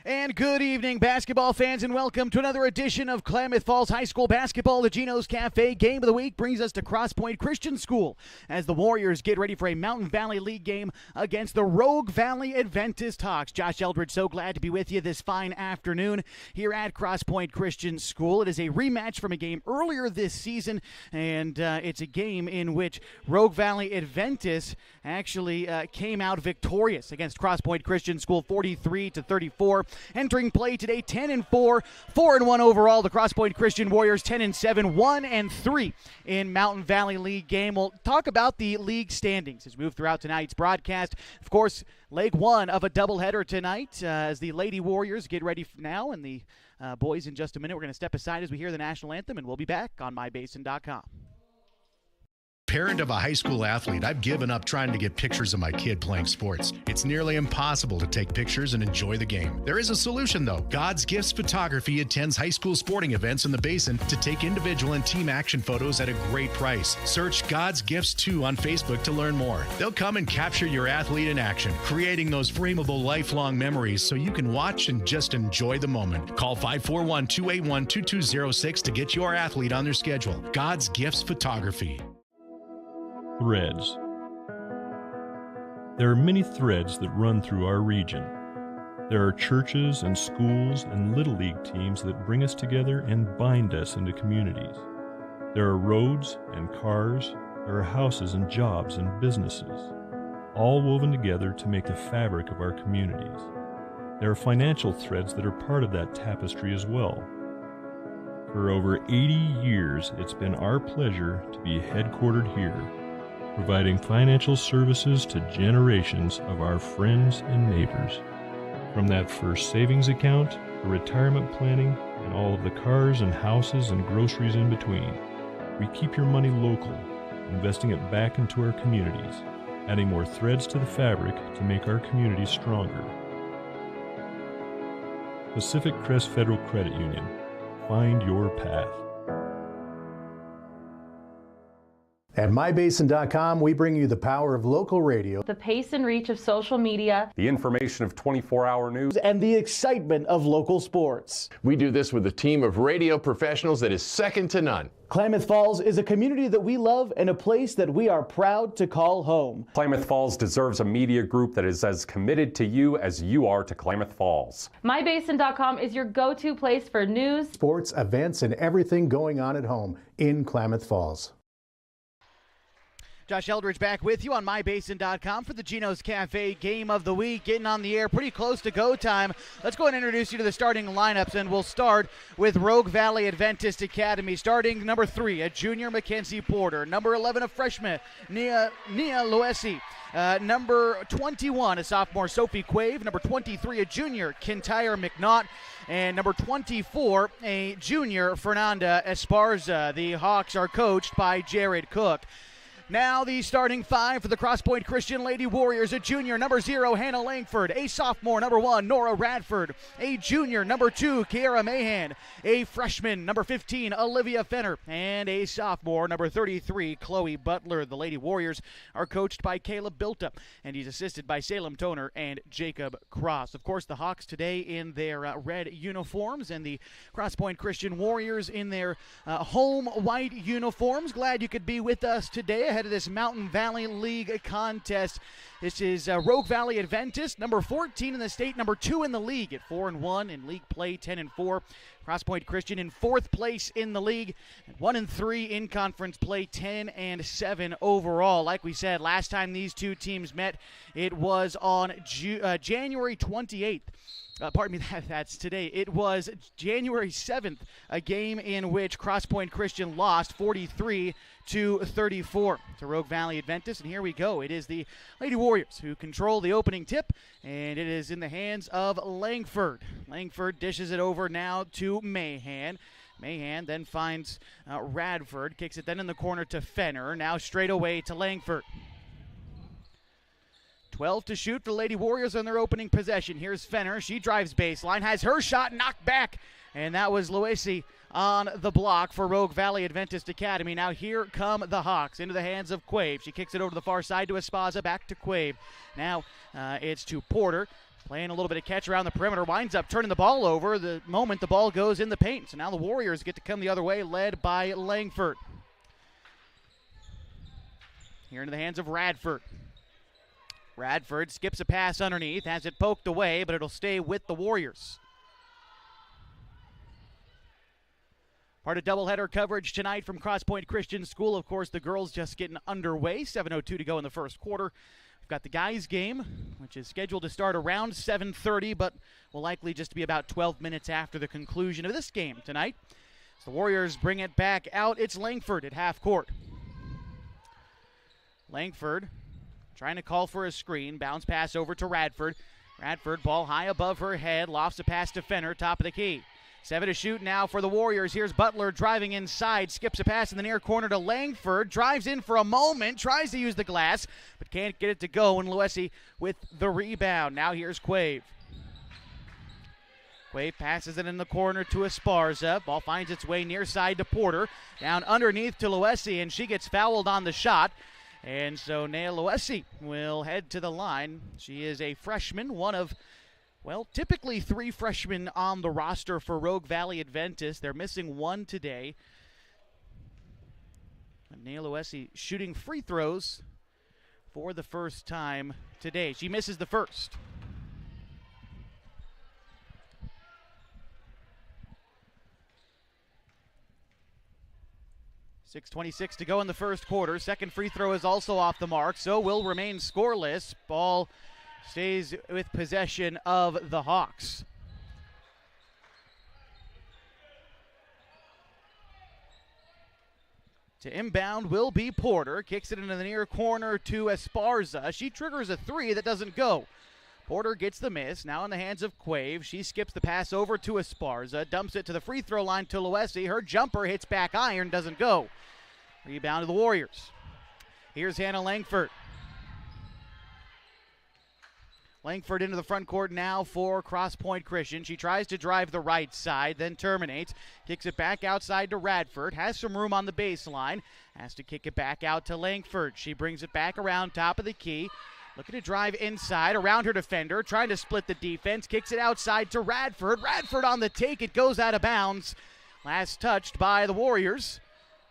And good evening, basketball fans, and welcome to another edition of Klamath Falls High School basketball. The Gino's Cafe Game of the Week brings us to Crosspoint Christian School as the Warriors get ready for a Mountain Valley League game against the Rogue Valley Adventist Hawks. Josh Eldridge, so glad to be with you this fine afternoon here at Crosspoint Christian School. It is a rematch from a game earlier this season, and it's a game in which Rogue Valley Adventist actually came out victorious against Crosspoint Christian School 43-34. Entering play today, 10-4, 4-1 overall. The Crosspoint Christian Warriors 10-7, 1-3 in Mountain Valley League game. We'll talk about the league standings as we move throughout tonight's broadcast. Of course, leg one of a doubleheader tonight as the Lady Warriors get ready now, and the boys in just a minute. We're going to step aside as we hear the national anthem, and we'll be back on mybasin.com. Parent of a high school athlete, I've given up trying to get pictures of my kid playing sports. It's nearly impossible to take pictures and enjoy the game. There is a solution, though. God's Gifts Photography attends high school sporting events in the Basin to take individual and team action photos at a great price. Search God's Gifts 2 on Facebook to learn more. They'll come and capture your athlete in action, creating those frameable lifelong memories so you can watch and just enjoy the moment. Call 541-281-2206 to get your athlete on their schedule. God's Gifts Photography. Threads. There are many threads that run through our region. There are churches and schools and Little League teams that bring us together and bind us into communities. There are roads and cars, there are houses and jobs and businesses, all woven together to make the fabric of our communities. There are financial threads that are part of that tapestry as well. For over 80 years, it's been our pleasure to be headquartered here, providing financial services to generations of our friends and neighbors. From that first savings account, to retirement planning, and all of the cars and houses and groceries in between, we keep your money local, investing it back into our communities, adding more threads to the fabric to make our communities stronger. Pacific Crest Federal Credit Union. Find your path. At mybasin.com, we bring you the power of local radio, the pace and reach of social media, the information of 24-hour news, and the excitement of local sports. We do this with a team of radio professionals that is second to none. Klamath Falls is a community that we love and a place that we are proud to call home. Klamath Falls deserves a media group that is as committed to you as you are to Klamath Falls. mybasin.com is your go-to place for news, sports, events, and everything going on at home in Klamath Falls. Josh Eldridge back with you on mybasin.com for the Gino's Cafe Game of the Week. Getting on the air pretty close to go time. Let's go and introduce you to the starting lineups, and we'll start with Rogue Valley Adventist Academy. Starting number 3, a junior, Mackenzie Porter. Number 11, a freshman, Nia Loesi. Number 21, a sophomore, Sophie Quave. Number 23, a junior, Kintyre McNaught. And number 24, a junior, Fernanda Esparza. The Hawks are coached by Jared Cook. Now the starting 5 for the Crosspoint Christian Lady Warriors. A junior, number 0, Hannah Langford. A sophomore, number 1, Nora Radford. A junior, number 2, Kiara Mahan. A freshman, number 15, Olivia Fenner. And a sophomore, number 33, Chloe Butler. The Lady Warriors are coached by Caleb Bilta, and he's assisted by Salem Toner and Jacob Cross. Of course, the Hawks today in their red uniforms, and the Crosspoint Christian Warriors in their home white uniforms. Glad you could be with us today ahead of this Mountain Valley League contest. This is Rogue Valley Adventist, number 14 in the state, number 2 in the league at 4-1 in league play, 10-4. Crosspoint Christian in 4th place in the league, 1-3 in conference play, 10-7 overall. Like we said, last time these two teams met, it was on January 28th. Pardon me, that's today. It was January 7th, a game in which Crosspoint Christian lost 43-34 to Rogue Valley Adventist. And here we go. It is the Lady Warriors who control the opening tip, and it is in the hands of Langford. Langford dishes it over now to Mahan. Mahan then finds Radford, kicks it then in the corner to Fenner. Now straight away to Langford. 12 to shoot for the Lady Warriors on their opening possession. Here's Fenner. She drives baseline, has her shot knocked back, and that was Loesi on the block for Rogue Valley Adventist Academy. Now here come the Hawks into the hands of Quave. She kicks it over to the far side to Esparza, back to Quave. Now it's to Porter. Playing a little bit of catch around the perimeter, winds up turning the ball over the moment the ball goes in the paint. So now the Warriors get to come the other way, led by Langford. Here into the hands of Radford. Radford skips a pass underneath, has it poked away, but it'll stay with the Warriors. Part of doubleheader coverage tonight from Crosspoint Christian School. Of course, the girls just getting underway. 7:02 to go in the first quarter. We've got the guys' game, which is scheduled to start around 7:30, but will likely just be about 12 minutes after the conclusion of this game tonight. So the Warriors bring it back out. It's Langford at half court. Langford trying to call for a screen. Bounce pass over to Radford. Radford, ball high above her head. Lofts a pass to Fenner, top of the key. 7 to shoot now for the Warriors. Here's Butler driving inside. Skips a pass in the near corner to Langford. Drives in for a moment. Tries to use the glass, but can't get it to go. And Luesi with the rebound. Now here's Quave. Quave passes it in the corner to Esparza. Ball finds its way near side to Porter. Down underneath to Luesi, and she gets fouled on the shot. And so Nea Luesi will head to the line. She is a freshman, one of, well, typically 3 freshmen on the roster for Rogue Valley Adventist. They're missing 1 today. And Nea Luesi shooting free throws for the first time today. She misses the first. .6:26 to go in the first quarter. Second free throw is also off the mark, so will remain scoreless. Ball stays with possession of the Hawks. To inbound will be Porter. Kicks it into the near corner to Esparza. She triggers a 3 that doesn't go. Porter gets the miss. Now in the hands of Quave. She skips the pass over to Esparza. Dumps it to the free throw line to Luesi. Her jumper hits back iron. Doesn't go. Rebound to the Warriors. Here's Hannah Langford. Langford into the front court now for Crosspoint Christian. She tries to drive the right side, then terminates. Kicks it back outside to Radford. Has some room on the baseline. Has to kick it back out to Langford. She brings it back around top of the key. Looking to drive inside around her defender. Trying to split the defense. Kicks it outside to Radford. Radford on the take. It goes out of bounds. Last touched by the Warriors.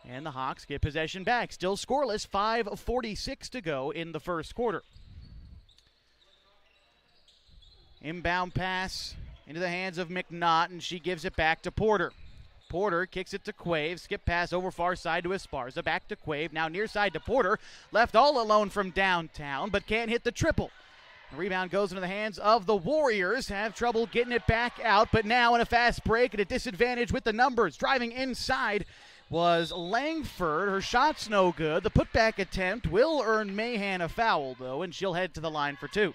And the Hawks get possession back. Still scoreless. 5:46 to go in the first quarter. Inbound pass into the hands of McNaught, and she gives it back to Porter. Porter kicks it to Quave. Skip pass over far side to Esparza. Back to Quave. Now near side to Porter. Left all alone from downtown, but can't hit the triple. The rebound goes into the hands of the Warriors. Have trouble getting it back out, but now in a fast break at a disadvantage with the numbers. Driving inside was Langford. Her shot's no good. The putback attempt will earn Mahan a foul, though, and she'll head to the line for 2.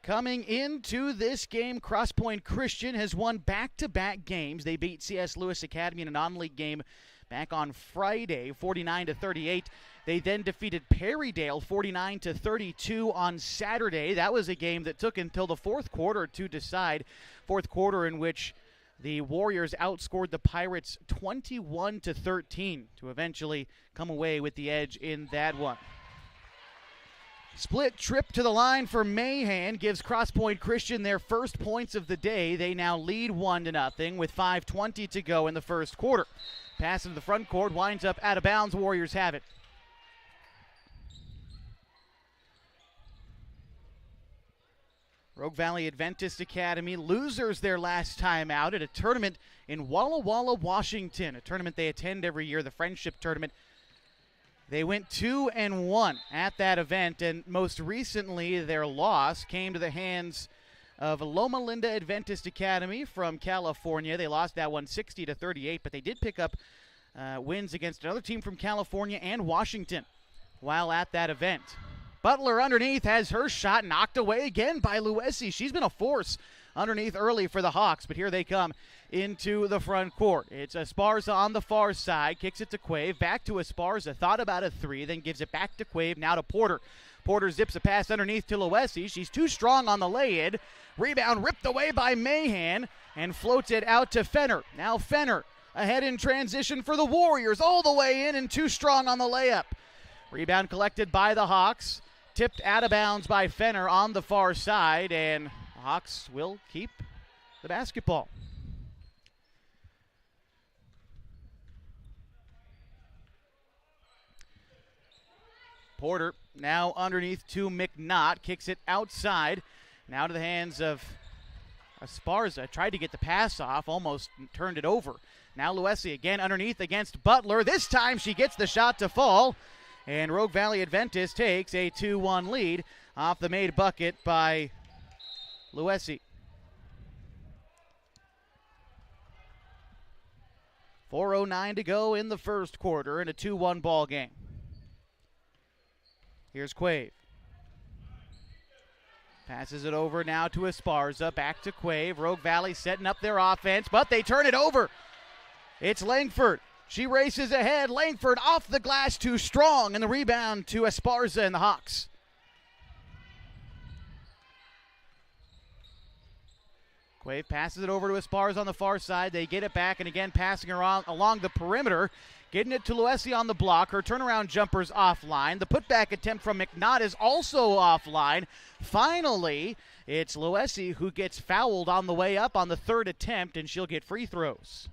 Coming into this game, Crosspoint Christian has won back-to-back games. They beat C.S. Lewis Academy in a non-league game back on Friday, 49-38. They then defeated Perrydale 49-32 on Saturday. That was a game that took until the fourth quarter to decide. Fourth quarter in which the Warriors outscored the Pirates 21-13 to eventually come away with the edge in that one. Split trip to the line for Mahan gives Crosspoint Christian their first points of the day. They now lead 1-0 with 5:20 to go in the first quarter. Pass into the front court, winds up out of bounds. Warriors have it. Rogue Valley Adventist Academy losers their last time out at a tournament in Walla Walla, Washington, a tournament they attend every year, the Friendship Tournament. They went 2-1 at that event, and most recently their loss came to the hands of Loma Linda Adventist Academy from California. They lost that one 60-38, but they did pick up wins against another team from California and Washington while at that event. Butler underneath has her shot knocked away again by Luesi. She's been a force underneath early for the Hawks, but here they come into the front court. It's Esparza on the far side, kicks it to Quave, back to Esparza, thought about a 3, then gives it back to Quave, now to Porter. Porter zips a pass underneath to Luesi. She's too strong on the lay-in. Rebound ripped away by Mahan and floats it out to Fenner. Now Fenner ahead in transition for the Warriors, all the way in and too strong on the layup. Rebound collected by the Hawks. Tipped out of bounds by Fenner on the far side, and the Hawks will keep the basketball. Porter now underneath to McNaught. Kicks it outside. Now to the hands of Esparza. Tried to get the pass off. Almost turned it over. Now Luesi again underneath against Butler. This time she gets the shot to fall. And Rogue Valley Adventist takes a 2-1 lead off the made bucket by Luesi. 4:09 to go in the first quarter in a 2-1 ball game. Here's Quave. Passes it over now to Esparza. Back to Quave. Rogue Valley setting up their offense, but they turn it over. It's Langford. She races ahead. Langford off the glass too strong, and the rebound to Esparza and the Hawks. Quave passes it over to Esparza on the far side. They get it back, and again passing around along the perimeter. Getting it to Luesi on the block. Her turnaround jumper's offline. The putback attempt from McNaught is also offline. Finally, it's Luesi who gets fouled on the way up on the third attempt, and she'll get free throws.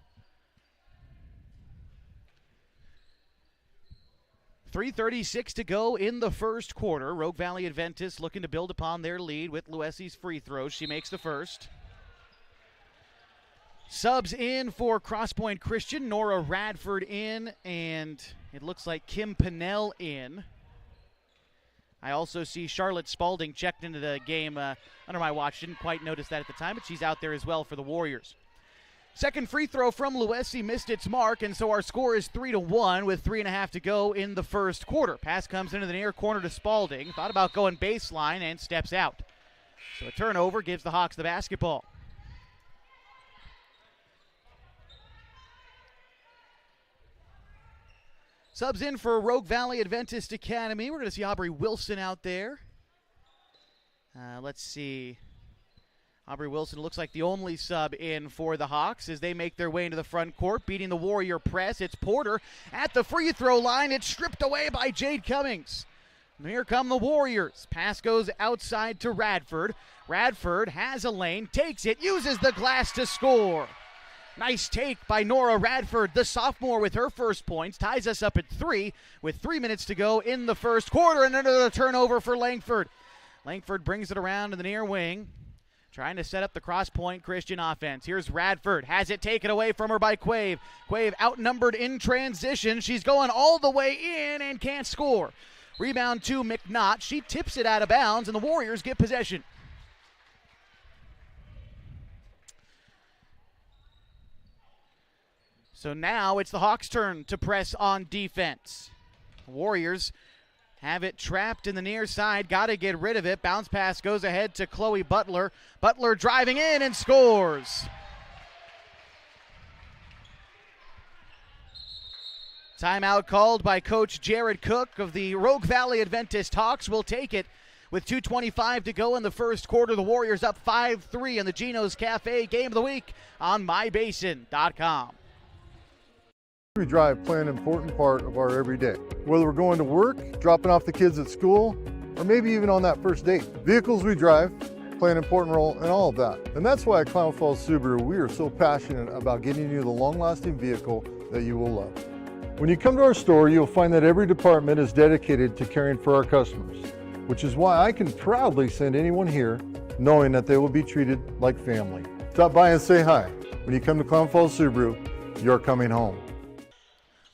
3:36 to go in the first quarter. Rogue Valley Adventist looking to build upon their lead with Luesi's free throws. She makes the first. Subs in for Crosspoint Christian. Nora Radford in, and it looks like Kim Pinnell in. I also see Charlotte Spalding checked into the game under my watch. Didn't quite notice that at the time, but she's out there as well for the Warriors. Second free throw from Luesi missed its mark, and so our score is 3-1 with 3.5 to go in the first quarter. Pass comes into the near corner to Spalding. Thought about going baseline and steps out. So a turnover gives the Hawks the basketball. Subs in for Rogue Valley Adventist Academy. We're going to see Aubrey Wilson out there. Let's see. Aubrey Wilson looks like the only sub in for the Hawks as they make their way into the front court, beating the Warrior press. It's Porter at the free throw line. It's stripped away by Jade Cummings. And here come the Warriors. Pass goes outside to Radford. Radford has a lane, takes it, uses the glass to score. Nice take by Nora Radford, the sophomore, with her first points. Ties us up at 3 with 3 minutes to go in the first quarter, and another turnover for Langford. Langford brings it around to the near wing, trying to set up the Crosspoint Christian offense. Here's Radford, has it taken away from her by Quave. Quave outnumbered in transition. She's going all the way in and can't score. Rebound to McNaught. She tips it out of bounds, and the Warriors get possession. So now it's the Hawks' turn to press on defense. Warriors have it trapped in the near side. Got to get rid of it. Bounce pass goes ahead to Chloe Butler. Butler driving in and scores. Timeout called by Coach Jared Cook of the Rogue Valley Adventist Hawks. Will take it with 2:25 to go in the first quarter. The Warriors up 5-3 in the Gino's Cafe Game of the Week on mybasin.com. We drive play an important part of our everyday. Whether we're going to work, dropping off the kids at school, or maybe even on that first date. Vehicles we drive play an important role in all of that. And that's why at Klamath Falls Subaru, we are so passionate about getting you the long-lasting vehicle that you will love. When you come to our store, you'll find that every department is dedicated to caring for our customers, which is why I can proudly send anyone here knowing that they will be treated like family. Stop by and say hi. When you come to Klamath Falls Subaru, you're coming home.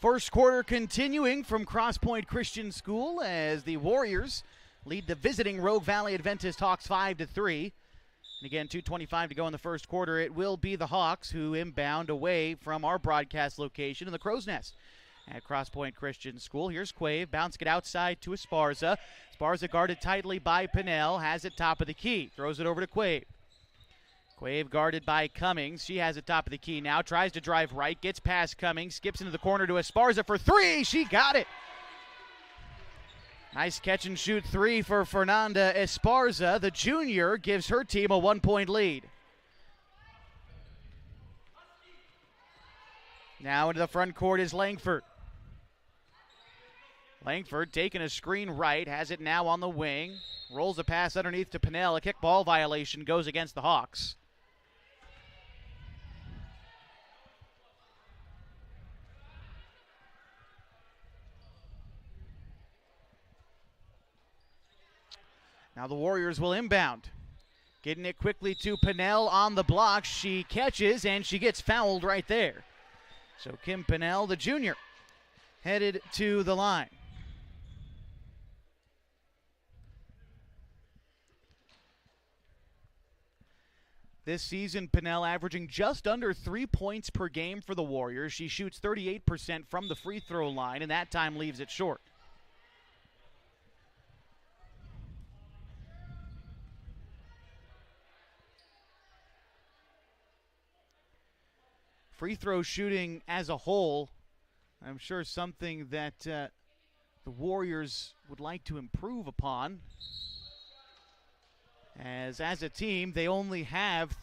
First quarter continuing from Crosspoint Christian School as the Warriors lead the visiting Rogue Valley Adventist Hawks 5-3. And again, 2:25 to go in the first quarter. It will be the Hawks who inbound away from our broadcast location in the Crow's Nest at Crosspoint Christian School. Here's Quave, bouncing it outside to Esparza. Esparza guarded tightly by Pinnell, has it top of the key, throws it over to Quave. Quave guarded by Cummings. She has it top of the key now. Tries to drive right. Gets past Cummings. Skips into the corner to Esparza for 3. She got it. Nice catch and shoot 3 for Fernanda Esparza. The junior gives her team a 1-point lead. Now into the front court is Langford. Langford taking a screen right, has it now on the wing. Rolls a pass underneath to Pinnell. A kickball violation goes against the Hawks. Now the Warriors will inbound. Getting it quickly to Pinnell on the block. She catches and she gets fouled right there. So Kim Pinnell, the junior, headed to the line. This season, Pinnell averaging just under 3 points per game for the Warriors. She shoots 38% from the free throw line, and that time leaves it short. Free throw shooting as a whole, I'm sure something that the Warriors would like to improve upon. As a team, they only have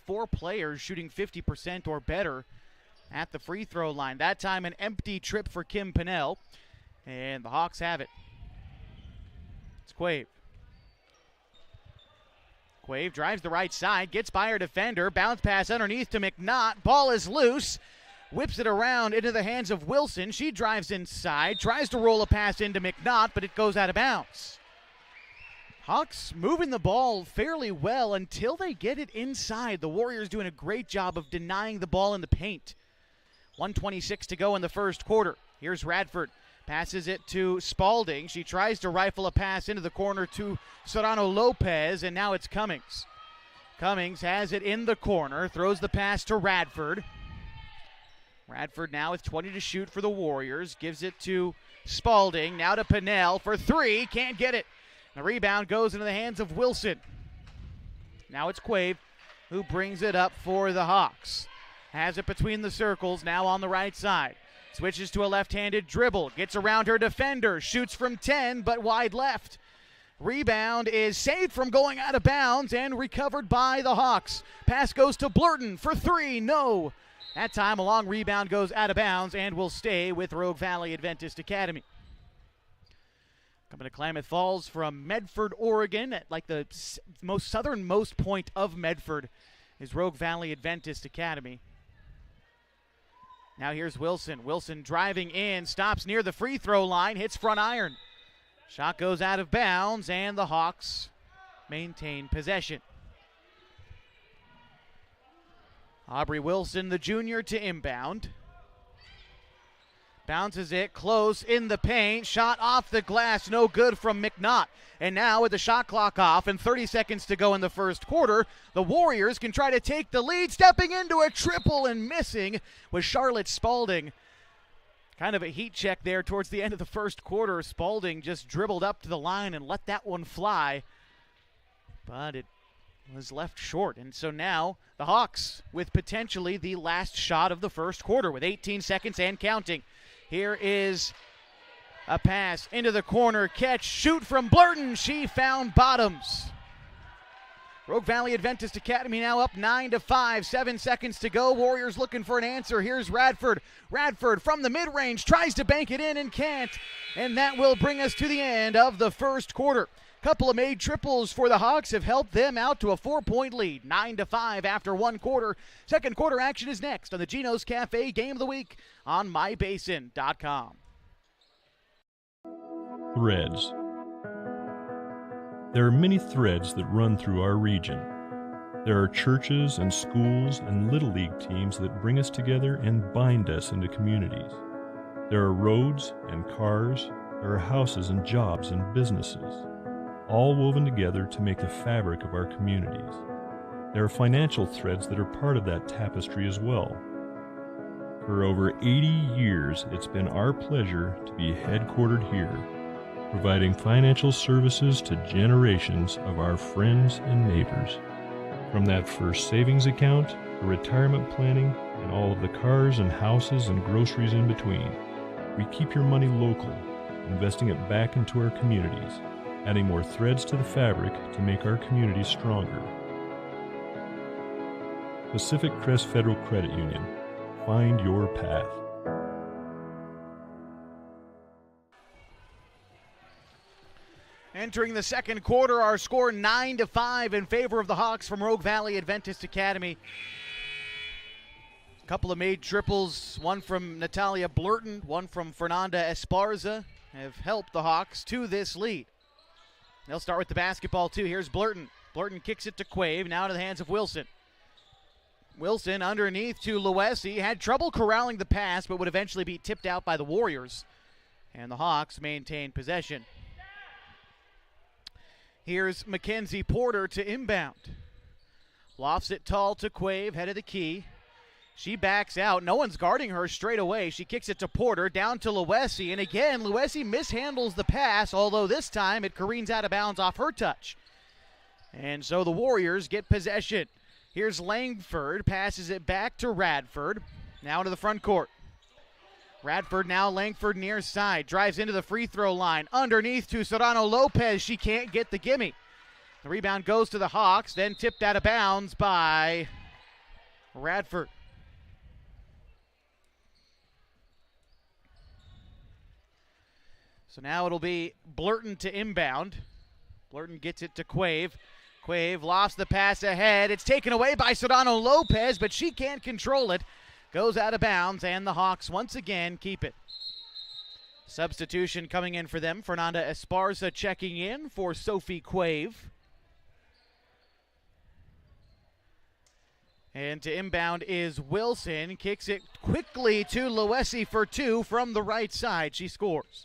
four players shooting 50% or better at the free throw line. That time an empty trip for Kim Pinnell, and the Hawks have it. It's Quave. Quave drives the right side, gets by her defender, bounce pass underneath to McNaught. Ball is loose, whips it around into the hands of Wilson. She drives inside, tries to roll a pass into McNaught, but it goes out of bounds. Hawks moving the ball fairly well until they get it inside. The Warriors doing a great job of denying the ball in the paint. 1:26 to go in the first quarter. Here's Radford. Passes it to Spalding. She tries to rifle a pass into the corner to Serrano Lopez, and now it's Cummings. Cummings has it in the corner, throws the pass to Radford. Radford now with 20 to shoot for the Warriors. Gives it to Spalding. Now to Pinnell for three. Can't get it. The rebound goes into the hands of Wilson. Now it's Quave who brings it up for the Hawks. Has it between the circles, now on the right side. Switches to a left-handed dribble. Gets around her defender. Shoots from 10, but wide left. Rebound is saved from going out of bounds and recovered by the Hawks. Pass goes to Blurton for three. No. That time a long rebound goes out of bounds and will stay with Rogue Valley Adventist Academy. Coming to Klamath Falls from Medford, Oregon, at like the most southernmost point of Medford is Rogue Valley Adventist Academy. Now here's Wilson. Wilson driving in, stops near the free throw line, hits front iron. Shot goes out of bounds, and the Hawks maintain possession. Aubrey Wilson, the junior, to inbound. Bounces it close in the paint. Shot off the glass, no good from McNaught. And now with the shot clock off and 30 seconds to go in the first quarter, the Warriors can try to take the lead. Stepping into a triple and missing was Charlotte Spalding. Kind of a heat check there towards the end of the first quarter. Spalding just dribbled up to the line and let that one fly. But it was left short. And so now the Hawks with potentially the last shot of the first quarter with 18 seconds and counting. Here is a pass into the corner, catch, shoot from Blurton. She found bottoms. Rogue Valley Adventist Academy now up 9-5, 7 seconds to go. Warriors looking for an answer. Here's Radford. Radford from the mid-range tries to bank it in and can't. And that will bring us to the end of the first quarter. Couple of made triples for the Hawks have helped them out to a 4-point lead, 9-5 after one quarter. Second quarter action is next on the Gino's Cafe Game of the Week on mybasin.com. Threads. There are many threads that run through our region. There are churches and schools and little league teams that bring us together and bind us into communities. There are roads and cars. There are houses and jobs and businesses, all woven together to make the fabric of our communities. There are financial threads that are part of that tapestry as well. For over 80 years, it's been our pleasure to be headquartered here, providing financial services to generations of our friends and neighbors. From that first savings account, to retirement planning, and all of the cars and houses and groceries in between, we keep your money local, investing it back into our communities, adding more threads to the fabric to make our communities stronger. Pacific Crest Federal Credit Union. Find your path. Entering the second quarter, our score 9-5 in favor of the Hawks from Rogue Valley Adventist Academy. A couple of made triples, one from Natalia Blurton, one from Fernanda Esparza, have helped the Hawks to this lead. They'll start with the basketball too. Here's Blurton. Blurton kicks it to Quave, now to the hands of Wilson. Wilson underneath to Luesi, had trouble corralling the pass, but would eventually be tipped out by the Warriors. And the Hawks maintain possession. Here's Mackenzie Porter to inbound. Lofts it tall to Quave, head of the key. She backs out. No one's guarding her straight away. She kicks it to Porter, down to Luesi. And again, Luesi mishandles the pass, although this time it careens out of bounds off her touch. And so the Warriors get possession. Here's Langford, passes it back to Radford. Now to the front court. Radford now Langford near side, drives into the free throw line, underneath to Serrano Lopez. She can't get the gimme. The rebound goes to the Hawks, then tipped out of bounds by Radford. So now it'll be Blurton to inbound. Blurton gets it to Quave. Quave lost the pass ahead. It's taken away by Serrano Lopez, but she can't control it. Goes out of bounds, and the Hawks once again keep it. Substitution coming in for them. Fernanda Esparza checking in for Sophie Quave. And to inbound is Wilson. Kicks it quickly to Luesi for two from the right side. She scores.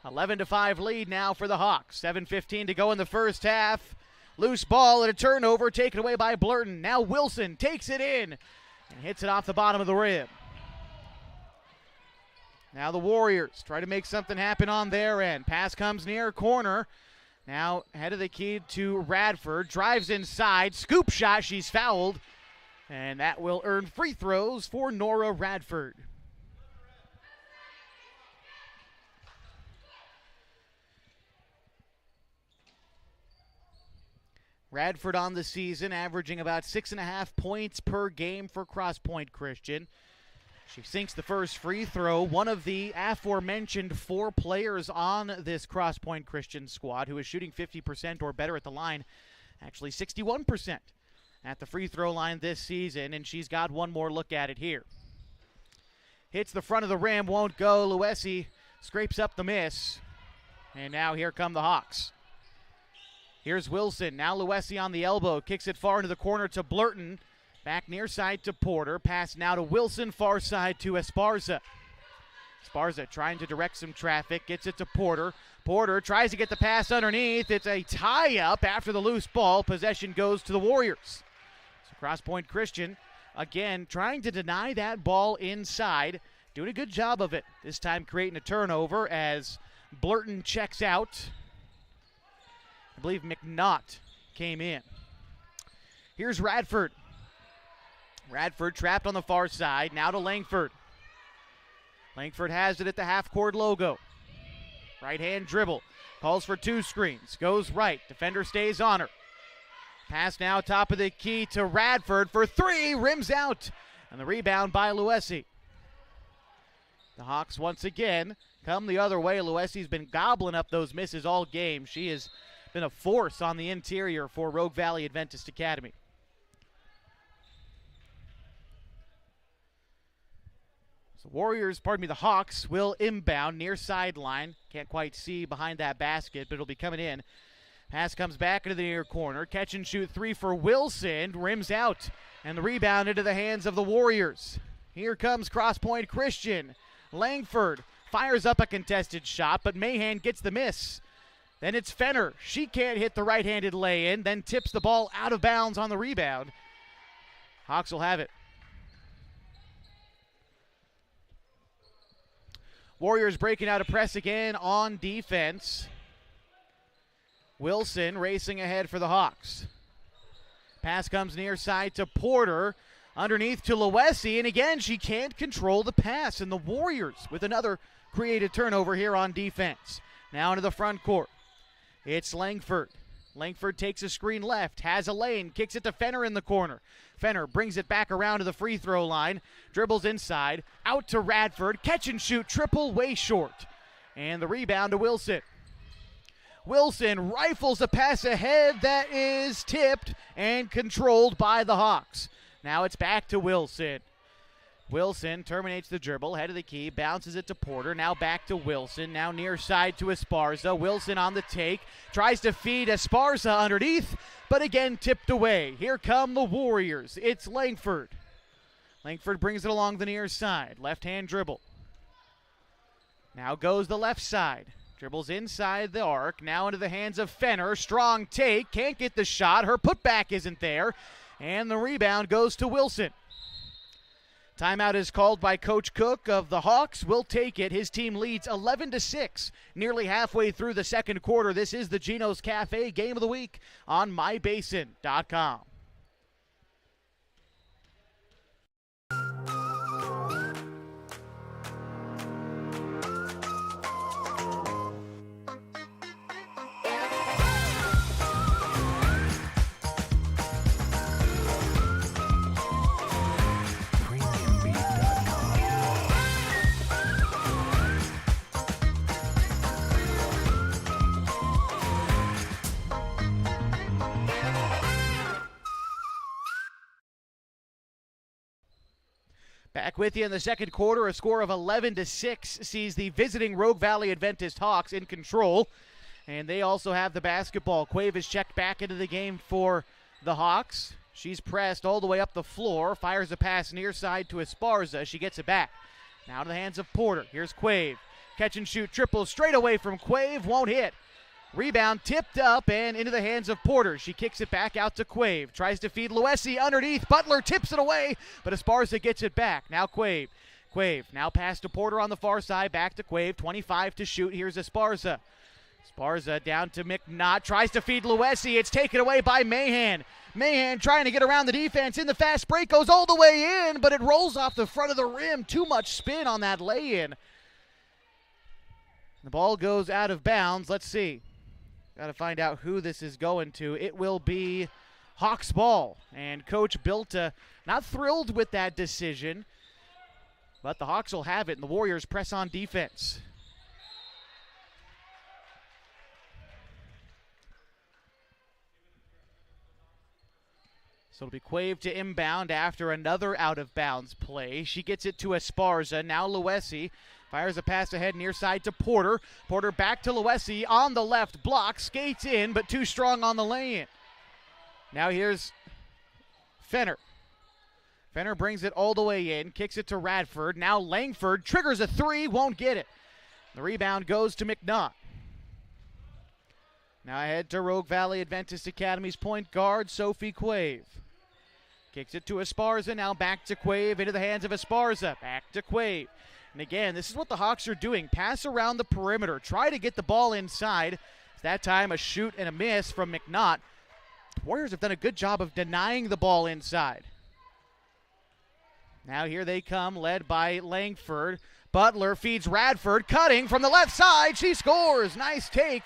11-5 lead now for the Hawks. 7:15 to go in the first half. Loose ball and a turnover taken away by Blurton. Now Wilson takes it in and hits it off the bottom of the rim. Now the Warriors try to make something happen on their end. Pass comes near corner. Now head of the key to Radford. Drives inside. Scoop shot. She's fouled. And that will earn free throws for Nora Radford. Radford on the season, averaging about 6.5 points per game for Crosspoint Christian. She sinks the first free throw. One of the aforementioned 4 players on this Crosspoint Christian squad who is shooting 50% or better at the line, actually 61% at the free throw line this season, and she's got one more look at it here. Hits the front of the rim, won't go. Luesi scrapes up the miss, and now here come the Hawks. Here's Wilson, now Luesi on the elbow, kicks it far into the corner to Blurton. Back near side to Porter, pass now to Wilson, far side to Esparza. Esparza trying to direct some traffic, gets it to Porter. Porter tries to get the pass underneath. It's a tie-up after the loose ball. Possession goes to the Warriors. So Crosspoint Christian, again, trying to deny that ball inside. Doing a good job of it. This time creating a turnover as Blurton checks out. I believe McNaught came in. Here's Radford. Radford trapped on the far side. Now to Langford. Langford has it at the half-court logo. Right-hand dribble. Calls for 2 screens. Goes right. Defender stays on her. Pass now top of the key to Radford for 3. Rims out. And the rebound by Luesi. The Hawks once again come the other way. Luesi's been gobbling up those misses all game. She has been a force on the interior for Rogue Valley Adventist Academy. So the Hawks will inbound near sideline. Can't quite see behind that basket, but it'll be coming in. Pass comes back into the near corner. Catch and shoot 3 for Wilson. Rims out. And the rebound into the hands of the Warriors. Here comes Crosspoint Christian. Langford fires up a contested shot, but Mahan gets the miss. Then it's Fenner. She can't hit the right-handed lay-in, then tips the ball out of bounds on the rebound. Hawks will have it. Warriors breaking out a press again on defense. Wilson racing ahead for the Hawks. Pass comes near side to Porter. Underneath to Luesi, and again, she can't control the pass. And the Warriors with another creative turnover here on defense. Now into the front court. It's Langford. Langford takes a screen left, has a lane, kicks it to Fenner in the corner. Fenner brings it back around to the free throw line, dribbles inside, out to Radford, catch and shoot, triple way short. And the rebound to Wilson. Wilson rifles a pass ahead that is tipped and controlled by the Hawks. Now it's back to Wilson. Wilson terminates the dribble, head of the key, bounces it to Porter, now back to Wilson, now near side to Esparza. Wilson on the take, tries to feed Esparza underneath, but again tipped away. Here come the Warriors. It's Langford. Langford brings it along the near side, left-hand dribble. Now goes the left side. Dribbles inside the arc, now into the hands of Fenner. Strong take, can't get the shot. Her putback isn't there, and the rebound goes to Wilson. Timeout is called by Coach Cook of the Hawks. Will take it. His team leads 11-6, nearly halfway through the second quarter. This is the Gino's Cafe Game of the Week on mybasin.com. Back with you in the second quarter. A score of 11-6 sees the visiting Rogue Valley Adventist Hawks in control. And they also have the basketball. Quave is checked back into the game for the Hawks. She's pressed all the way up the floor. Fires a pass near side to Esparza. She gets it back. Now to the hands of Porter. Here's Quave. Catch and shoot triple straight away from Quave. Won't hit. Rebound tipped up and into the hands of Porter. She kicks it back out to Quave. Tries to feed Luesi underneath. Butler tips it away, but Esparza gets it back. Now Quave. Quave now pass to Porter on the far side. Back to Quave. 25 to shoot. Here's Esparza. Esparza down to McNaught. Tries to feed Luesi. It's taken away by Mahan. Mahan trying to get around the defense in the fast break. Goes all the way in, but it rolls off the front of the rim. Too much spin on that lay-in. The ball goes out of bounds. Let's see. Got to find out who this is going to. It will be Hawks ball. And Coach Bilta not thrilled with that decision, but the Hawks will have it, and the Warriors press on defense. So it'll be Quave to inbound after another out-of-bounds play. She gets it to Esparza. Now Luesi fires a pass ahead near side to Porter. Porter back to Luesi on the left block. Skates in, but too strong on the lay-in. Now here's Fenner. Fenner brings it all the way in. Kicks it to Radford. Now Langford triggers a three. Won't get it. The rebound goes to McNaught. Now ahead to Rogue Valley Adventist Academy's point guard, Sophie Quave. Kicks it to Esparza. Now back to Quave. Into the hands of Esparza. Back to Quave. And again, this is what the Hawks are doing. Pass around the perimeter. Try to get the ball inside. That time a shoot and a miss from McNaught. The Warriors have done a good job of denying the ball inside. Now here they come, led by Langford. Butler feeds Radford, cutting from the left side. She scores. Nice take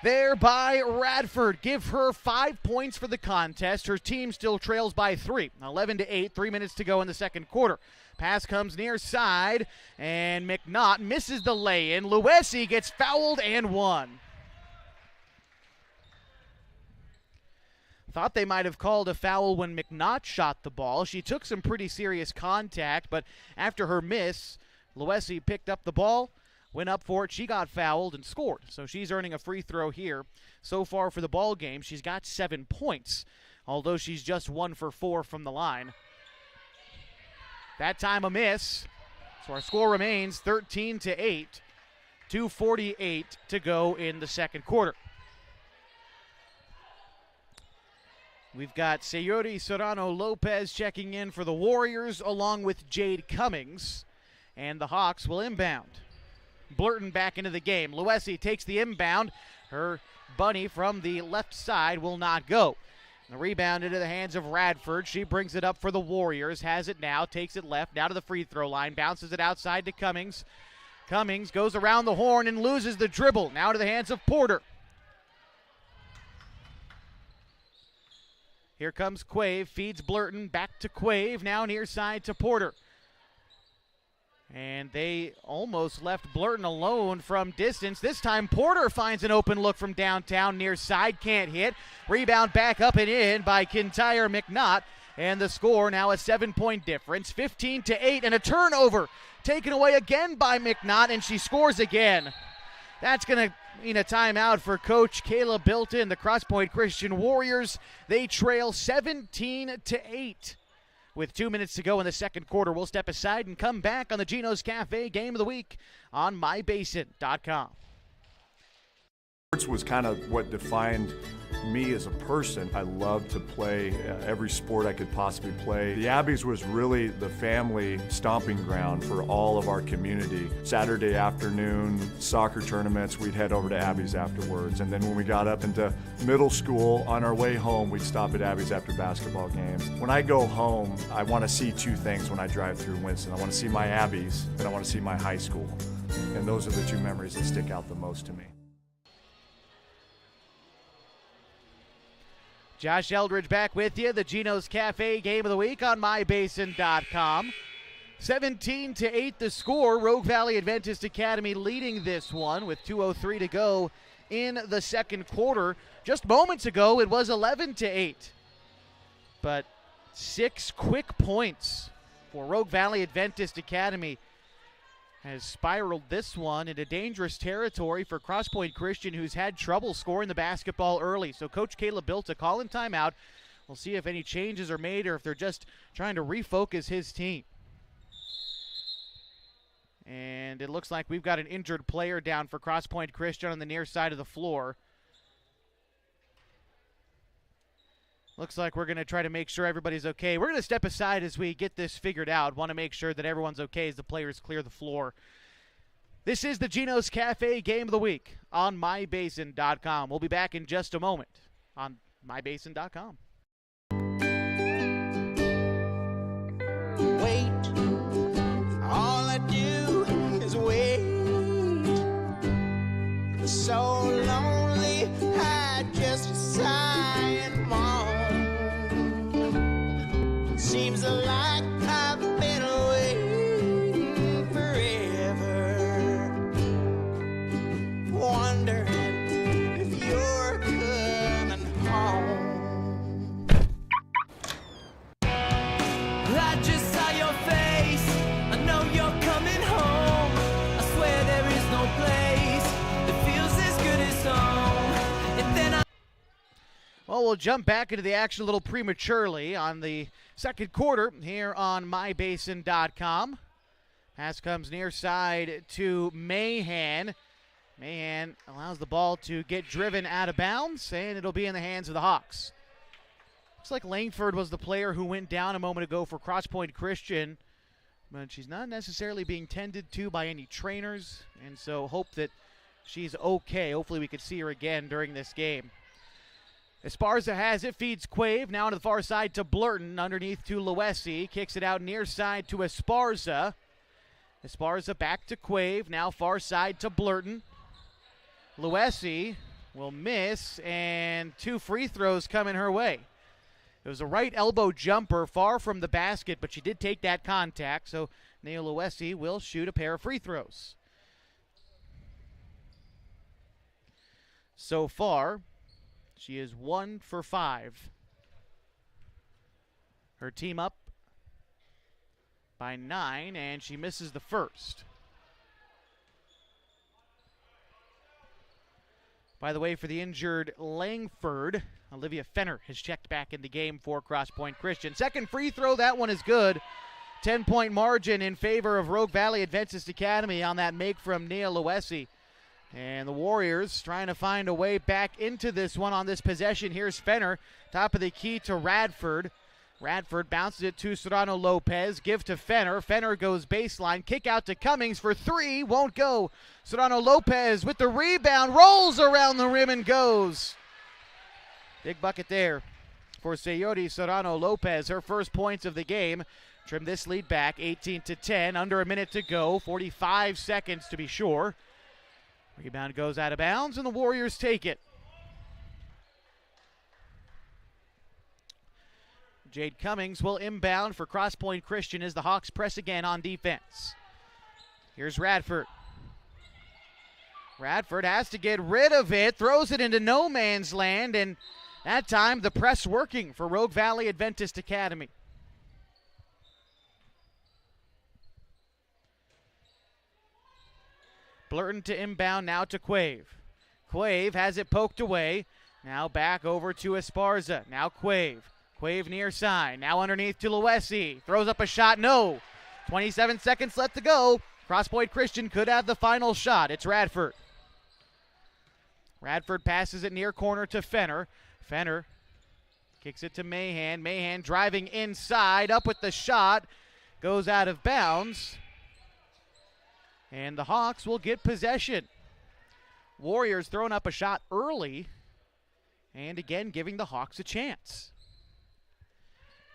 there by Radford. Give her 5 points for the contest. Her team still trails by 3. 11-8, 3 minutes to go in the second quarter. Pass comes near side, and McNaught misses the lay-in. Luesi gets fouled and won. Thought they might have called a foul when McNaught shot the ball. She took some pretty serious contact, but after her miss, Luesi picked up the ball, went up for it. She got fouled and scored. So she's earning a free throw here. So far for the ball game, she's got 7 points, although she's just 1 for 4 from the line. That time a miss. So our score remains 13-8. 2:48 to go in the second quarter. We've got Sayori Serrano Lopez checking in for the Warriors along with Jade Cummings. And the Hawks will inbound. Blurton back into the game. Luesi takes the inbound. Her bunny from the left side will not go. The rebound into the hands of Radford. She brings it up for the Warriors. Has it now. Takes it left. Now to the free throw line. Bounces it outside to Cummings. Cummings goes around the horn and loses the dribble. Now to the hands of Porter. Here comes Quave. Feeds Blurton. Back to Quave. Now near side to Porter. And they almost left Blurton alone from distance. This time Porter finds an open look from downtown near side, can't hit. Rebound back up and in by Kintyre McNaught. And the score now a 7-point difference, 15-8, and a turnover taken away again by McNaught, and she scores again. That's going to mean a timeout for Coach Kayla Bilton. The Crosspoint Christian Warriors, they trail 17-8. With 2 minutes to go in the second quarter, we'll step aside and come back on the Gino's Cafe Game of the Week on mybasin.com. Sports was kind of what defined me as a person. I loved to play every sport I could possibly play. The Abbeys was really the family stomping ground for all of our community. Saturday afternoon soccer tournaments, we'd head over to Abbeys afterwards. And then when we got up into middle school, on our way home, we'd stop at Abbeys after basketball games. When I go home, I want to see two things when I drive through Winston. I want to see my Abbeys and I want to see my high school. And those are the two memories that stick out the most to me. Josh Eldridge back with you, the Gino's Cafe Game of the Week on mybasin.com. 17-8 the score. Rogue Valley Adventist Academy leading this one with 2:03 to go in the second quarter. Just moments ago, it was 11-8. But 6 quick points for Rogue Valley Adventist Academy has spiraled this one into dangerous territory for Crosspoint Christian, who's had trouble scoring the basketball early. So Coach Kayla Bilta calling timeout. We'll see if any changes are made or if they're just trying to refocus his team. And it looks like we've got an injured player down for Crosspoint Christian on the near side of the floor. Looks like we're going to try to make sure everybody's okay. We're going to step aside as we get this figured out. Want to make sure that everyone's okay as the players clear the floor. This is the Gino's Cafe Game of the Week on mybasin.com. We'll be back in just a moment on mybasin.com. Wait, all I do is wait. So lonely, I just sigh and moan. Seems like I've been waiting forever, wondering if you're coming home. I just saw your face, I know you're coming home. I swear there is no place that feels as good as home. And then Well, we'll jump back into the action a little prematurely on the second quarter here on mybasin.com. Pass comes near side to Mahan. Mahan allows the ball to get driven out of bounds, and it'll be in the hands of the Hawks. Looks like Langford was the player who went down a moment ago for Crosspoint Christian, but she's not necessarily being tended to by any trainers, and so hope that she's okay. Hopefully we could see her again during this game. Esparza has it, feeds Quave, now to the far side to Blurton, underneath to Loesi, kicks it out near side to Esparza. Esparza back to Quave, now far side to Blurton. Loesi will miss, and 2 free throws coming her way. It was a right elbow jumper, far from the basket, but she did take that contact, so Nea Loesi will shoot a pair of free throws. So far, she is 1 for 5. Her team up by 9, and she misses the first. By the way, for the injured Langford, Olivia Fenner has checked back in the game for Crosspoint Christian. Second free throw, that one is good. 10-point margin in favor of Rogue Valley Adventist Academy on that make from Nea Loesi. And the Warriors trying to find a way back into this one on this possession. Here's Fenner, top of the key to Radford. Radford bounces it to Serrano Lopez, give to Fenner. Fenner goes baseline, kick out to Cummings for 3, won't go. Serrano Lopez with the rebound, rolls around the rim and goes. Big bucket there for Sayori Serrano Lopez, her first points of the game. Trim this lead back, 18-10, under a minute to go, 45 seconds to be sure. Rebound goes out of bounds, and the Warriors take it. Jade Cummings will inbound for Crosspoint Christian as the Hawks press again on defense. Here's Radford. Radford has to get rid of it, throws it into no man's land, and that time the press working for Rogue Valley Adventist Academy. Blurton to inbound, now to Quave. Quave has it poked away. Now back over to Esparza. Now Quave. Quave near side. Now underneath to Luesi. Throws up a shot. No. 27 seconds left to go. Crosspoint Christian could have the final shot. It's Radford. Radford passes it near corner to Fenner. Fenner kicks it to Mahan. Mahan driving inside. Up with the shot. Goes out of bounds. And the Hawks will get possession. Warriors throwing up a shot early. And again, giving the Hawks a chance.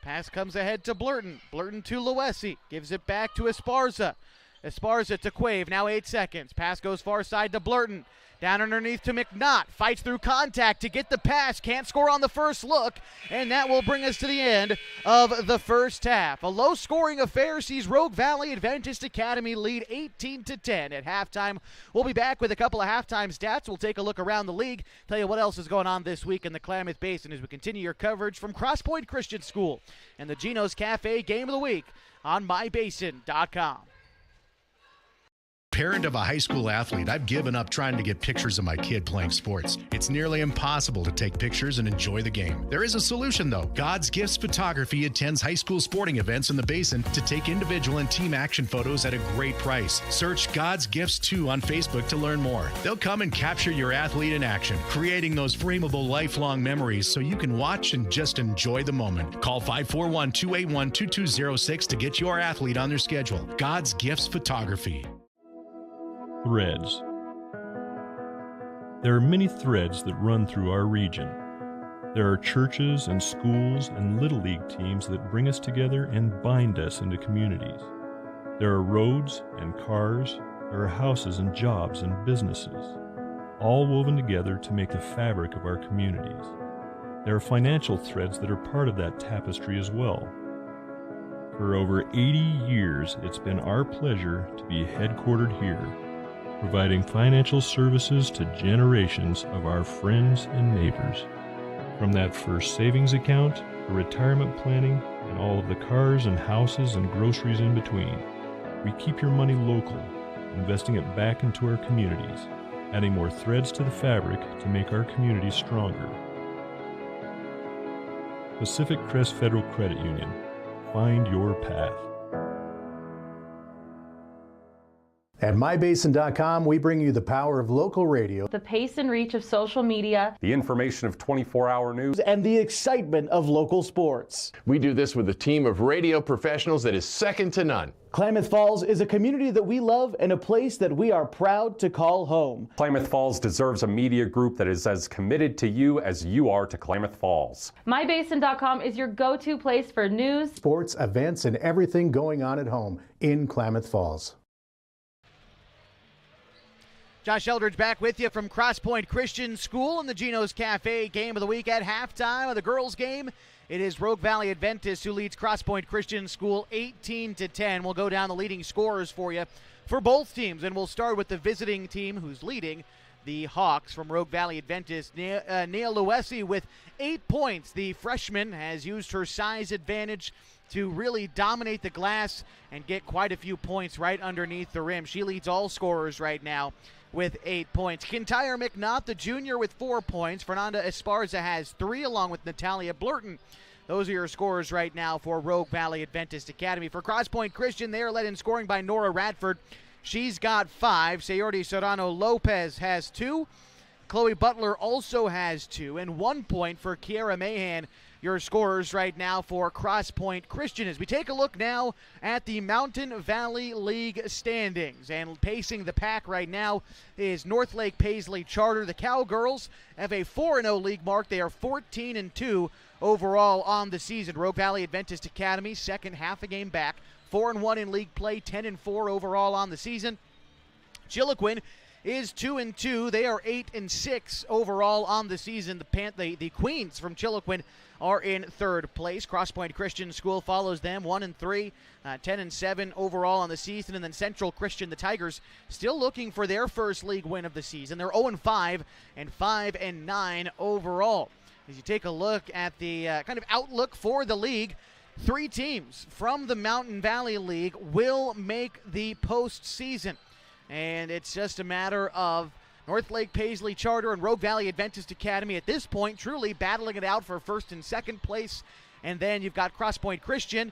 Pass comes ahead to Blurton. Blurton to Luesi. Gives it back to Esparza. Esparza to Quave. Now 8 seconds. Pass goes far side to Blurton. Down underneath to McNaught. Fights through contact to get the pass. Can't score on the first look. And that will bring us to the end of the first half. A low-scoring affair sees Rogue Valley Adventist Academy lead 18-10 at halftime. We'll be back with a couple of halftime stats. We'll take a look around the league, tell you what else is going on this week in the Klamath Basin as we continue your coverage from Crosspoint Christian School and the Gino's Cafe Game of the Week on mybasin.com. Parent of a high school athlete, I've given up trying to get pictures of my kid playing sports. It's nearly impossible to take pictures and enjoy the game. There is a solution, though. God's Gifts Photography attends high school sporting events in the Basin to take individual and team action photos at a great price. Search God's Gifts 2 on Facebook to learn more. They'll come and capture your athlete in action, creating those frameable lifelong memories so you can watch and just enjoy the moment. Call 541-281-2206 to get your athlete on their schedule. God's Gifts Photography. Threads. There are many threads that run through our region. There are churches and schools and little league teams that bring us together and bind us into communities. There are roads and cars. There are houses and jobs and businesses, all woven together to make the fabric of our communities. There are financial threads that are part of that tapestry as well. For over 80 years, it's been our pleasure to be headquartered here, providing financial services to generations of our friends and neighbors. From that first savings account to retirement planning and all of the cars and houses and groceries in between, we keep your money local, investing it back into our communities, adding more threads to the fabric to make our communities stronger. Pacific Crest Federal Credit Union. Find your path. At mybasin.com, we bring you the power of local radio, The pace and reach of social media, The information of 24-hour news, and the excitement of local sports. We do this with a team of radio professionals that is second to none. Klamath Falls is a community that we love and a place that we are proud to call home. Klamath Falls deserves a media group that is as committed to you as you are to Klamath Falls. mybasin.com is your go-to place for news, sports, events, and everything going on at home in Klamath Falls. Josh Eldridge back with you from Crosspoint Christian School and the Gino's Cafe Game of the Week. At halftime of the girls' game, it is Rogue Valley Adventist who leads Crosspoint Christian School 18-10. We'll go down the leading scorers for you for both teams, and we'll start with the visiting team who's leading, the Hawks from Rogue Valley Adventist. Nia Luesi with 8 points. The freshman has used her size advantage to really dominate the glass and get quite a few points right underneath the rim. She leads all scorers right now with 8 points. Kintyre McNaught, the junior, with 4 points. Fernanda Esparza has 3, along with Natalia Blurton. Those are your scorers right now for Rogue Valley Adventist Academy. For Crosspoint Christian, they are led in scoring by Nora Radford. She's got 5. Sayordi Serrano Lopez has 2. Chloe Butler also has 2. And 1 point for Kiara Mahan, your scorers right now for Crosspoint Christian. As we take a look now at the Mountain Valley League standings, and pacing the pack right now is North Lake Paisley Charter. The Cowgirls have a 4-0 league mark. They are 14-2 overall on the season. Rogue Valley Adventist Academy, second half a game back, 4-1 in league play, 10-4 overall on the season. Chiloquin is 2-2. They are 8-6 overall on the season. The Queens from Chiloquin are in third place. Crosspoint Christian School follows them, 1-3, 10-7 overall on the season. And then Central Christian, the Tigers, still looking for their first league win of the season. They're 0-5 and 5-9 overall. As you take a look at the kind of outlook for the league, 3 teams from the Mountain Valley League will make the postseason. And it's just a matter of North Lake Paisley Charter and Rogue Valley Adventist Academy at this point truly battling it out for first and second place. And then you've got Crosspoint Christian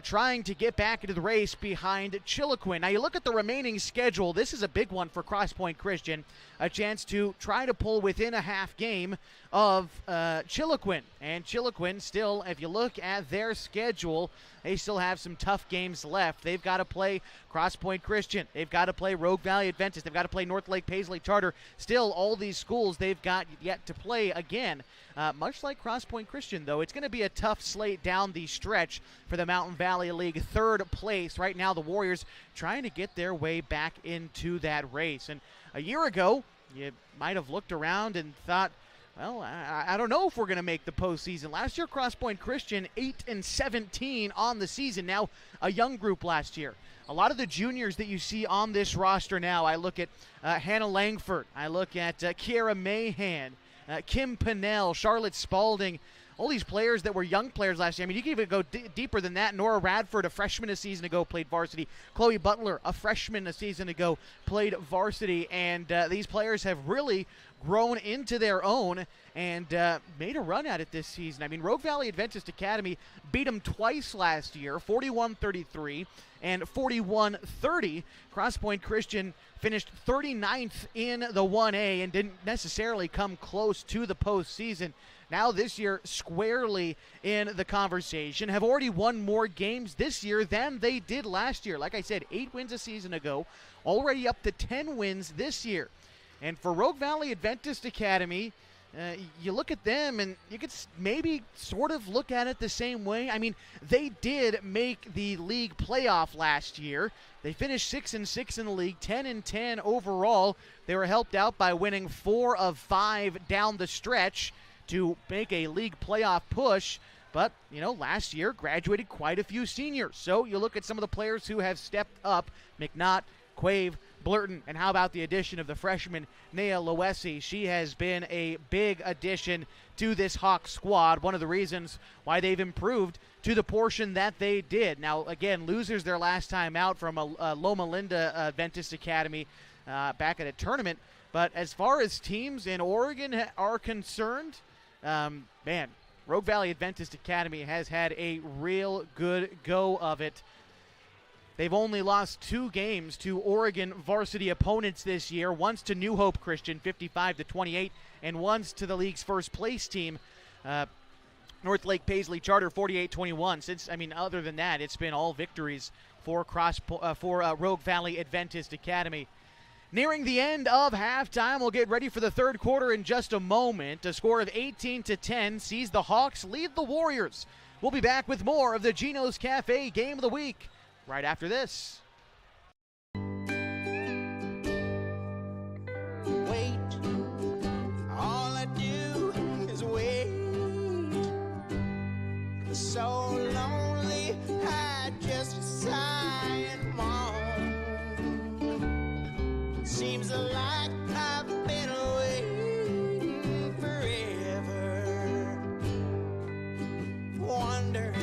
trying to get back into the race behind Chiloquin. Now you look at the remaining schedule. This is a big one for Crosspoint Christian, a chance to try to pull within a half game of Chiloquin. And Chiloquin still, if you look at their schedule, they still have some tough games left. They've got to play Crosspoint Christian. They've got to play Rogue Valley Adventist. They've got to play North Lake Paisley Charter. Still, all these schools they've got yet to play again. Much like Crosspoint Christian, though, it's going to be a tough slate down the stretch for the Mountain Valley League. Third place. Right now, the Warriors trying to get their way back into that race. And a year ago, you might have looked around and thought, well, I don't know if we're going to make the postseason. Last year, Crosspoint Christian 8-17 on the season. Now, a young group last year. A lot of the juniors that you see on this roster now, I look at Hannah Langford. I look at Kiera Mahan, Kim Pinnell, Charlotte Spalding, all these players that were young players last year. I mean, you can even go deeper than that. Nora Radford, a freshman a season ago, played varsity. Chloe Butler, a freshman a season ago, played varsity. And these players have really grown into their own and made a run at it this season. I mean, Rogue Valley Adventist Academy beat them twice last year, 41-33 and 41-30. Crosspoint Christian finished 39th in the 1A and didn't necessarily come close to the postseason. Now this year, squarely in the conversation, have already won more games this year than they did last year. Like I said, 8 wins a season ago, already up to 10 wins this year. And for Rogue Valley Adventist Academy, you look at them and you could maybe sort of look at it the same way. I mean, they did make the league playoff last year. They finished 6-6 in the league, 10-10 overall. They were helped out by winning 4 of 5 down the stretch to make a league playoff push. But, you know, last year graduated quite a few seniors. So you look at some of the players who have stepped up, McNaught, Quave, Blurton, and how about the addition of the freshman Nea Loesi? She has been a big addition to this Hawk squad, one of the reasons why they've improved to the portion that they did. Now, again, losers their last time out from Loma Linda Adventist Academy back at a tournament. But as far as teams in Oregon are concerned, man, Rogue Valley Adventist Academy has had a real good go of it. They've only lost 2 games to Oregon varsity opponents this year, once to New Hope Christian, 55-28, and once to the league's first place team, North Lake Paisley Charter, 48-21. Other than that, it's been all victories for Rogue Valley Adventist Academy. Nearing the end of halftime, we'll get ready for the third quarter in just a moment. A score of 18-10 sees the Hawks lead the Warriors. We'll be back with more of the Gino's Cafe Game of the Week right after this. Wait, all I do is wait. So lonely, I just sigh and moan. Seems like I've been waiting forever, wondering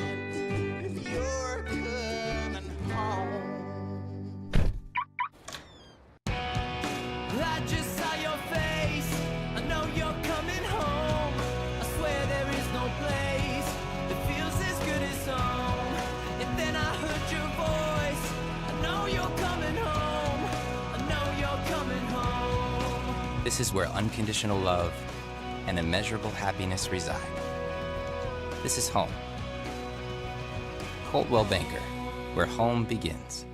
if you're coming home. I just saw your face, I know you're coming home. I swear there is no place that feels as good as home. And then I heard your voice, I know you're coming home. I know you're coming home. This is where unconditional love and immeasurable happiness reside. This is home. Coldwell Banker, where home begins.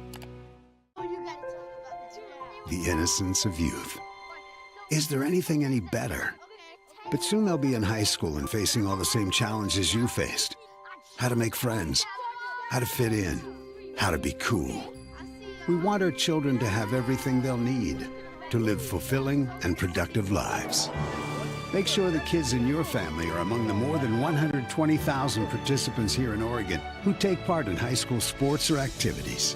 The innocence of youth. Is there anything any better? But soon they'll be in high school and facing all the same challenges you faced. How to make friends, how to fit in, how to be cool. We want our children to have everything they'll need to live fulfilling and productive lives. Make sure the kids in your family are among the more than 120,000 participants here in Oregon who take part in high school sports or activities.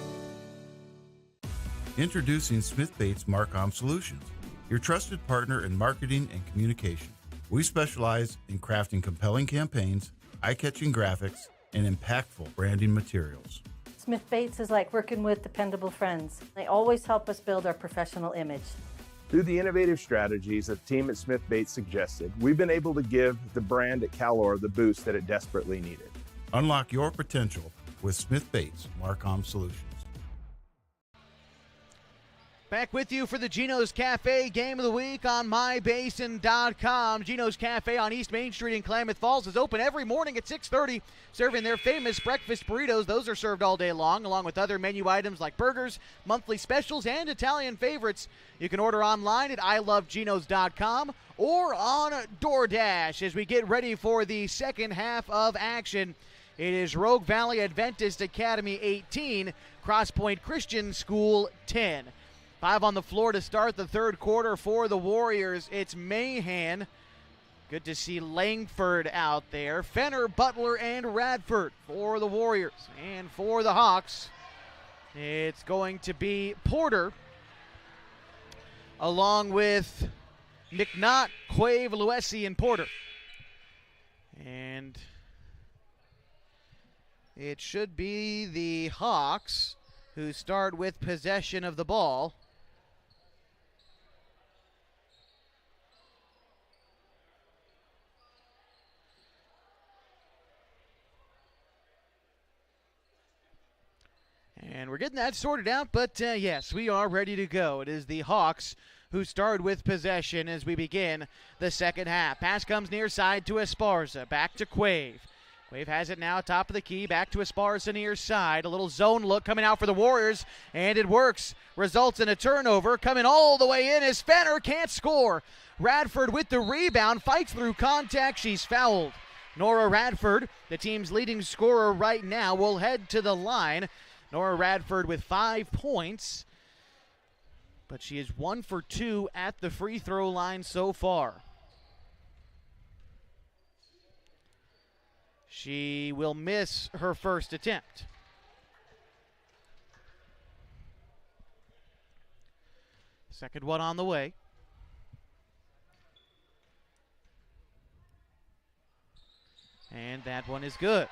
Introducing Smith Bates Marcom Solutions, your trusted partner in marketing and communication. We specialize in crafting compelling campaigns, eye-catching graphics, and impactful branding materials. Smith Bates is like working with dependable friends. They always help us build our professional image. Through the innovative strategies that the team at Smith Bates suggested, we've been able to give the brand at Calor the boost that it desperately needed. Unlock your potential with Smith Bates Marcom Solutions. Back with you for the Gino's Cafe Game of the Week on MyBasin.com. Gino's Cafe on East Main Street in Klamath Falls is open every morning at 6:30, serving their famous breakfast burritos. Those are served all day long, along with other menu items like burgers, monthly specials, and Italian favorites. You can order online at iloveginos.com or on DoorDash. As we get ready for the second half of action, it is Rogue Valley Adventist Academy 18, Crosspoint Christian School 10. 5 on the floor to start the third quarter for the Warriors. It's Mahan. Good to see Langford out there. Fenner, Butler, and Radford for the Warriors. And for the Hawks, it's going to be Porter, along with McNaught, Quave, Luesi, and Porter. And it should be the Hawks who start with possession of the ball. And we're getting that sorted out, but yes, we are ready to go. It is the Hawks who start with possession as we begin the second half. Pass comes near side to Esparza. Back to Quave. Quave has it now, top of the key. Back to Esparza near side. A little zone look coming out for the Warriors, and it works. Results in a turnover. Coming all the way in is Fenner. Can't score. Radford with the rebound. Fights through contact. She's fouled. Nora Radford, the team's leading scorer right now, will head to the line. Nora Radford with 5 points, but she is 1 for 2 at the free throw line so far. She will miss her first attempt. Second one on the way. And that one is good.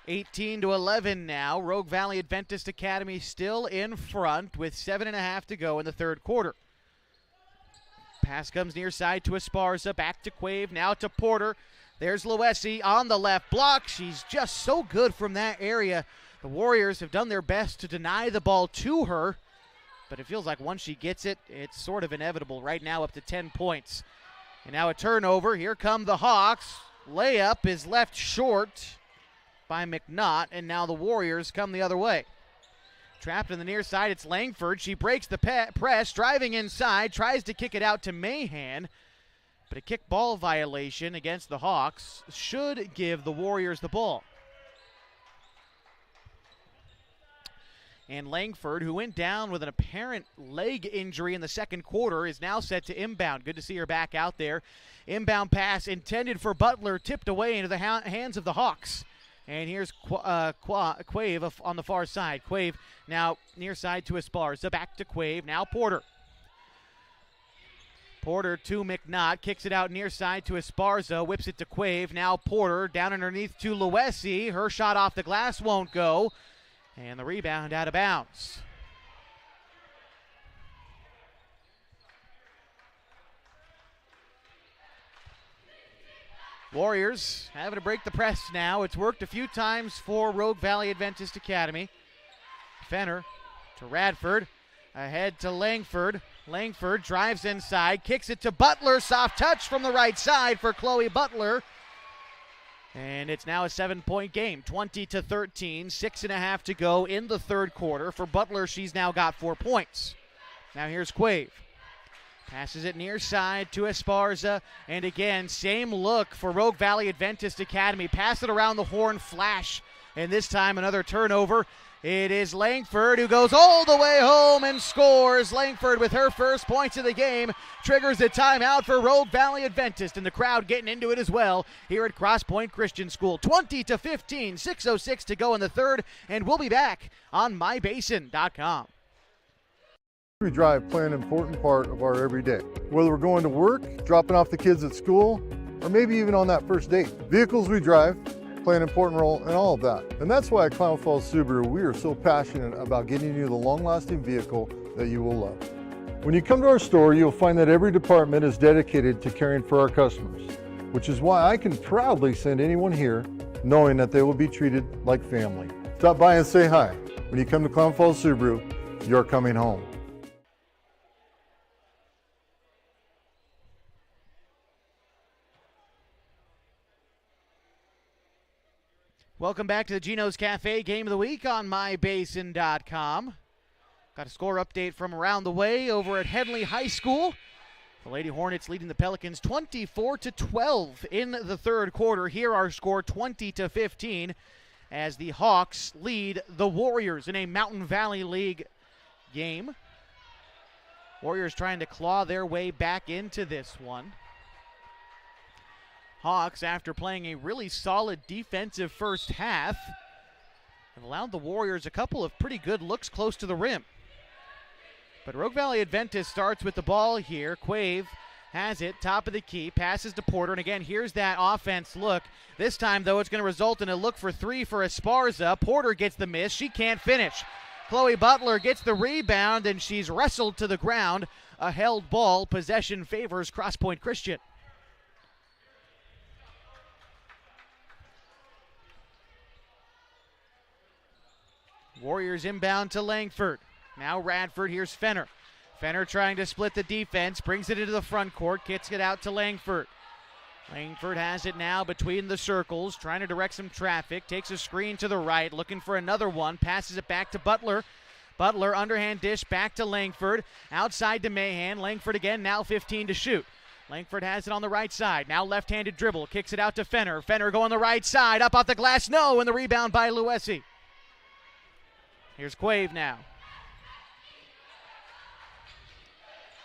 18-11 now. Rogue Valley Adventist Academy still in front with 7.5 to go in the third quarter. Pass comes near side to Esparza. Back to Quave. Now to Porter. There's Luesi on the left block. She's just so good from that area. The Warriors have done their best to deny the ball to her, but it feels like once she gets it, it's sort of inevitable. Right now up to 10 points. And now a turnover. Here come the Hawks. Layup is left short by McNaught, and now the Warriors come the other way. Trapped on the near side, it's Langford. She breaks the press, driving inside, tries to kick it out to Mahan, but a kick ball violation against the Hawks should give the Warriors the ball. And Langford, who went down with an apparent leg injury in the second quarter, is now set to inbound. Good to see her back out there. Inbound pass intended for Butler, tipped away into the hands of the Hawks. And here's Quave on the far side. Quave now near side to Esparza. Back to Quave. Now Porter. Porter to McNaught. Kicks it out near side to Esparza. Whips it to Quave. Now Porter down underneath to Luesi. Her shot off the glass won't go. And the rebound out of bounds. Warriors having to break the press now. It's worked a few times for Rogue Valley Adventist Academy. Fenner to Radford. Ahead to Langford. Langford drives inside. Kicks it to Butler. Soft touch from the right side for Chloe Butler. And it's now a 7-point game. 20-13. 6.5 to go in the third quarter. For Butler, she's now got 4 points. Now here's Quave. Passes it near side to Esparza. And again, same look for Rogue Valley Adventist Academy. Pass it around the horn, flash. And this time another turnover. It is Langford who goes all the way home and scores. Langford with her first points of the game triggers a timeout for Rogue Valley Adventist, and the crowd getting into it as well here at Crosspoint Christian School. 20-15, 6:06 to go in the third, and we'll be back on mybasin.com. We drive play an important part of our everyday. Whether we're going to work, dropping off the kids at school, or maybe even on that first date. Vehicles we drive play an important role in all of that. And that's why at Klamath Falls Subaru, we are so passionate about getting you the long-lasting vehicle that you will love. When you come to our store, you'll find that every department is dedicated to caring for our customers, which is why I can proudly send anyone here knowing that they will be treated like family. Stop by and say hi. When you come to Klamath Falls Subaru, you're coming home. Welcome back to the Gino's Cafe Game of the Week on mybasin.com. Got a score update from around the way over at Henley High School. The Lady Hornets leading the Pelicans 24-12 in the third quarter. Here our score 20-15 as the Hawks lead the Warriors in a Mountain Valley League game. Warriors trying to claw their way back into this one. Hawks, after playing a really solid defensive first half, have allowed the Warriors a couple of pretty good looks close to the rim. But Rogue Valley Adventist starts with the ball here. Quave has it, top of the key, passes to Porter, and again, here's that offense look. This time, though, it's going to result in a look for three for Esparza. Porter gets the miss. She can't finish. Chloe Butler gets the rebound, and she's wrestled to the ground. A held ball. Possession favors Crosspoint Christian. Warriors inbound to Langford. Now Radford, here's Fenner. Fenner trying to split the defense, brings it into the front court, kicks it out to Langford. Langford has it now between the circles, trying to direct some traffic, takes a screen to the right, looking for another one, passes it back to Butler. Butler, underhand dish, back to Langford, outside to Mahan. Langford again, now 15 to shoot. Langford has it on the right side, now left-handed dribble, kicks it out to Fenner. Fenner going the right side, up off the glass, no, and the rebound by Luesi. Here's Quave now.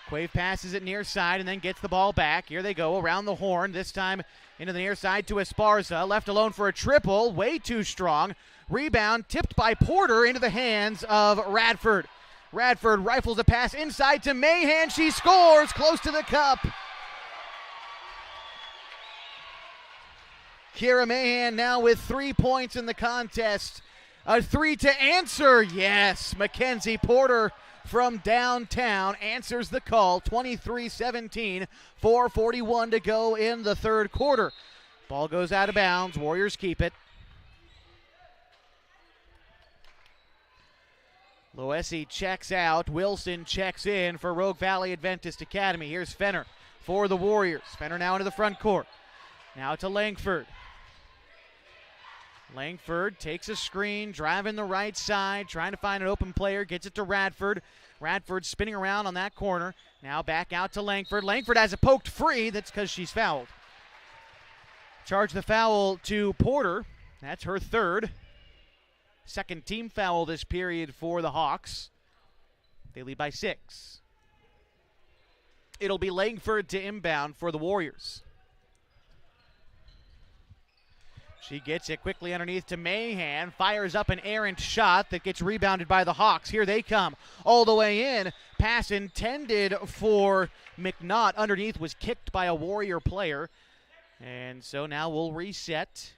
Quave passes it near side and then gets the ball back. Here they go around the horn, this time into the near side to Esparza. Left alone for a triple, way too strong. Rebound tipped by Porter into the hands of Radford. Radford rifles a pass inside to Mahan. She scores close to the cup. Kira Mahan now with 3 points in the contest. A three to answer, yes. Mackenzie Porter from downtown answers the call. 23-17, 4:41 to go in the third quarter. Ball goes out of bounds. Warriors keep it. Luesi checks out. Wilson checks in for Rogue Valley Adventist Academy. Here's Fenner for the Warriors. Fenner now into the front court. Now to Langford. Langford takes a screen, driving the right side, trying to find an open player, gets it to Radford. Radford spinning around on that corner. Now back out to Langford. Langford has it poked free. That's because she's fouled. Charge the foul to Porter. That's her third. Second team foul this period for the Hawks. They lead by 6. It'll be Langford to inbound for the Warriors. She gets it quickly underneath to Mahan, fires up an errant shot that gets rebounded by the Hawks. Here they come, all the way in. Pass intended for McNaught. Underneath was kicked by a Warrior player. And so now we'll reset.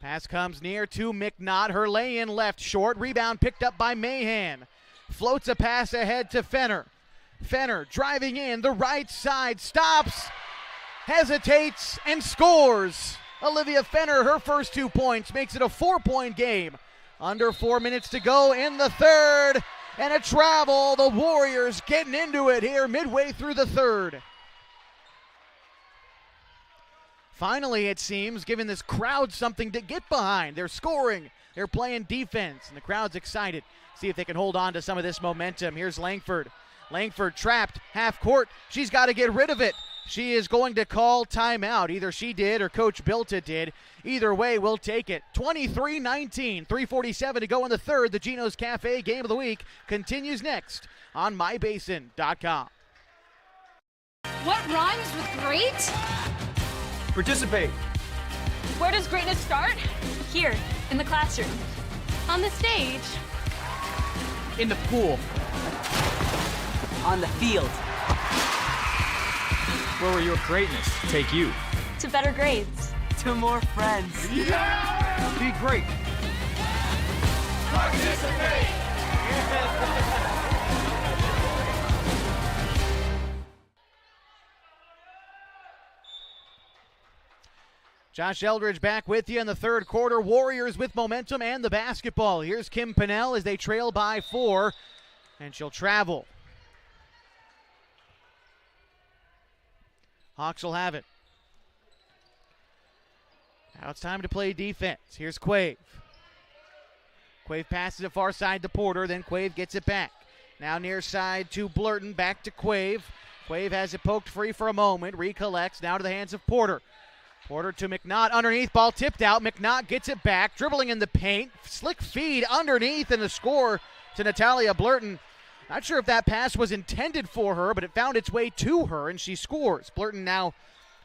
Pass comes near to McNaught. Her lay-in left short. Rebound picked up by Mahan. Floats a pass ahead to Fenner. Fenner driving in the right side. Stops. Hesitates and scores. Olivia Fenner, her first 2 points, makes it a 4-point game. Under 4 minutes to go in the third. And a travel. The Warriors getting into it here midway through the third. Finally, it seems, giving this crowd something to get behind. They're scoring. They're playing defense, and the crowd's excited. See if they can hold on to some of this momentum. Here's Langford. Langford trapped, half court. She's got to get rid of it. she is going to call timeout. Either she did or Coach Bilta did. Either way, we'll take it. 23-19, 3:47 to go in the third. The Gino's Cafe Game of the Week continues next on mybasin.com. What rhymes with great? Participate. Where does greatness start? Here, in the classroom. On the stage. In the pool. On the field. Where will your greatness take you? To better grades. To more friends. Yeah! Be great. Participate! Josh Eldridge back with you in the third quarter. Warriors with momentum and the basketball. Here's Kim Pinnell as they trail by 4, and she'll travel. Hawks will have it. Now it's time to play defense. Here's Quave. Quave passes it far side to Porter, then Quave gets it back. Now near side to Blurton, back to Quave. Quave has it poked free for a moment, recollects, now to the hands of Porter. Porter to McNaught, underneath, ball tipped out. McNaught gets it back, dribbling in the paint. Slick feed underneath, and the score to Natalia Blurton. Not sure if that pass was intended for her, but it found its way to her, and she scores. Blurton now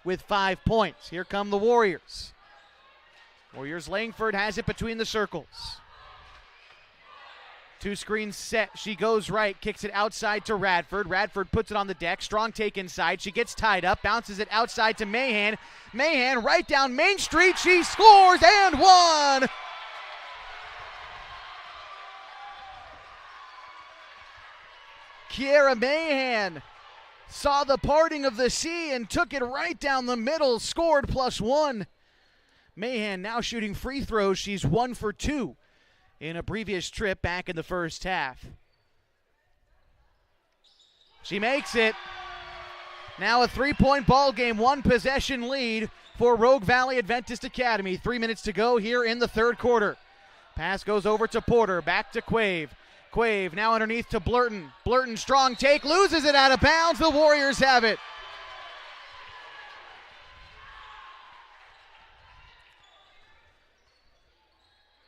with 5 points. Here come the Warriors. Warriors, Langford has it between the circles. 2 screens set. She goes right, kicks it outside to Radford. Radford puts it on the deck. Strong take inside. She gets tied up, bounces it outside to Mahan. Mahan right down Main Street. She scores and one. Kiera Mahan saw the parting of the sea and took it right down the middle. Scored +1. Mahan now shooting free throws. She's 1 for 2. In a previous trip back in the first half. She makes it. Now a 3-point ball game, 1 possession lead for Rogue Valley Adventist Academy. 3 minutes to go here in the third quarter. Pass goes over to Porter, back to Quave. Quave now underneath to Blurton. Blurton strong take, loses it out of bounds. The Warriors have it.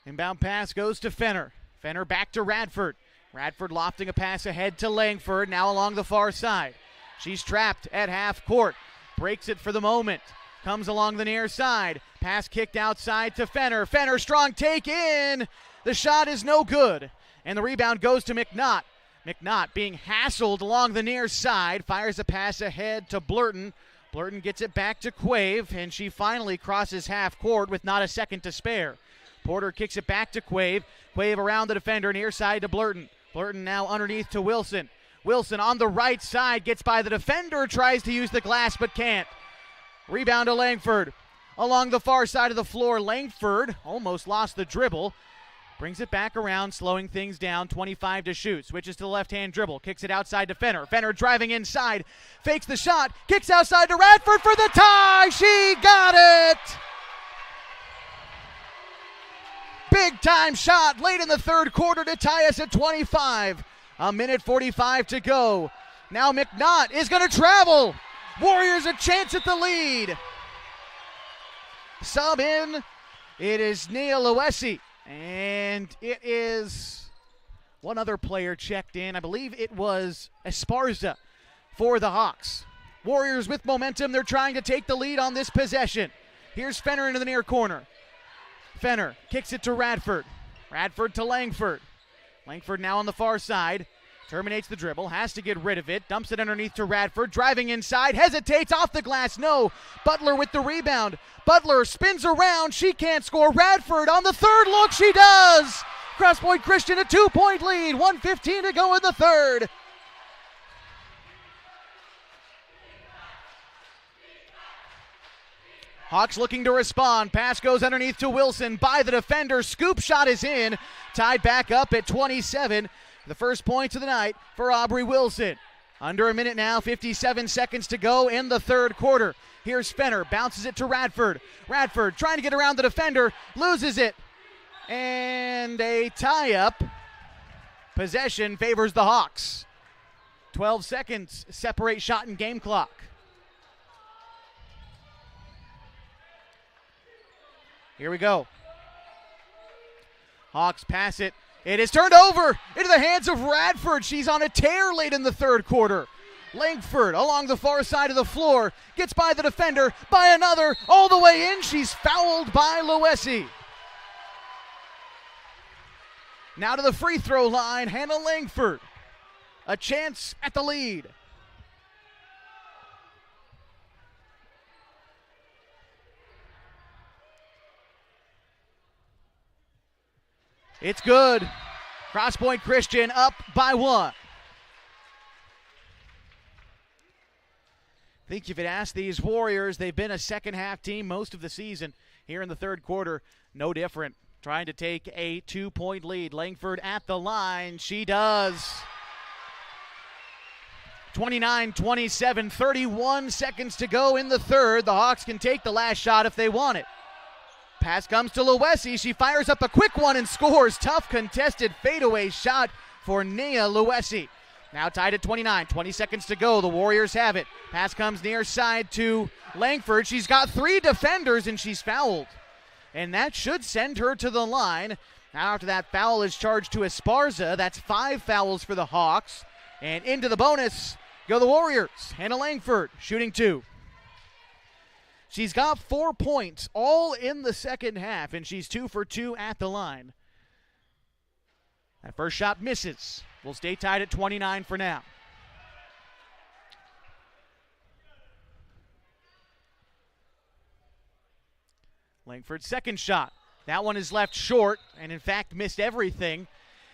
Inbound pass goes to Fenner. Fenner back to Radford. Radford lofting a pass ahead to Langford, now along the far side. She's trapped at half court. Breaks it for the moment. Comes along the near side. Pass kicked outside to Fenner. Fenner strong take in. The shot is no good. And the rebound goes to McNaught. McNaught being hassled along the near side. Fires a pass ahead to Blurton. Blurton gets it back to Quave, and she finally crosses half court with not a second to spare. Porter kicks it back to Quave. Quave around the defender, near side to Blurton. Blurton now underneath to Wilson. Wilson on the right side, gets by the defender, tries to use the glass but can't. Rebound to Langford. Along the far side of the floor, Langford almost lost the dribble. Brings it back around, slowing things down, 25 to shoot. Switches to the left-hand dribble, kicks it outside to Fenner. Fenner driving inside, fakes the shot, kicks outside to Radford for the tie. She got it! Big time shot late in the third quarter to tie us at 25. A minute 45 to go. Now McNaught is going to travel. Warriors a chance at the lead. Sub in. It is Nia Loesi. And it is one other player checked in. I believe it was Esparza for the Hawks. Warriors with momentum. They're trying to take the lead on this possession. Here's Fenner into the near corner. Fenner kicks it to Radford. Radford to Langford. Langford now on the far side. Terminates the dribble. Has to get rid of it. Dumps it underneath to Radford. Driving inside. Hesitates off the glass. No. Butler with the rebound. Butler spins around. She can't score. Radford on the third look. She does. Crosspoint Christian a 2-point lead. 1:15 to go in the third. Hawks looking to respond. Pass goes underneath to Wilson by the defender. Scoop shot is in. Tied back up at 27. The first points of the night for Aubrey Wilson. Under a minute now, 57 seconds to go in the third quarter. Here's Fenner, bounces it to Radford. Radford trying to get around the defender, loses it. And a tie-up. Possession favors the Hawks. 12 seconds separate shot and game clock. Here we go. Hawks pass it. It is turned over into the hands of Radford. She's on a tear late in the third quarter. Langford along the far side of the floor. Gets by the defender, by another, all the way in. She's fouled by Loesi. Now to the free throw line, Hannah Langford. A chance at the lead. It's good. Crosspoint Christian up by 1. I think if you'd asked these Warriors, they've been a second half team most of the season. Here in the third quarter, no different. Trying to take a 2-point lead. Langford at the line. She does. 29-27, 31 seconds to go in the third. The Hawks can take the last shot if they want it. Pass comes to Loesi. She fires up a quick one and scores. Tough contested fadeaway shot for Nia Loesi. Now tied at 29. 20 seconds to go. The Warriors have it. Pass comes near side to Langford. She's got 3 defenders and she's fouled. And that should send her to the line. Now after that foul is charged to Esparza. That's 5 fouls for the Hawks. And into the bonus go the Warriors. Hannah Langford shooting 2. She's got 4 points all in the second half, and she's 2 for 2 at the line. That first shot misses. We'll stay tied at 29 for now. Langford's second shot. That one is left short, and in fact missed everything.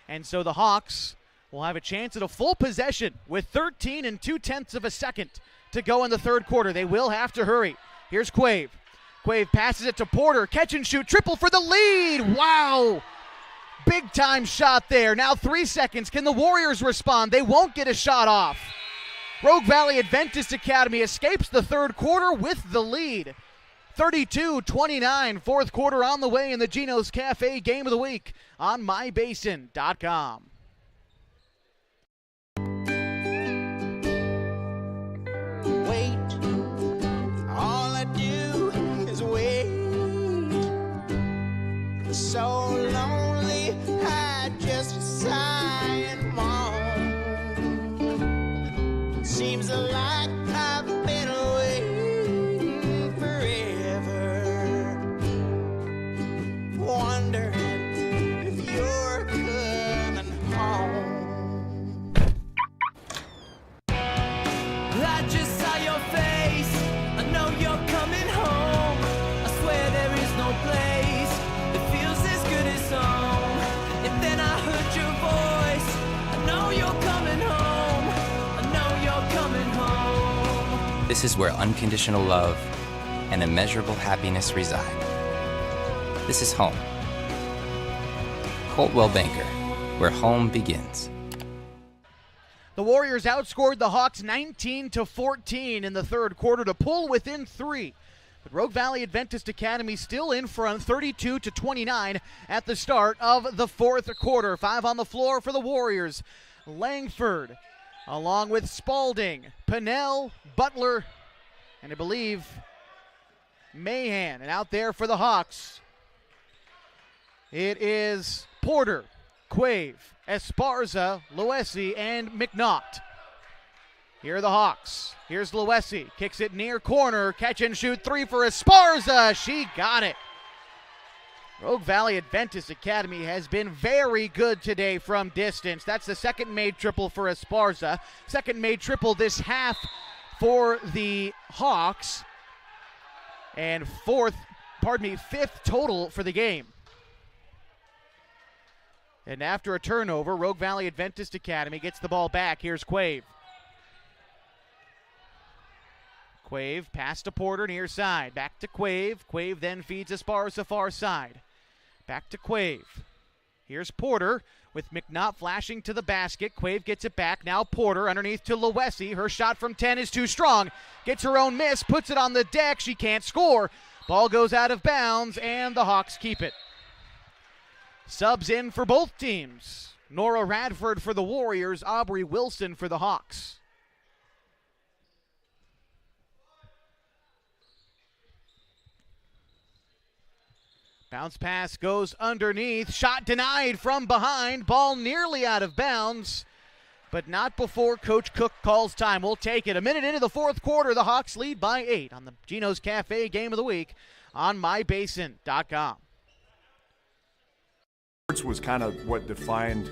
And so the Hawks will have a chance at a full possession with 13 2/10 of a second to go in the third quarter. They will have to hurry. Here's Quave. Quave passes it to Porter. Catch and shoot. Triple for the lead. Wow. Big time shot there. Now 3 seconds. Can the Warriors respond? They won't get a shot off. Rogue Valley Adventist Academy escapes the third quarter with the lead. 32-29. Fourth quarter on the way in the Gino's Cafe Game of the Week on mybasin.com. So lonely, I just sigh and moan. Seems like I've been away forever. Wondering if you're coming home. I just saw your face. I know you're coming home. I swear there is no place. And then I heard your voice. I know you're coming home. I know you're coming home. This is where unconditional love and immeasurable happiness reside. This is home. Coltwell Banker, where home begins. The Warriors outscored the Hawks 19-14 in the third quarter to pull within 3. But Rogue Valley Adventist Academy still in front, 32-29 at the start of the fourth quarter. 5 on the floor for the Warriors. Langford, along with Spalding, Pinnell, Butler, and I believe Mahan. And out there for the Hawks, it is Porter, Quave, Esparza, Loesi, and McNaught. Here are the Hawks. Here's Loesi. Kicks it near corner. Catch and shoot 3 for Esparza. She got it. Rogue Valley Adventist Academy has been very good today from distance. That's the second made triple for Esparza. Second made triple this half for the Hawks. And fifth total for the game. And after a turnover, Rogue Valley Adventist Academy gets the ball back. Here's Quave. Quave, pass to Porter, near side. Back to Quave. Quave then feeds Esparza far side. Back to Quave. Here's Porter with McNaught flashing to the basket. Quave gets it back. Now Porter underneath to Loesi. Her shot from 10 is too strong. Gets her own miss, puts it on the deck. She can't score. Ball goes out of bounds, and the Hawks keep it. Subs in for both teams. Nora Radford for the Warriors. Aubrey Wilson for the Hawks. Bounce pass goes underneath. Shot denied from behind. Ball nearly out of bounds, but not before Coach Cook calls time. We'll take it. A minute into the fourth quarter, the Hawks lead by 8 on the Gino's Cafe Game of the Week on mybasin.com. Sports was kind of what defined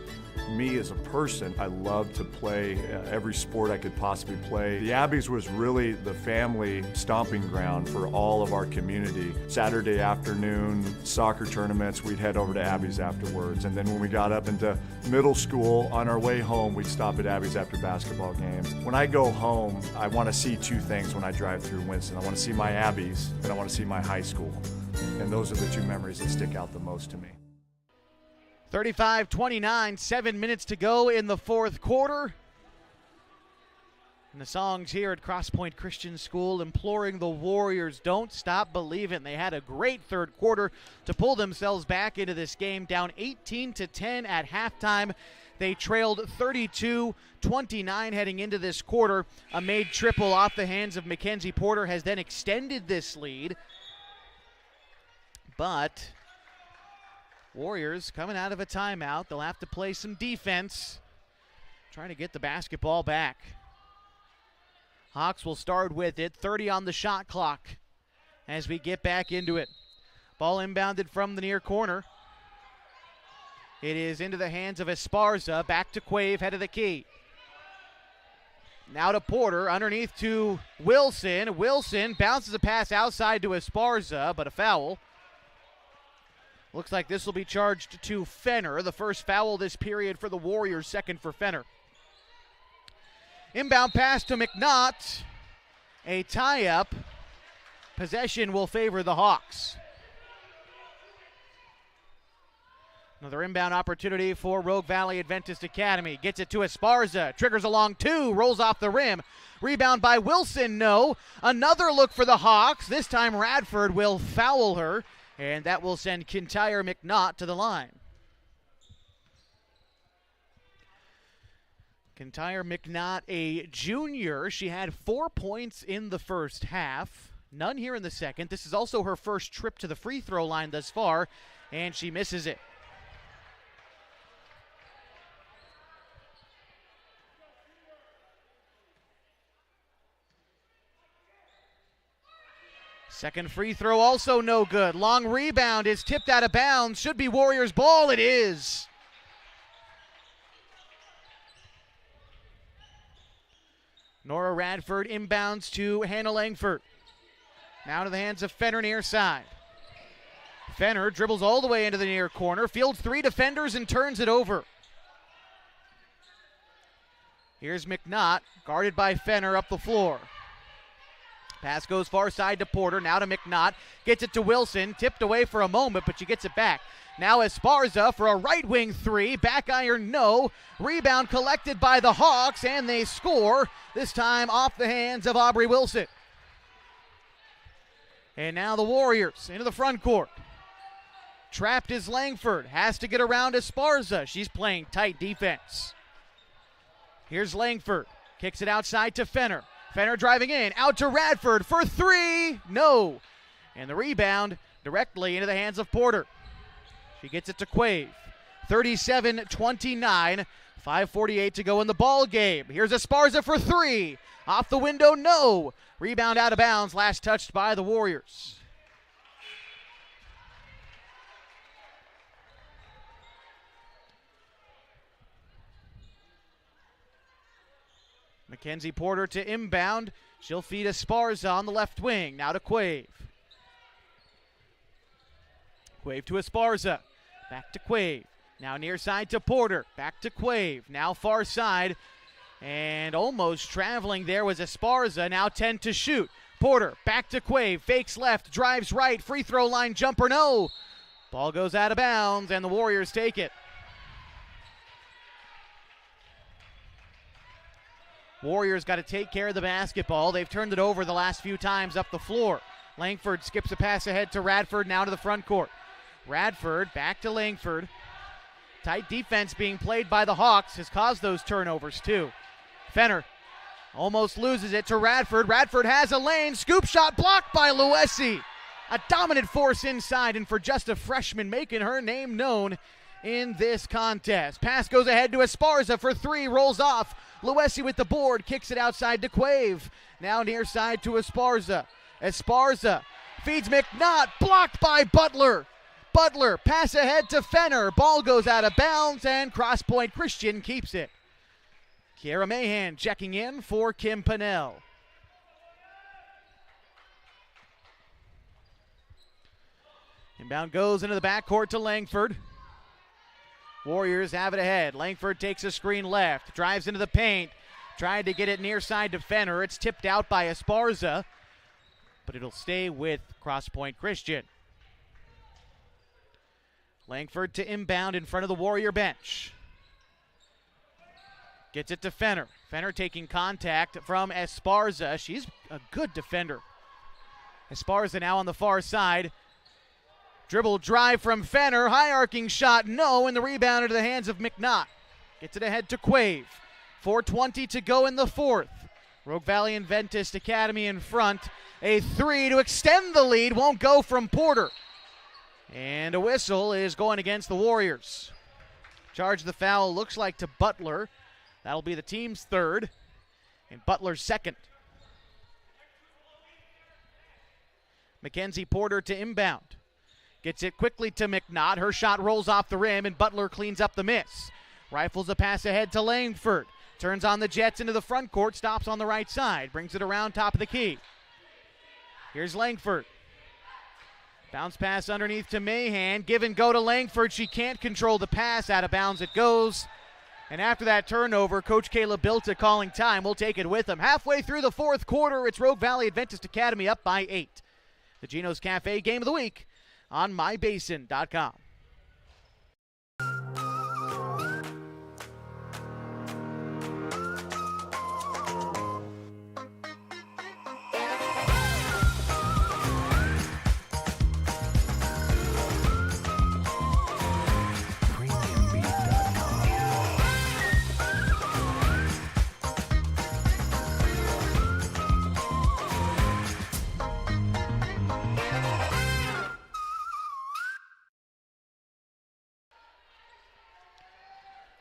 me as a person. I loved to play every sport I could possibly play. The Abbeys was really the family stomping ground for all of our community. Saturday afternoon soccer tournaments, we'd head over to Abbeys afterwards. And then when we got up into middle school, on our way home, we'd stop at Abbeys after basketball games. When I go home, I want to see two things when I drive through Winston. I want to see my Abbeys and I want to see my high school. And those are the two memories that stick out the most to me. 35-29, 7 minutes to go in the fourth quarter. And the songs here at Crosspoint Christian School imploring the Warriors, don't stop believing. They had a great third quarter to pull themselves back into this game, down 18-10 at halftime. They trailed 32-29 heading into this quarter. A made triple off the hands of Mackenzie Porter has then extended this lead. But Warriors coming out of a timeout. They'll have to play some defense, trying to get the basketball back. Hawks will start with it. 30 on the shot clock as we get back into it. Ball inbounded from the near corner. It is into the hands of Esparza. Back to Quave, head of the key. Now to Porter, underneath to Wilson. Wilson bounces a pass outside to Esparza, but a foul. Looks like this will be charged to Fenner. The first foul this period for the Warriors, second for Fenner. Inbound pass to McNaught. A tie-up. Possession will favor the Hawks. Another inbound opportunity for Rogue Valley Adventist Academy. Gets it to Esparza. Triggers along two. Rolls off the rim. Rebound by Wilson. No. Another look for the Hawks. This time Radford will foul her. And that will send Kintyre McNaught to the line. Kintyre McNaught, a junior. She had 4 points in the first half. None here in the second. This is also her first trip to the free throw line thus far, and she misses it. Second free throw also no good. Long rebound is tipped out of bounds. Should be Warriors ball. It is. Nora Radford inbounds to Hannah Langford. Now to the hands of Fenner near side. Fenner dribbles all the way into the near corner, fields three defenders and turns it over. Here's McNaught, guarded by Fenner up the floor. Pass goes far side to Porter, now to McNaught. Gets it to Wilson, tipped away for a moment, but she gets it back. Now Esparza for a right wing three, back iron no. Rebound collected by the Hawks, and they score, this time off the hands of Aubrey Wilson. And now the Warriors into the front court. Trapped is Langford, has to get around Esparza. She's playing tight defense. Here's Langford, kicks it outside to Fenner. Fenner driving in, out to Radford for three, no. And the rebound directly into the hands of Porter. She gets it to Quave. 37-29, 5:48 to go in the ball game. Here's Esparza for three, off the window, no. Rebound out of bounds, last touched by the Warriors. Mackenzie Porter to inbound. She'll feed Esparza on the left wing. Now to Quave. Quave to Esparza. Back to Quave. Now near side to Porter. Back to Quave. Now far side. And almost traveling there was Esparza. Now 10 to shoot. Porter back to Quave. Fakes left. Drives right. Free throw line jumper. No. Ball goes out of bounds and the Warriors take it. Warriors got to take care of the basketball. They've turned it over the last few times up the floor. Langford skips a pass ahead to Radford, now to the front court. Radford back to Langford. Tight defense being played by the Hawks has caused those turnovers too. Fenner almost loses it to Radford. Radford has a lane. Scoop shot blocked by Luesi. A dominant force inside, and for just a freshman, making her name known in this contest. Pass goes ahead to Esparza for three, rolls off. Luesi with the board, kicks it outside to Quave. Now near side to Esparza. Esparza feeds McNaught, blocked by Butler. Butler, pass ahead to Fenner. Ball goes out of bounds, and Crosspoint Christian keeps it. Kiera Mahan checking in for Kim Pennell. Inbound goes into the backcourt to Langford. Warriors have it ahead. Langford takes a screen left, drives into the paint, tried to get it near side to Fenner. It's tipped out by Esparza, but it'll stay with Crosspoint Christian. Langford to inbound in front of the Warrior bench. Gets it to Fenner. Fenner taking contact from Esparza. She's a good defender. Esparza now on the far side. Dribble drive from Fenner, high arcing shot, no, and the rebound into the hands of McNaught. Gets it ahead to Quave. 4:20 to go in the fourth. Rogue Valley Adventist Academy in front. A three to extend the lead, won't go from Porter. And a whistle is going against the Warriors. Charge of the foul looks like to Butler. That'll be the team's third, and Butler's second. Mackenzie Porter to inbound. Gets it quickly to McNaught. Her shot rolls off the rim, and Butler cleans up the miss. Rifles a pass ahead to Langford. Turns on the Jets into the front court, stops on the right side. Brings it around top of the key. Here's Langford. Bounce pass underneath to Mahan. Give and go to Langford. She can't control the pass. Out of bounds it goes. And after that turnover, Coach Caleb Bilta calling time. We'll take it with him. Halfway through the fourth quarter, it's Rogue Valley Adventist Academy up by 8. The Gino's Cafe Game of the Week on mybasin.com.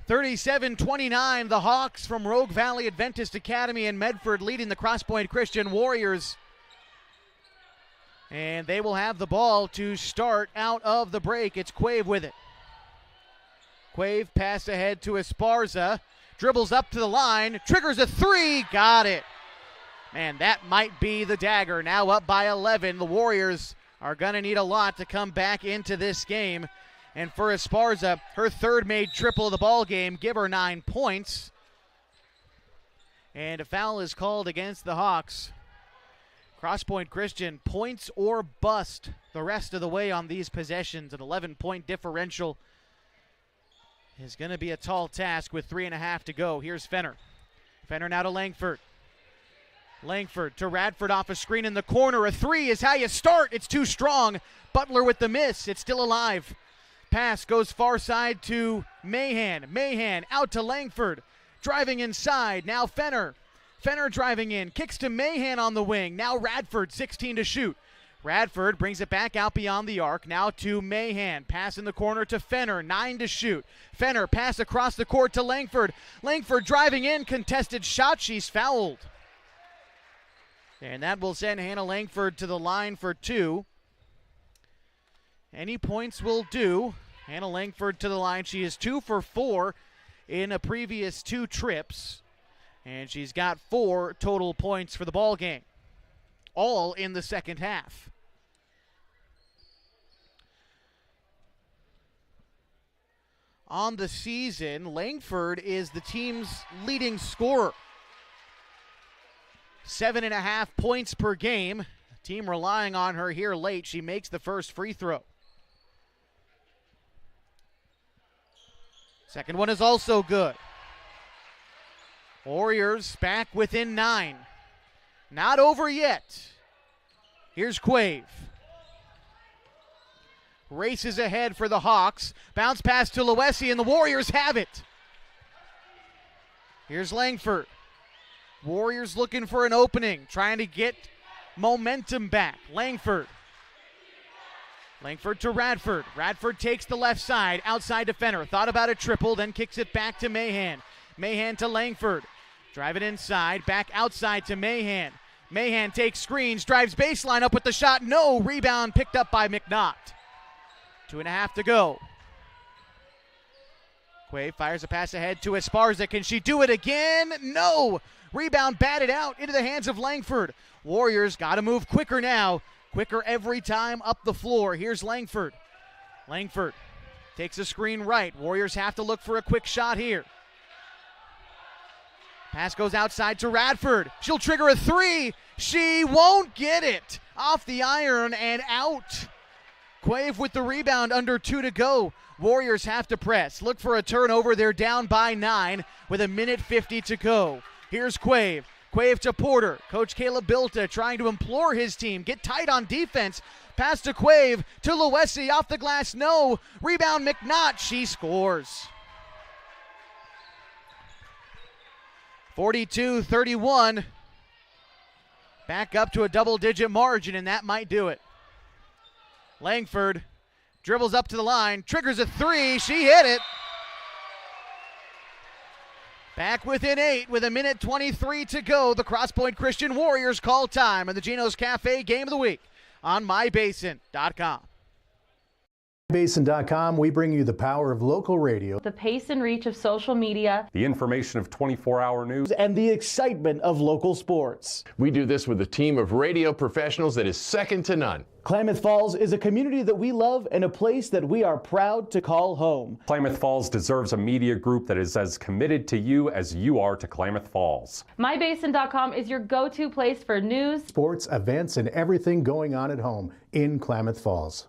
(37-29), the Hawks from Rogue Valley Adventist Academy in Medford leading the Crosspoint Christian Warriors. And they will have the ball to start out of the break. It's Quave with it. Quave pass ahead to Esparza. Dribbles up to the line. Triggers a three. Got it. Man, that might be the dagger. Now up by 11. The Warriors are going to need a lot to come back into this game. And for Esparza, her third made triple of the ball game, give her 9 points. And a foul is called against the Hawks. Crosspoint Christian, points or bust the rest of the way on these possessions. An 11-point differential is going to be a tall task with 3.5 to go. Here's Fenner. Fenner now to Langford. Langford to Radford off a screen in the corner. A three is how you start. It's too strong. Butler with the miss. It's still alive. Pass goes far side to Mahan. Mahan out to Langford. Driving inside. Now Fenner. Fenner driving in. Kicks to Mahan on the wing. Now Radford, 16 to shoot. Radford brings it back out beyond the arc. Now to Mahan. Pass in the corner to Fenner. 9 to shoot. Fenner pass across the court to Langford. Langford driving in. Contested shot. She's fouled. And that will send Hannah Langford to the line for 2. Any points will do. Hannah Langford to the line. She is 2 for 4 in a previous 2 trips. And she's got 4 total points for the ball game. All in the second half. On the season, Langford is the team's leading scorer. 7.5 points per game. Team relying on her here late. She makes the first free throw. Second one is also good. Warriors back within 9. Not over yet. Here's Quave. Races ahead for the Hawks. Bounce pass to Luesi, and the Warriors have it. Here's Langford. Warriors looking for an opening, trying to get momentum back. Langford Langford to Radford. Radford takes the left side, outside to Fenner. Thought about a triple, then kicks it back to Mahan. Mahan to Langford. Drive it inside, back outside to Mahan. Mahan takes screens, drives baseline up with the shot. No, rebound picked up by McNaught. 2.5 to go. Quay fires a pass ahead to Esparza. Can she do it again? No. Rebound batted out into the hands of Langford. Warriors got to move quicker now. Quicker every time up the floor. Here's Langford. Langford takes a screen right. Warriors have to look for a quick shot here. Pass goes outside to Radford. She'll trigger a three. She won't get it. Off the iron and out. Quave with the rebound, under 2 to go. Warriors have to press. Look for a turnover. They're down by 9 with 1:50 to go. Here's Quave. Quave to Porter. Coach Caleb Bilta trying to implore his team. Get tight on defense. Pass to Quave. To Luesi. Off the glass. No. Rebound McNaught. She scores. 42-31. Back up to a double-digit margin, and that might do it. Langford dribbles up to the line. Triggers a three. She hit it. Back within 8 with 1:23 to go. The Crosspoint Christian Warriors call time on the Gino's Cafe Game of the Week on MyBasin.com. MyBasin.com, we bring you the power of local radio, The pace and reach of social media, The information of 24-hour news, and the excitement of local sports. We do this with a team of radio professionals that is second to none. Klamath Falls is a community that we love and a place that we are proud to call home. Klamath Falls deserves a media group that is as committed to you as you are to Klamath Falls. MyBasin.com is your go-to place for news, Sports, events, and everything going on at home in Klamath Falls.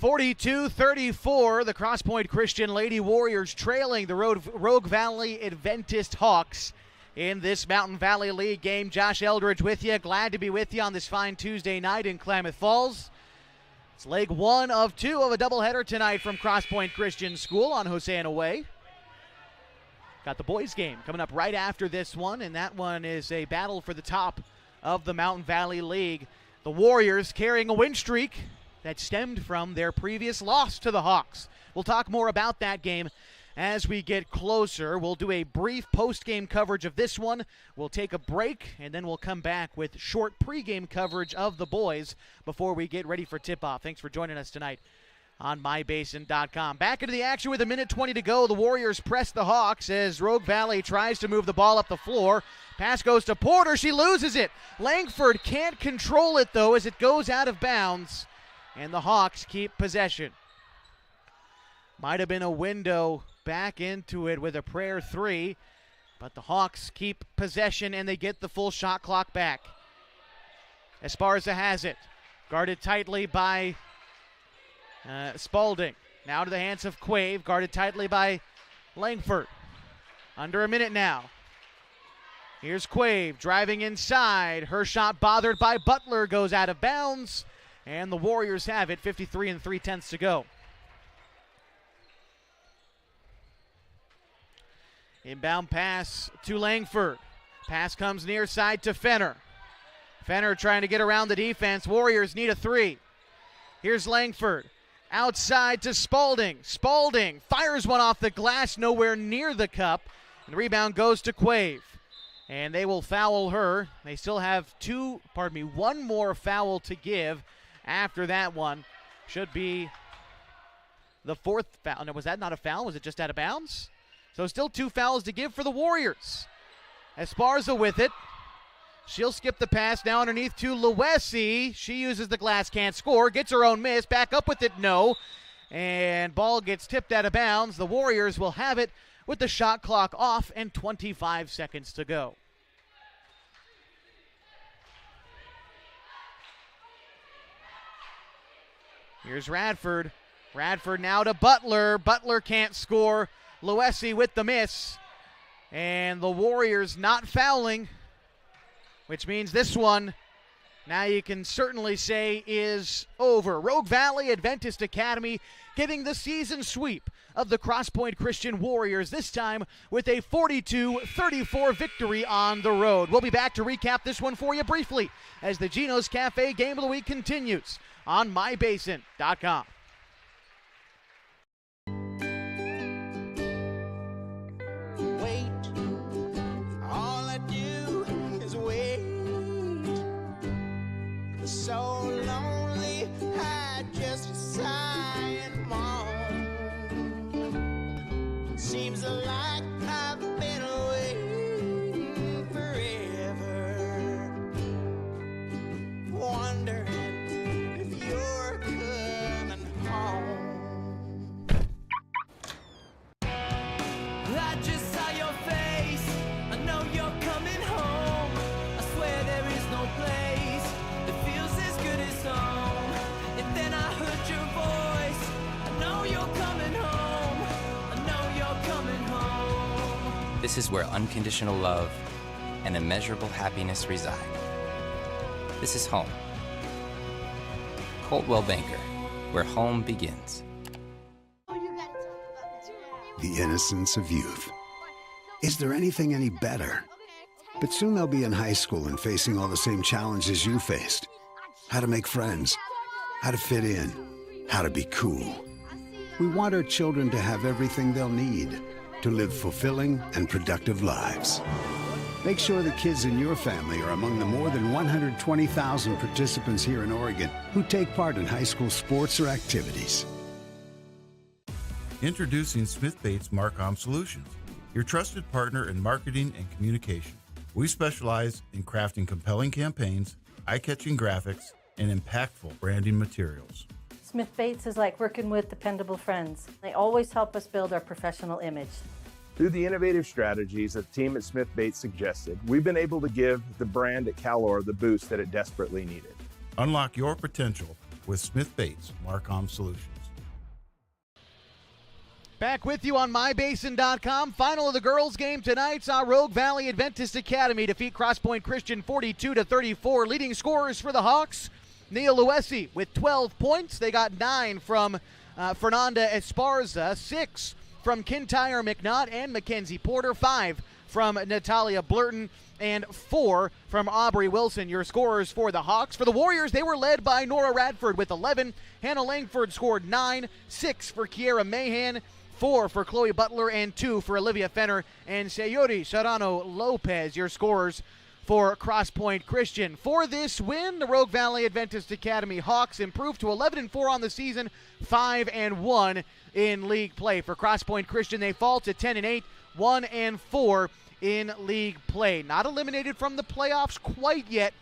42-34, the Crosspoint Christian Lady Warriors trailing the Rogue Valley Adventist Hawks in this Mountain Valley League game. Josh Eldridge with you. Glad to be with you on this fine Tuesday night in Klamath Falls. It's leg 1 of 2 of a doubleheader tonight from Crosspoint Christian School on Hosanna Way. Got the boys game coming up right after this one, and that one is a battle for the top of the Mountain Valley League. The Warriors carrying a win streak that stemmed from their previous loss to the Hawks. We'll talk more about that game as we get closer. We'll do a brief post-game coverage of this one. We'll take a break, and then we'll come back with short pre-game coverage of the boys before we get ready for tip-off. Thanks for joining us tonight on MyBasin.com. Back into the action with 1:20 to go. The Warriors press the Hawks as Rogue Valley tries to move the ball up the floor. Pass goes to Porter. She loses it. Langford can't control it, though, as it goes out of bounds. And the Hawks keep possession. Might have been a window back into it with a prayer 3, but the Hawks keep possession and they get the full shot clock back. Esparza has it. Guarded tightly by Spalding. Now to the hands of Quave. Guarded tightly by Langford. Under a minute now. Here's Quave driving inside. Her shot bothered by Butler goes out of bounds. And the Warriors have it, 53 3/10 to go. Inbound pass to Langford. Pass comes near side to Fenner. Fenner trying to get around the defense. Warriors need a 3. Here's Langford. Outside to Spalding. Spalding fires one off the glass, nowhere near the cup. And the rebound goes to Quave. And they will foul her. They still have one more foul to give. After that one, should be the 4th foul. No, was that not a foul? Was it just out of bounds? So still 2 fouls to give for the Warriors. Esparza with it. She'll skip the pass now underneath to Luesi. She uses the glass, can't score. Gets her own miss. Back up with it, no. And ball gets tipped out of bounds. The Warriors will have it with the shot clock off and 25 seconds to go. Here's Radford. Radford now to Butler. Butler can't score. Luesi with the miss. And the Warriors not fouling, which means this one now you can certainly say is over. Rogue Valley Adventist Academy getting the season sweep of the Crosspoint Christian Warriors, this time with a 42-34 victory on the road. We'll be back to recap this one for you briefly as the Gino's Cafe Game of the Week continues on mybasin.com. Wait, all I do is wait. So lonely, I just sigh and moan. Seems like I've been waiting forever, wondering if you're coming home. I just saw your face, I know you're coming home. I swear there is no place that feels as good as home. And then I heard your voice, I know you're coming home. I know you're coming home. This is where unconditional love and immeasurable happiness reside. This is home. Coltwell Banker, where home begins. The innocence of youth. Is there anything any better? But soon they'll be in high school and facing all the same challenges you faced. How to make friends, how to fit in, how to be cool. We want our children to have everything they'll need to live fulfilling and productive lives. Make sure the kids in your family are among the more than 120,000 participants here in Oregon who take part in high school sports or activities. Introducing Smith Bates Marcom Solutions, your trusted partner in marketing and communication. We specialize in crafting compelling campaigns, eye-catching graphics, and impactful branding materials. Smith Bates is like working with dependable friends. They always help us build our professional image. Through the innovative strategies that the team at Smith Bates suggested, we've been able to give the brand at Calor the boost that it desperately needed. Unlock your potential with Smith Bates Marcom Solutions. Back with you on mybasin.com. Final of the girls' game tonight saw Rogue Valley Adventist Academy defeat Crosspoint Christian 42-34. Leading scorers for the Hawks, Nia Luesi with 12 points. They got 9 from Fernanda Esparza, 6 from Kintyre McNaught and Mackenzie Porter, 5 from Natalia Blurton, and 4 from Aubrey Wilson. Your scorers for the Hawks. For the Warriors, they were led by Nora Radford with 11. Hannah Langford scored 9, 6 for Kiera Mahan, 4 for Chloe Butler, and 2 for Olivia Fenner and Sayuri Serrano Lopez, your scorers for Crosspoint Christian. For this win, the Rogue Valley Adventist Academy Hawks improved to 11-4 on the season, 5-1 in league play. For Crosspoint Christian, they fall to 10-8, 1-4 in league play. Not eliminated from the playoffs quite yet,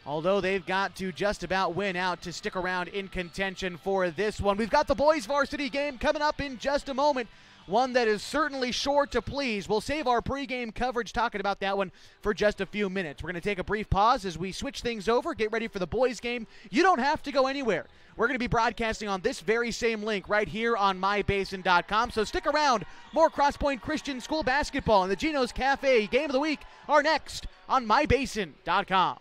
although they've got to just about win out to stick around in contention for this one. We've got the boys varsity game coming up in just a moment, one that is certainly sure to please. We'll save our pregame coverage talking about that one for just a few minutes. We're going to take a brief pause as we switch things over, get ready for the boys game. You don't have to go anywhere. We're going to be broadcasting on this very same link right here on mybasin.com, so stick around. More Crosspoint Christian School basketball and the Gino's Cafe Game of the Week are next on mybasin.com.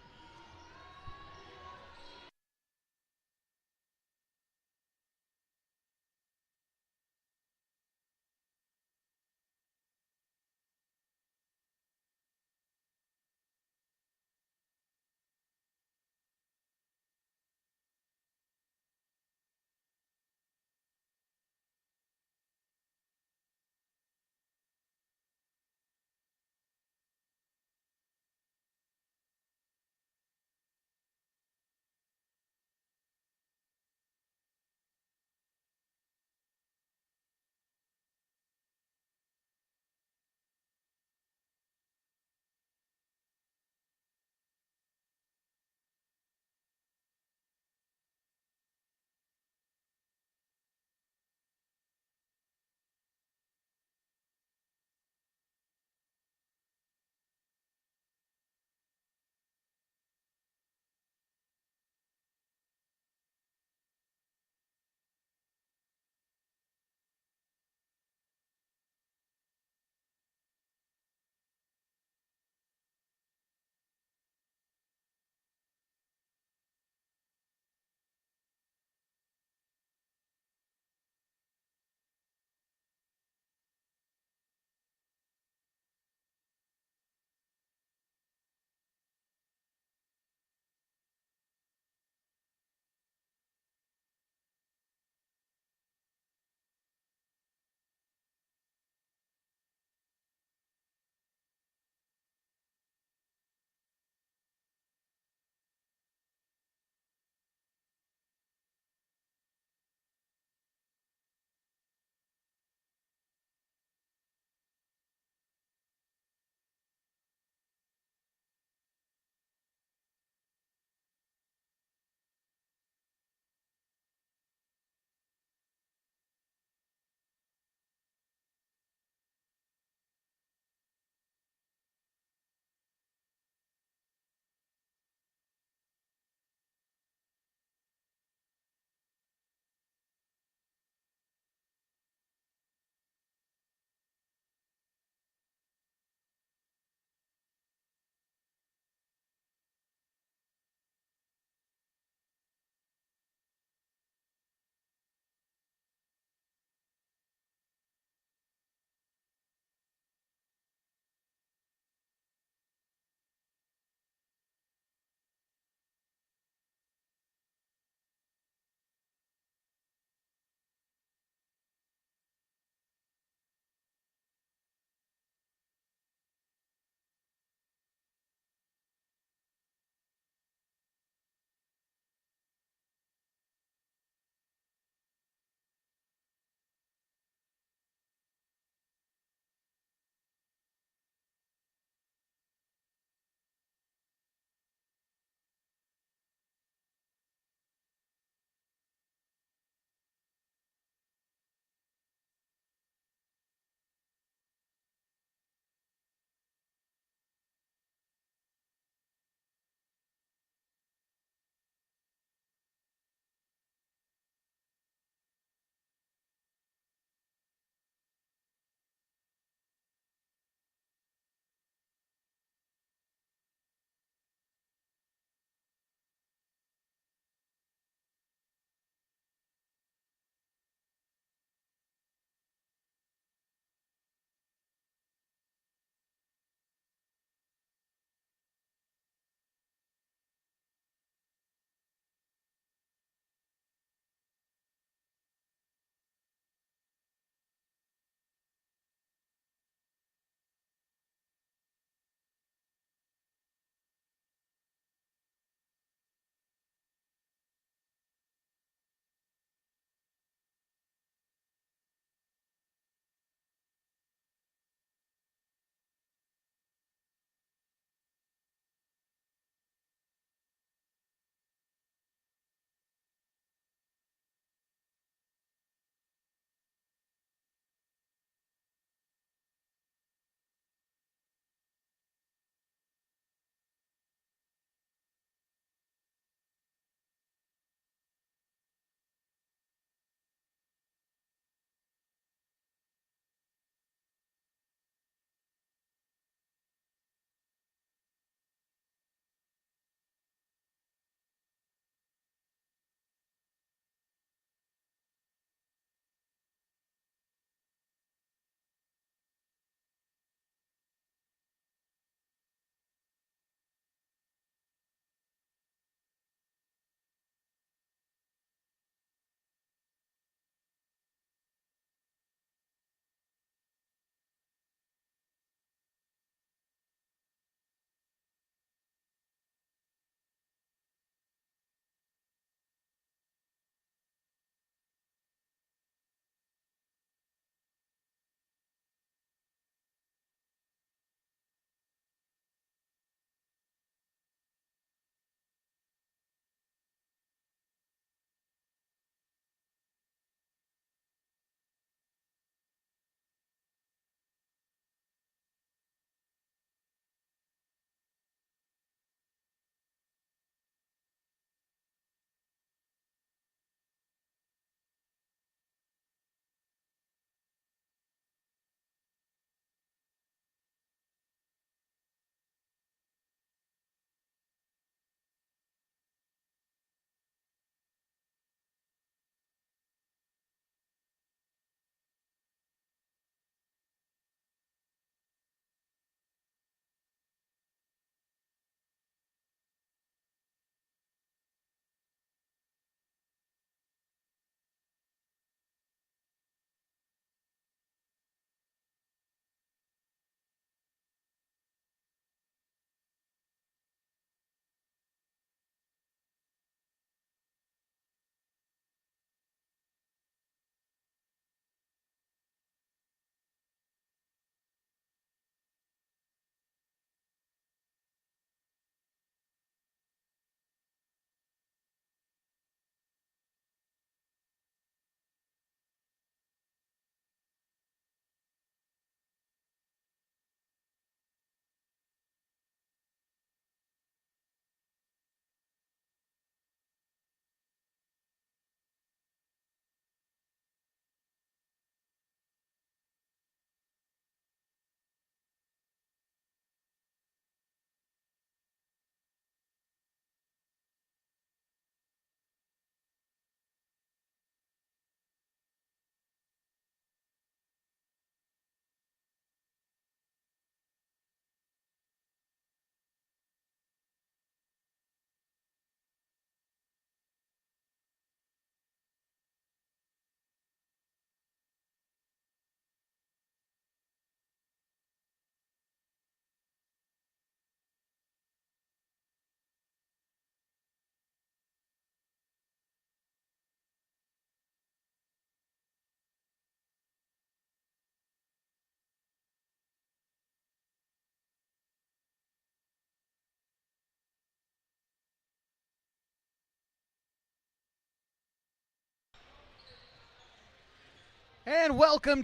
And welcome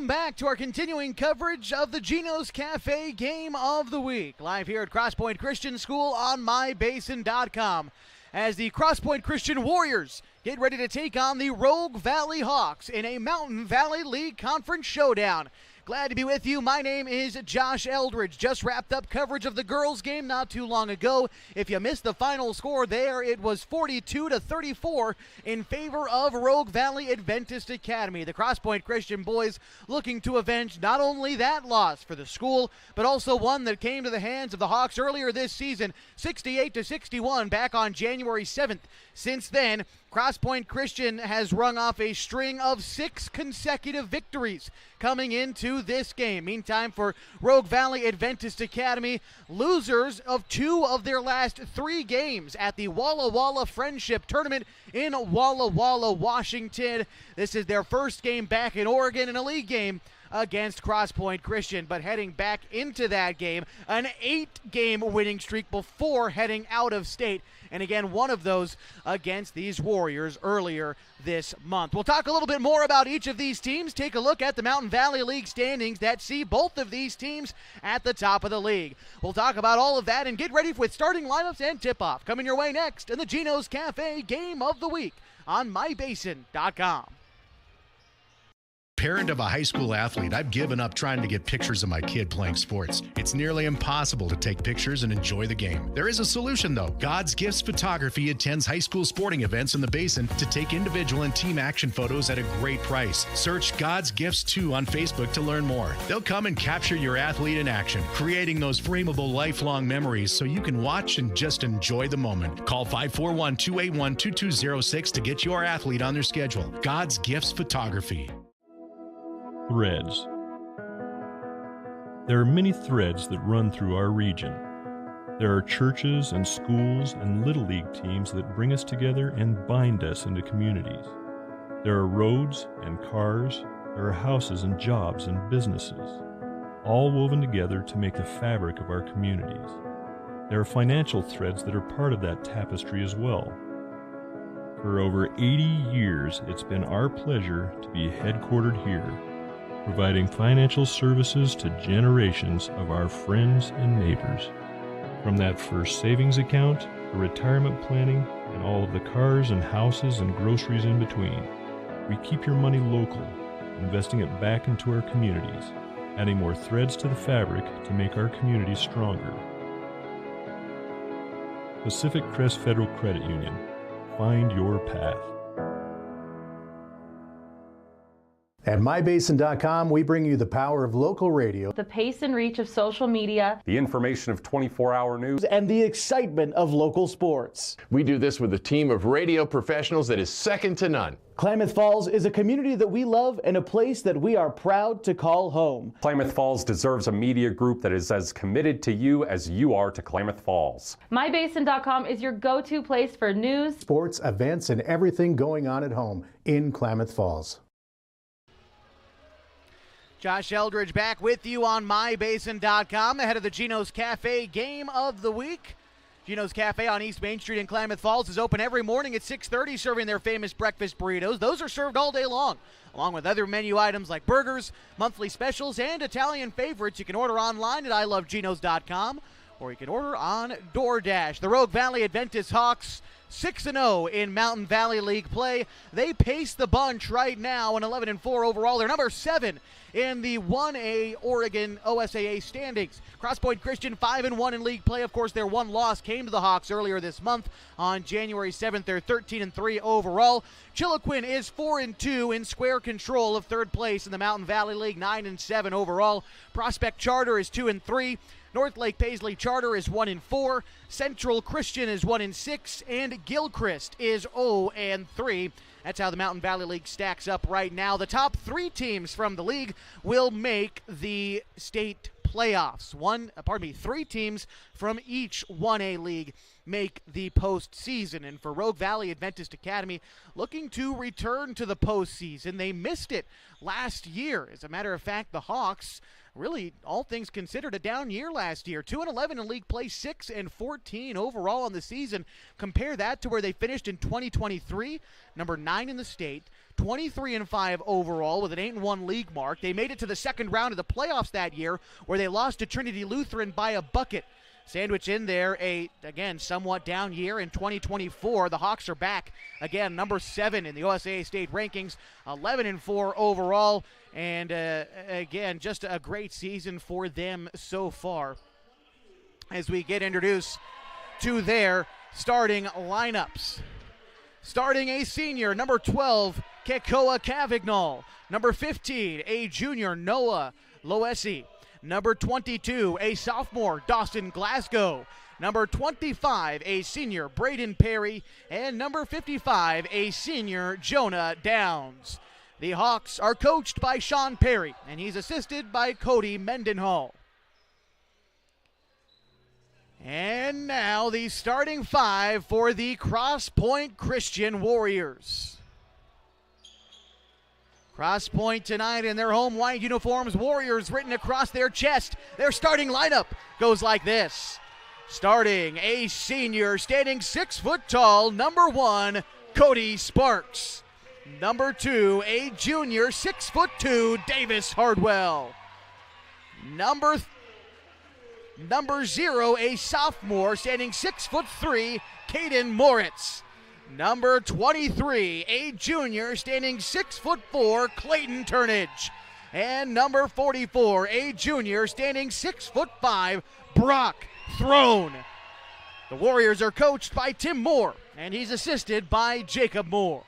back to our continuing coverage of the Gino's Cafe Game of the Week. Live here at Crosspoint Christian School on mybasin.com. As the Crosspoint Christian Warriors get ready to take on the Rogue Valley Hawks in a Mountain Valley League Conference showdown. Glad to be with you. My name is Josh Eldridge. Just wrapped up coverage of the girls' game not too long ago. If you missed the final score there, it was 42-34 in favor of Rogue Valley Adventist Academy. The Crosspoint Christian boys looking to avenge not only that loss for the school, but also one that came to the hands of the Hawks earlier this season, 68-61 back on January 7th. Since then, Crosspoint Christian has rung off a string of 6 consecutive victories coming into this game. Meantime, for Rogue Valley Adventist Academy, losers of 2 of their last 3 games at the Walla Walla Friendship Tournament in Walla Walla, Washington. This is their first game back in Oregon in a league game against Crosspoint Christian, but heading back into that game, an 8-game winning streak before heading out of state. And again, one of those against these Warriors earlier this month. We'll talk a little bit more about each of these teams. Take a look at the Mountain Valley League standings that see both of these teams at the top of the league. We'll talk about all of that and get ready with starting lineups and tip-off coming your way next in the Gino's Cafe Game of the Week on mybasin.com. Parent of a high school athlete, I've given up trying to get pictures of my kid playing sports. It's nearly impossible to take pictures and enjoy the game. There is a solution, though. God's Gifts Photography attends high school sporting events in the Basin to take individual and team action photos at a great price. Search God's Gifts 2 on Facebook to learn more. They'll come and capture your athlete in action, creating those frameable lifelong memories so you can watch and just enjoy the moment. Call 541-281-2206 to get your athlete on their schedule. God's Gifts Photography. Threads. There are many threads that run through our region. There are churches and schools and little league teams that bring us together and bind us into communities. There are roads and cars. There are houses and jobs and businesses, all woven together to make the fabric of our communities. There are financial threads that are part of that tapestry as well. For over 80 years, it's been our pleasure to be headquartered here, providing financial services to generations of our friends and neighbors. From that first savings account, to retirement planning, and all of the cars and houses and groceries in between, we keep your money local, investing it back into our communities, adding more threads to the fabric to make our communities stronger. Pacific Crest Federal Credit Union. Find your path. At mybasin.com, we bring you the power of local radio, The pace and reach of social media, The information of 24-hour news, and the excitement of local sports. We do this with a team of radio professionals that is second to none. Klamath Falls is a community that we love and a place that we are proud to call home. Klamath Falls deserves a media group that is as committed to you as you are to Klamath Falls. mybasin.com is your go-to place for news, sports, events, and everything going on at home in Klamath Falls. Josh Eldridge back with you on mybasin.com ahead of the Gino's Cafe Game of the Week. Gino's Cafe on East Main Street in Klamath Falls is open every morning at 6:30, serving their famous breakfast burritos. Those are served all day long, along with other menu items like burgers, monthly specials, and Italian favorites. You can order online at iloveginos.com, or you can order on DoorDash. The Rogue Valley Adventist Hawks 6-0 in Mountain Valley League play. They pace the bunch right now, and 11-4 overall. They're number 7 in the 1A Oregon OSAA standings. Crosspoint Christian 5-1 in league play. Of course, their one loss came to the Hawks earlier this month on January 7th. They're 13-3 overall. Chiloquin is 4-2 in square control of third place in the Mountain Valley League, 9-7 overall. Prospect Charter is 2-3. North Lake Paisley Charter is 1-4. Central Christian is 1-6, and Gilchrist is 0-3. That's how the Mountain Valley League stacks up right now. The top 3 teams from the league will make the state playoffs. 3 teams from each 1A league make the postseason. And for Rogue Valley Adventist Academy, looking to return to the postseason. They missed it last year. As a matter of fact, the Hawks, really, all things considered, a down year last year. 2-11 in league play, 6-14 overall on the season. Compare that to where they finished in 2023, number 9 in the state, 23-5 overall with an 8-1 league mark. They made it to the second round of the playoffs that year, where they lost to Trinity Lutheran by a bucket. Sandwich in there again, somewhat down year in 2024. The Hawks are back again, number 7 in the OSAA state rankings, 11-4 overall, and again, just a great season for them so far. As we get introduced to their starting lineups. Starting a senior, number 12, Kekoa Cavagnol. Number 15, a junior, Noah Loesi. Number 22, a sophomore, Dawson Glasgow. Number 25, a senior, Braden Perry. And number 55, a senior, Jonah Downs. The Hawks are coached by Sean Perry, and he's assisted by Cody Mendenhall. And now the starting 5 for the Crosspoint Christian Warriors. Crosspoint tonight in their home white uniforms, Warriors written across their chest. Their starting lineup goes like this. Starting a senior, standing 6 foot tall, number 1, Cody Sparks. Number 2, a junior, 6'2", Davis Hardwell. Number 0, a sophomore, standing 6'3", Caden Moritz. Number 23, a junior, standing 6'4", Clayton Turnage. And number 44, a junior, standing 6'5", Brock Throne. The Warriors are coached by Tim Moore, and he's assisted by Jacob Moore.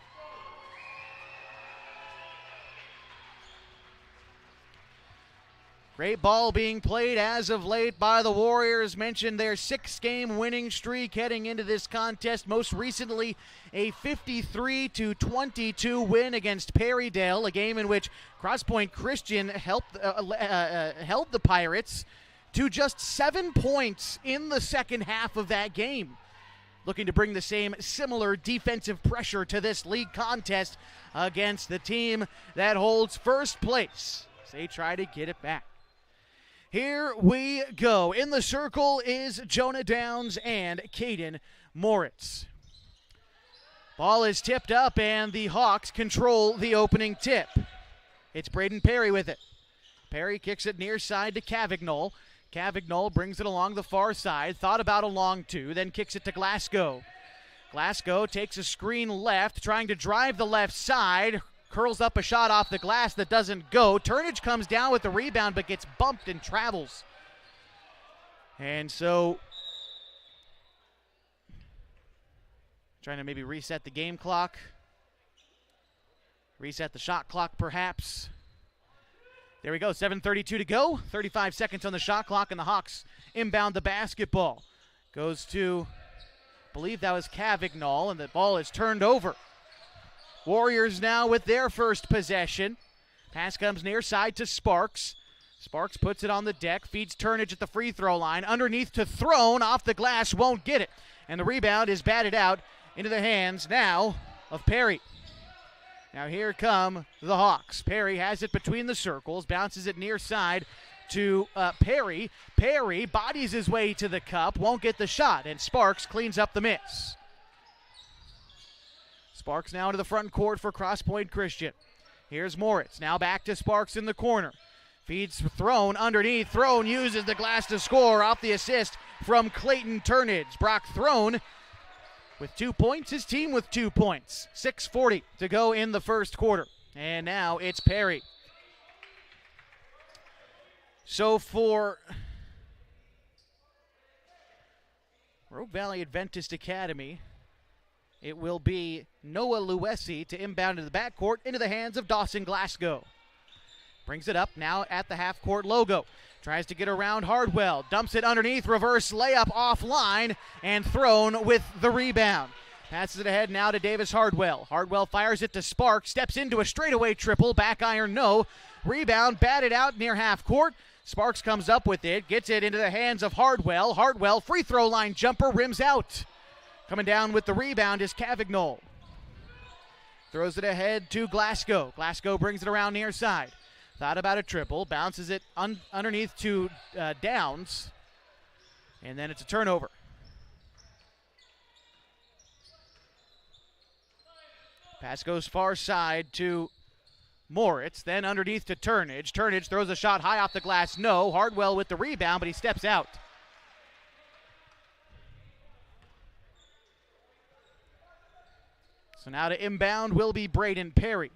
Great ball being played as of late by the Warriors. Mentioned their 6-game winning streak heading into this contest. Most recently, a 53-22 win against Perrydale, a game in which Crosspoint Christian held the Pirates to just 7 points in the second half of that game. Looking to bring the same similar defensive pressure to this league contest against the team that holds first place. They try to get it back. Here we go. In the circle is Jonah Downs and Caden Moritz. Ball is tipped up, and the Hawks control the opening tip. It's Braden Perry with it. Perry kicks it near side to Cavagnol. Cavagnol brings it along the far side. Thought about a long 2, then kicks it to Glasgow. Glasgow takes a screen left, trying to drive the left side. Curls up a shot off the glass that doesn't go. Turnage comes down with the rebound but gets bumped and travels. And so, trying to maybe reset the game clock. Reset the shot clock perhaps. There we go, 7:32 to go. 35 seconds on the shot clock, and the Hawks inbound the basketball. Goes to, I believe that was Cavagnol, and the ball is turned over. Warriors now with their first possession. Pass comes near side to Sparks. Sparks puts it on the deck, feeds Turnage at the free throw line. Underneath to Throne, off the glass, won't get it. And the rebound is batted out into the hands now of Perry. Now here come the Hawks. Perry has it between the circles, bounces it near side to Perry. Perry bodies his way to the cup, won't get the shot, and Sparks cleans up the miss. Sparks now to the front court for Crosspoint Christian. Here's Moritz, now back to Sparks in the corner. Feeds Throne underneath. Throne uses the glass to score off the assist from Clayton Turnage. Brock Throne with 2 points, his team with 2 points. 6:40 to go in the first quarter. And now it's Perry. So for Rogue Valley Adventist Academy, it will be Noah Luesi to inbound into the backcourt into the hands of Dawson Glasgow. Brings it up now at the half-court logo. Tries to get around Hardwell. Dumps it underneath. Reverse layup offline and Thrown with the rebound. Passes it ahead now to Davis Hardwell. Hardwell fires it to Sparks. Steps into a straightaway triple. Back iron no. Rebound batted out near half-court. Sparks comes up with it. Gets it into the hands of Hardwell. Hardwell free throw line jumper rims out. Coming down with the rebound is Cavagnol. Throws it ahead to Glasgow. Glasgow brings it around near side. Thought about a triple. Bounces it underneath to Downs. And then it's a turnover. Pass goes far side to Moritz, then underneath to Turnage. Turnage throws a shot high off the glass. No. Hardwell with the rebound, but he steps out. So now to inbound will be Braden Perry.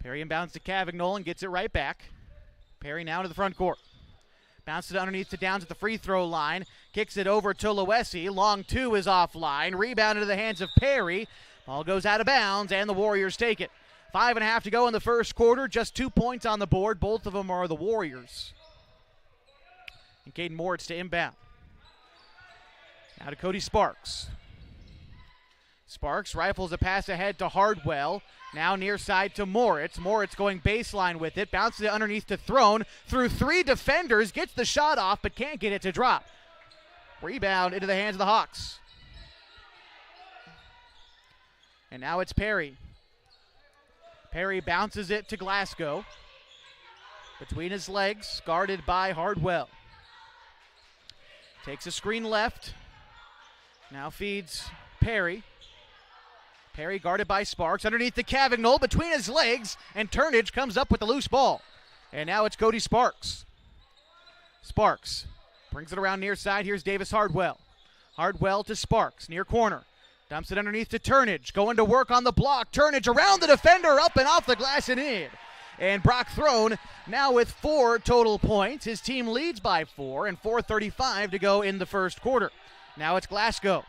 Perry inbounds to Cavagnol and gets it right back. Perry now to the front court. Bounces it underneath to Downs at the free throw line. Kicks it over to Loesi. Long two is offline. Rebound into the hands of Perry. Ball goes out of bounds, and the Warriors take it. 5.5 to go in the first quarter. Just 2 points on the board. Both of them are the Warriors. And Caden Moritz to inbound. Now to Cody Sparks. Sparks rifles a pass ahead to Hardwell. Now near side to Moritz. Moritz going baseline with it. Bounces it underneath to Throne. Through 3 defenders. Gets the shot off, but can't get it to drop. Rebound into the hands of the Hawks. And now it's Perry. Perry bounces it to Glasgow. Between his legs, guarded by Hardwell. Takes a screen left. Now feeds Perry. Perry guarded by Sparks. Underneath the Cavagnol, between his legs, and Turnage comes up with the loose ball. And now it's Cody Sparks. Sparks brings it around near side. Here's Davis Hardwell. Hardwell to Sparks, near corner. Dumps it underneath to Turnage. Going to work on the block. Turnage around the defender, up and off the glass and in. And Brock Throne now with 4 total points. His team leads by 4, and 4:35 to go in the first quarter. Now it's Glasgow.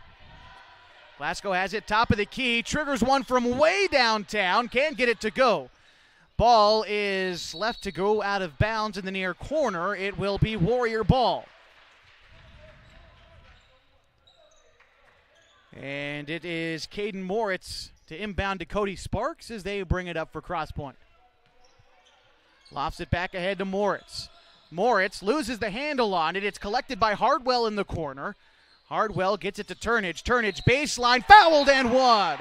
Glasgow has it top of the key. Triggers one from way downtown. Can't get it to go. Ball is left to go out of bounds in the near corner. It will be Warrior ball. And it is Caden Moritz to inbound to Cody Sparks as they bring it up for Crosspoint. Lofts it back ahead to Moritz. Moritz loses the handle on it. It's collected by Hardwell in the corner. Hardwell gets it to Turnage. Turnage baseline, fouled and one.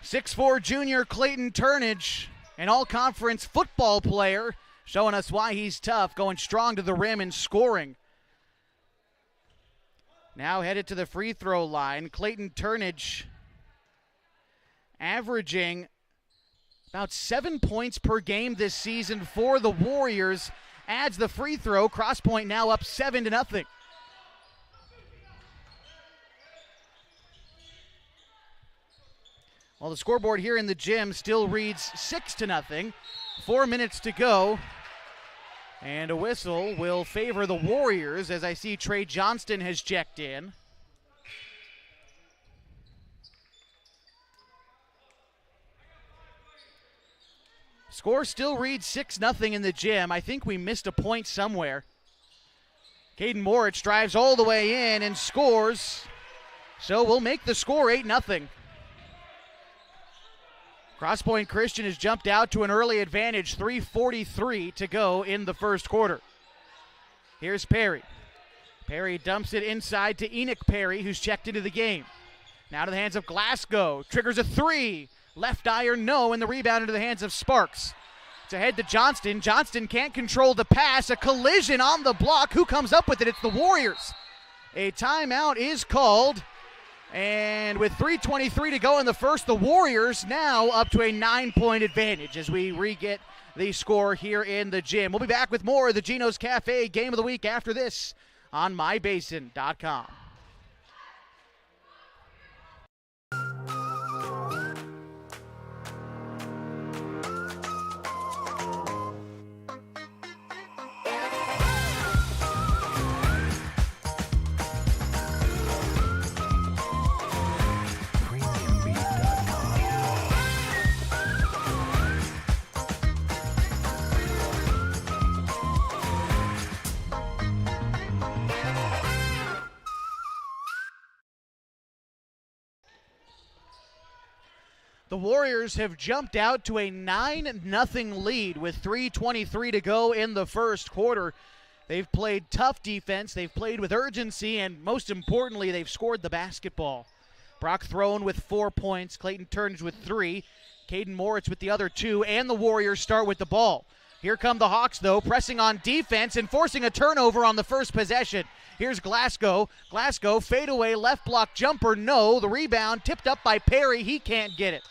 6'4" junior Clayton Turnage, an all-conference football player, showing us why he's tough, going strong to the rim and scoring. Now headed to the free throw line. Clayton Turnage averaging about 7 points per game this season for the Warriors. Adds the free throw. Crosspoint now up 7-0. Well, the scoreboard here in the gym still reads 6-0. 4 minutes to go. And a whistle will favor the Warriors as I see Trey Johnston has checked in. Score still reads 6-0 in the gym. I think we missed a point somewhere. Caden Moritz drives all the way in and scores. So we'll make the score 8-0. Crosspoint Christian has jumped out to an early advantage. 3:43 to go in the first quarter. Here's Perry. Perry dumps it inside to Enoch Perry, who's checked into the game. Now to the hands of Glasgow. Triggers a 3. Left iron, no, and the rebound into the hands of Sparks. It's ahead to Johnston. Johnston can't control the pass. A collision on the block. Who comes up with it? It's the Warriors. A timeout is called. And with 3:23 to go in the first, the Warriors now up to a 9-point advantage as we re-get the score here in the gym. We'll be back with more of the Gino's Cafe Game of the Week after this on mybasin.com. The Warriors have jumped out to a 9-0 lead with 3:23 to go in the first quarter. They've played tough defense, they've played with urgency, and most importantly, they've scored the basketball. Brock Throne with 4 points, Clayton Turnage with 3, Caden Moritz with the other 2, and the Warriors start with the ball. Here come the Hawks, though, pressing on defense and forcing a turnover on the first possession. Here's Glasgow. Glasgow, fadeaway, left block jumper, no. The rebound tipped up by Perry. He can't get it.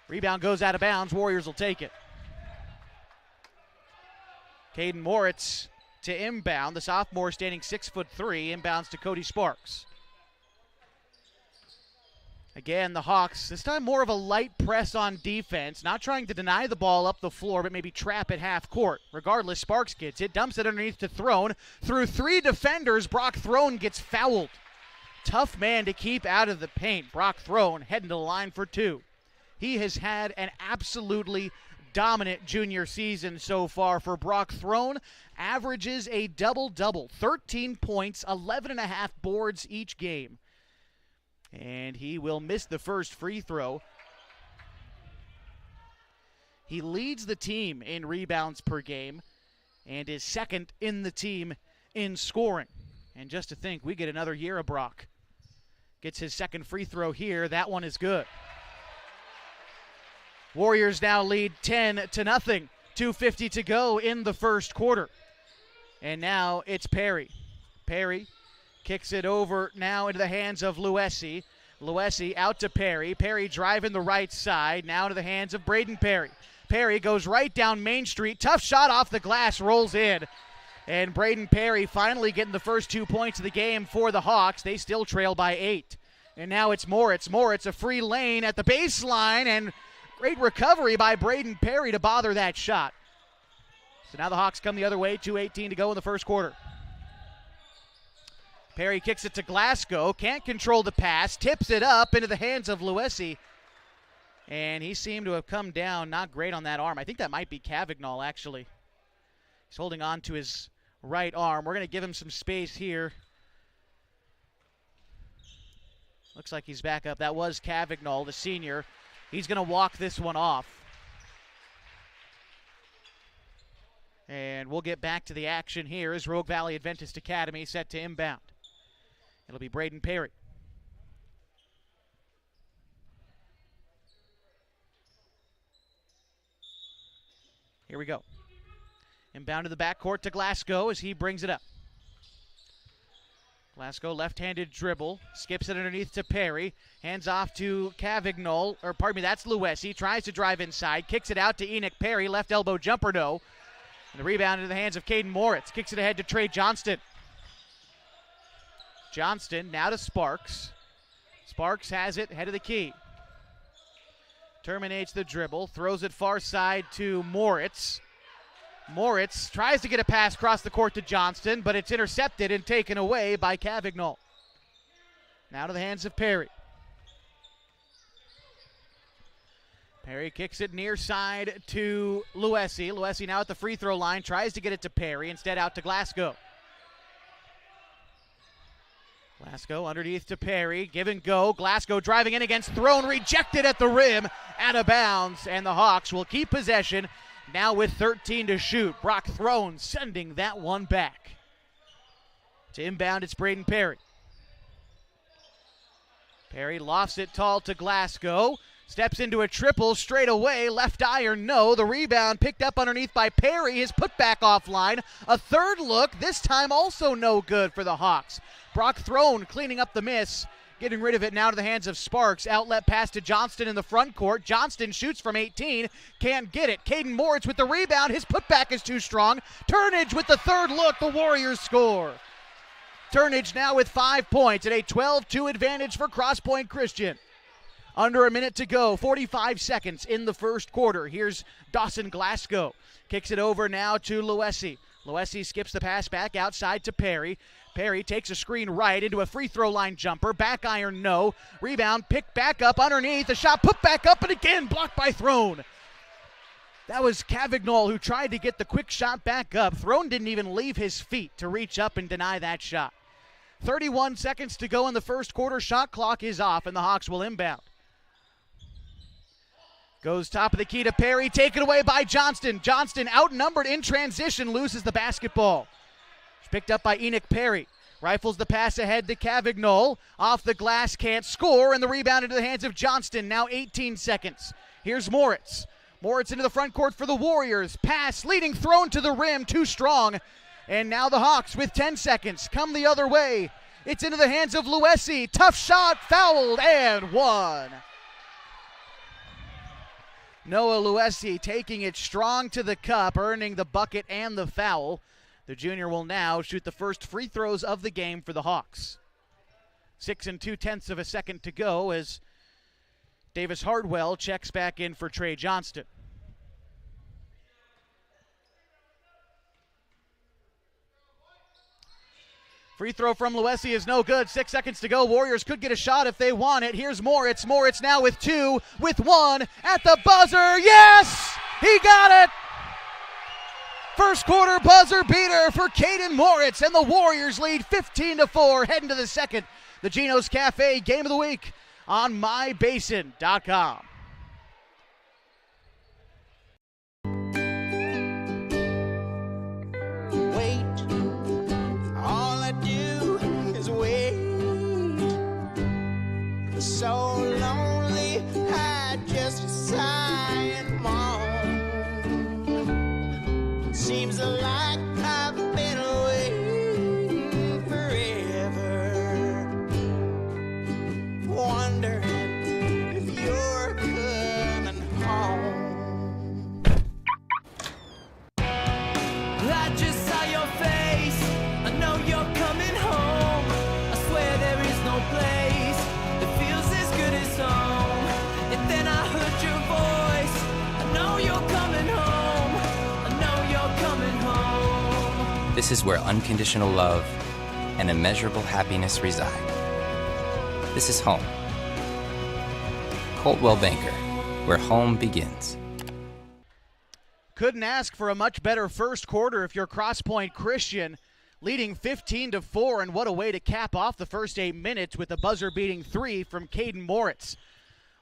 Rebound goes out of bounds. Warriors will take it. Caden Moritz to inbound. The sophomore standing 6'3", inbounds to Cody Sparks. Again, the Hawks, this time more of a light press on defense, not trying to deny the ball up the floor, but maybe trap at half court. Regardless, Sparks gets it, dumps it underneath to Throne. Through 3 defenders, Brock Throne gets fouled. Tough man to keep out of the paint. Brock Throne heading to the line for 2. He has had an absolutely dominant junior season so far for Brock Throne. Averages a double-double, 13 points, 11.5 boards each game. And he will miss the first free throw. He leads the team in rebounds per game and is second in the team in scoring. And just to think, we get another year of Brock. Gets his second free throw here. That one is good. Warriors now lead 10-0. 2:50 to go in the first quarter. And now it's Perry. Perry kicks it over now into the hands of Luesi. Luesi out to Perry. Perry driving the right side. Now to the hands of Braden Perry. Perry goes right down Main Street. Tough shot off the glass, rolls in. And Braden Perry finally getting the first 2 points of the game for the Hawks. They still trail by 8. And now it's Moritz. Moritz, a free lane at the baseline, and great recovery by Braden Perry to bother that shot. So now the Hawks come the other way. 2:18 to go in the first quarter. Perry kicks it to Glasgow, can't control the pass, tips it up into the hands of Luesi. And he seemed to have come down not great on that arm. I think that might be Cavagnol, actually. He's holding on to his right arm. We're going to give him some space here. Looks like he's back up. That was Cavagnol, the senior. He's going to walk this one off. And we'll get back to the action here as Rogue Valley Adventist Academy set to inbound. It'll be Braden Perry. Here we go. Inbound to the backcourt to Glasgow as he brings it up. Glasgow left-handed dribble, skips it underneath to Perry, hands off to Cavagnol, or pardon me, that's Luesi, tries to drive inside, kicks it out to Enoch Perry, left elbow jumper, no. And the rebound into the hands of Caden Moritz, kicks it ahead to Trey Johnston. Johnston now to Sparks. Sparks has it, head of the key. Terminates the dribble, throws it far side to Moritz. Moritz tries to get a pass across the court to Johnston, but it's intercepted and taken away by Cavagnol. Now to the hands of Perry. Perry kicks it near side to Luesi. Luesi now at the free throw line, tries to get it to Perry, instead out to Glasgow. Glasgow underneath to Perry, give and go. Glasgow driving in against Throne, rejected at the rim, out of bounds, and the Hawks will keep possession. Now with 13 to shoot, Brock Throne sending that one back. To inbound, it's Braden Perry. Perry lofts it tall to Glasgow. Steps into a triple straight away. Left iron, no. The rebound picked up underneath by Perry. His putback offline. A third look, this time also no good for the Hawks. Brock Throne cleaning up the miss. Getting rid of it now to the hands of Sparks. Outlet pass to Johnston in the front court. Johnston shoots from 18. Can't get it. Caden Moritz with the rebound. His putback is too strong. Turnage with the third look. The Warriors score. Turnage now with 5 points and a 12-2 advantage for Crosspoint Christian. Under a minute to go, 45 seconds in the first quarter. Here's Dawson Glasgow. Kicks it over now to Luesi. Luesi skips the pass back outside to Perry. Perry takes a screen right into a free throw line jumper. Back iron, no. Rebound picked back up underneath. The shot put back up and again blocked by Throne. That was Cavagnol who tried to get the quick shot back up. Throne didn't even leave his feet to reach up and deny that shot. 31 seconds to go in the first quarter. Shot clock is off and the Hawks will inbound. Goes top of the key to Perry, taken away by Johnston. Johnston outnumbered in transition, loses the basketball. It's picked up by Enoch Perry. Rifles the pass ahead to Cavagnol. Off the glass, can't score, and the rebound into the hands of Johnston. Now 18 seconds. Here's Moritz. Moritz into the front court for the Warriors. Pass, leading, thrown to the rim, too strong. And now the Hawks with 10 seconds come the other way. It's into the hands of Luesi. Tough shot, fouled, and one. Noah Luesi taking it strong to the cup, earning the bucket and the foul. The junior will now shoot the first free throws of the game for the Hawks. 6 2/10 of a second to go as Davis Hardwell checks back in for Trey Johnston. Free throw from Luesi is no good. 6 seconds to go. Warriors could get a shot if they want it. Here's Moritz. Moritz now with 2, with 1 at the buzzer. Yes! He got it! First quarter buzzer beater for Caden Moritz, and the Warriors lead 15-4 heading to the second. The Gino's Cafe Game of the Week on mybasin.com. So lonely, I just sigh and moan. Seems like I've been away forever, wondering if you're coming home. I just saw your face, I know you're coming home. I swear there is no place home. And then I heard your voice. I know you're coming home. I know you're coming home. This is where unconditional love and immeasurable happiness reside. This is home. Coldwell Banker, where home begins. Couldn't ask for a much better first quarter if you're Crosspoint Christian, leading 15-4, and what a way to cap off the first 8 minutes with a buzzer-beating 3 from Caden Moritz.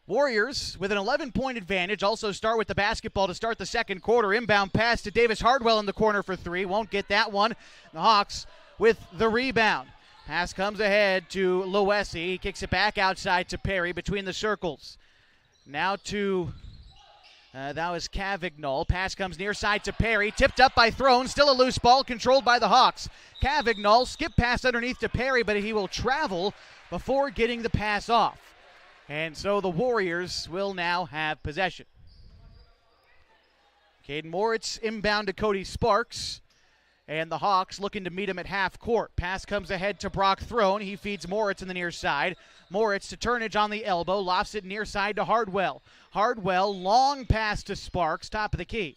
Warriors with an 11-point advantage also start with the basketball to start the second quarter. Inbound pass to Davis Hardwell in the corner for 3. Won't get that one. The Hawks with the rebound. Pass comes ahead to Luesi. He kicks it back outside to Perry between the circles. Now to... that was Cavagnol. Pass comes near side to Perry. Tipped up by Throne. Still a loose ball controlled by the Hawks. Cavagnol skip pass underneath to Perry, but he will travel before getting the pass off. And so the Warriors will now have possession. Caden Moritz inbound to Cody Sparks. And the Hawks looking to meet him at half court. Pass comes ahead to Brock Throne. He feeds Moritz in the near side. Moritz to Turnage on the elbow. Lofts it near side to Hardwell. Hardwell, long pass to Sparks, top of the key.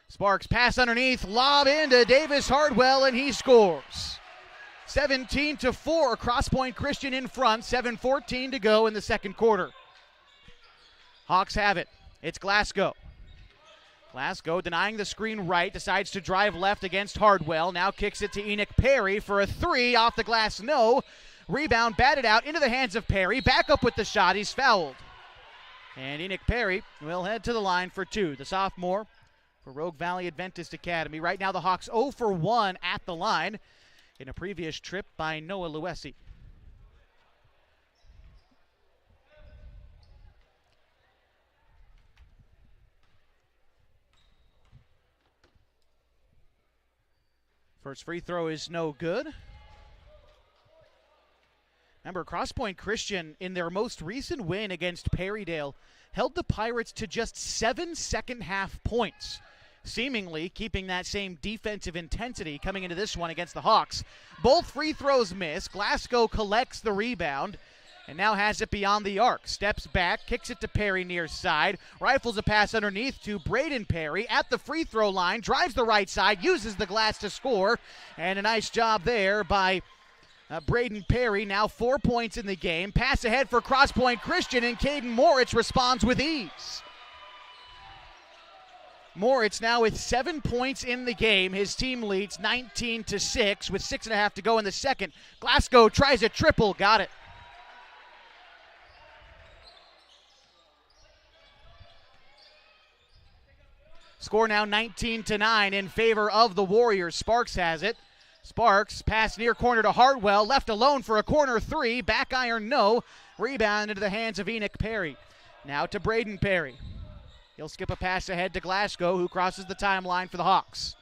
Sparks pass underneath, lob into Davis Hardwell, and he scores. 17-4, Crosspoint Christian in front. 7:14 to go in the second quarter. Hawks have it. It's Glasgow. Glasgow denying the screen right, decides to drive left against Hardwell. Now kicks it to Enoch Perry for a 3, off the glass, no. Rebound batted out into the hands of Perry. Back up with the shot, he's fouled. And Enoch Perry will head to the line for 2. The sophomore for Rogue Valley Adventist Academy. Right now the Hawks 0 for 1 at the line in a previous trip by Noah Luesi. First free throw is no good. Remember, Crosspoint Christian, in their most recent win against Perrydale, held the Pirates to just 7 second-half points, seemingly keeping that same defensive intensity coming into this one against the Hawks. Both free throws miss. Glasgow collects the rebound and now has it beyond the arc. Steps back, kicks it to Perry near side, rifles a pass underneath to Braden Perry at the free throw line, drives the right side, uses the glass to score, and a nice job there by Braden Perry. Now 4 points in the game. Pass ahead for Crosspoint Christian, and Caden Moritz responds with ease. Moritz now with 7 points in the game. His team leads 19-6 with 6.5 to go in the second. Glasgow tries a triple, got it. Score now 19-9 in favor of the Warriors. Sparks has it. Sparks, pass near corner to Hardwell, left alone for a corner 3. Back iron, no. Rebound into the hands of Enoch Perry. Now to Braden Perry. He'll skip a pass ahead to Glasgow, who crosses the timeline for the Hawks.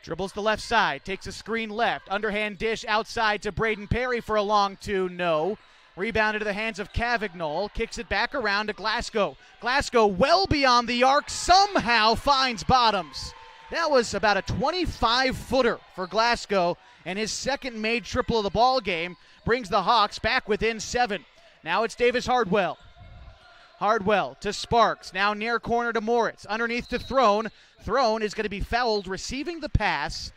Dribbles the left side, takes a screen left. Underhand dish outside to Braden Perry for a long two, no. Rebound into the hands of Cavagnol, kicks it back around to Glasgow. Glasgow well beyond the arc, somehow finds Bottoms. That was about a 25-footer for Glasgow, and his second made triple of the ball game brings the Hawks back within 7. Now it's Davis Hardwell. Hardwell to Sparks, now near corner to Moritz. Underneath to Throne. Throne is going to be fouled receiving the pass.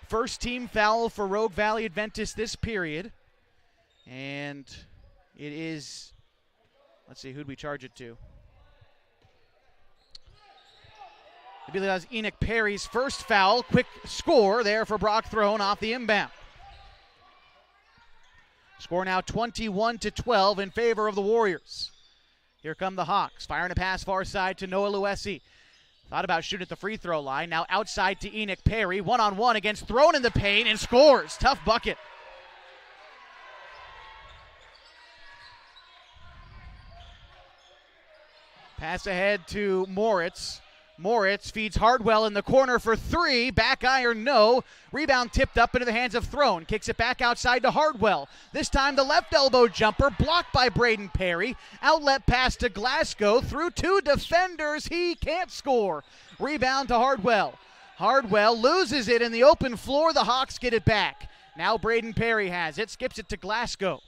First team foul for Rogue Valley Adventist this period. And it is, let's see, who'd we charge it to? I believe that was Enoch Perry's first foul. Quick score there for Brock Throne off the inbound. Score now 21-12 in favor of the Warriors. Here come the Hawks, firing a pass far side to Noah Luesi. Thought about shooting at the free throw line. Now outside to Enoch Perry. One-on-one against Throne in the paint and scores. Tough bucket. Pass ahead to Moritz. Moritz feeds Hardwell in the corner for 3. Back iron, no. Rebound tipped up into the hands of Throne. Kicks it back outside to Hardwell. This time the left elbow jumper blocked by Braden Perry. Outlet pass to Glasgow through 2 defenders. He can't score. Rebound to Hardwell. Hardwell loses it in the open floor. The Hawks get it back. Now Braden Perry has it. Skips it to Glasgow.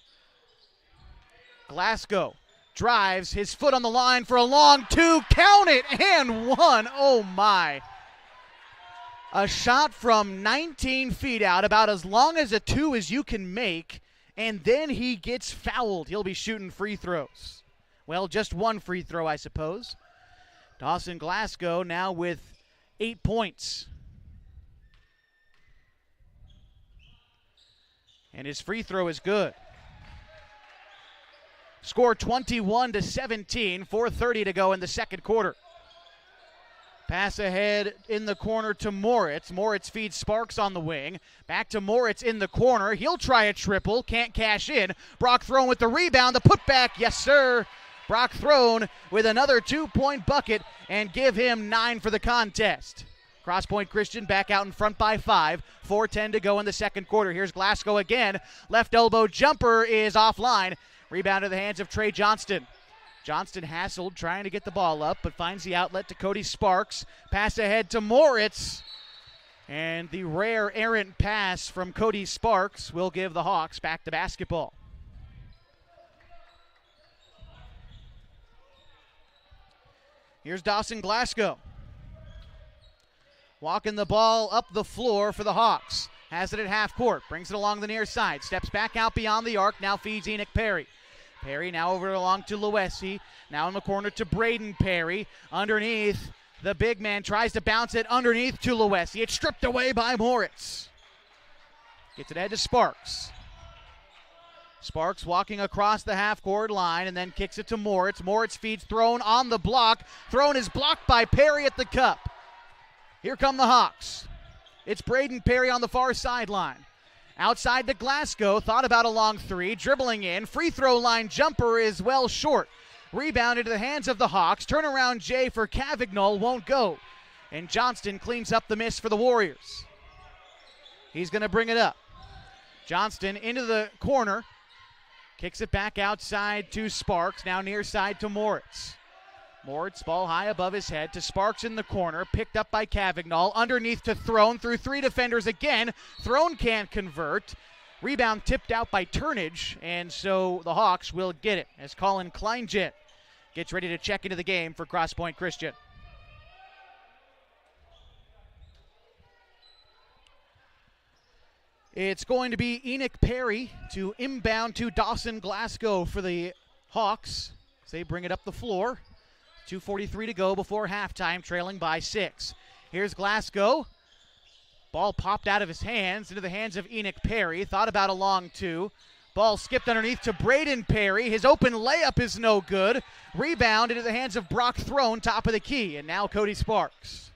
Glasgow drives, his foot on the line for a long 2, count it, and 1. Oh my. A shot from 19 feet out, about as long as a 2 as you can make, and then he gets fouled. He'll be shooting free throws. Well, just one free throw, I suppose. Dawson Glasgow now with 8 points. And his free throw is good. Score 21-17, 4:30 to go in the second quarter. Pass ahead in the corner to Moritz. Moritz feeds Sparks on the wing. Back to Moritz in the corner. He'll try a triple. Can't cash in. Brock Throne with the rebound. The putback. Yes, sir. Brock Throne with another 2-point bucket and give him 9 for the contest. Crosspoint Christian back out in front by 5. 4:10 to go in the second quarter. Here's Glasgow again. Left elbow jumper is offline. Rebound to the hands of Trey Johnston. Johnston hassled, trying to get the ball up, but finds the outlet to Cody Sparks. Pass ahead to Moritz. And the rare errant pass from Cody Sparks will give the Hawks back to basketball. Here's Dawson Glasgow. Walking the ball up the floor for the Hawks. Has it at half court. Brings it along the near side. Steps back out beyond the arc. Now feeds Enoch Perry. Perry now over along to Luesi. Now in the corner to Braden Perry. Underneath, the big man tries to bounce it underneath to Luesi. It's stripped away by Moritz. Gets it ahead to Sparks. Sparks walking across the half-court line and then kicks it to Moritz. Moritz feeds Throne on the block. Throne is blocked by Perry at the cup. Here come the Hawks. It's Braden Perry on the far sideline. Outside to Glasgow, thought about a long 3, dribbling in. Free throw line jumper is well short. Rebound into the hands of the Hawks. Turnaround J for Cavagnol won't go. And Johnston cleans up the miss for the Warriors. He's going to bring it up. Johnston into the corner. Kicks it back outside to Sparks. Now near side to Moritz. Moritz, ball high above his head to Sparks in the corner. Picked up by Cavagnol. Underneath to Throne through 3 defenders again. Throne can't convert. Rebound tipped out by Turnage. And so the Hawks will get it as Colin Kleinjet gets ready to check into the game for Crosspoint Christian. It's going to be Enoch Perry to inbound to Dawson Glasgow for the Hawks. So they bring it up the floor. 2:43 to go before halftime, trailing by 6. Here's Glasgow. Ball popped out of his hands into the hands of Enoch Perry. Thought about a long 2. Ball skipped underneath to Braden Perry. His open layup is no good. Rebound into the hands of Brock Throne, top of the key. And now Cody Sparks.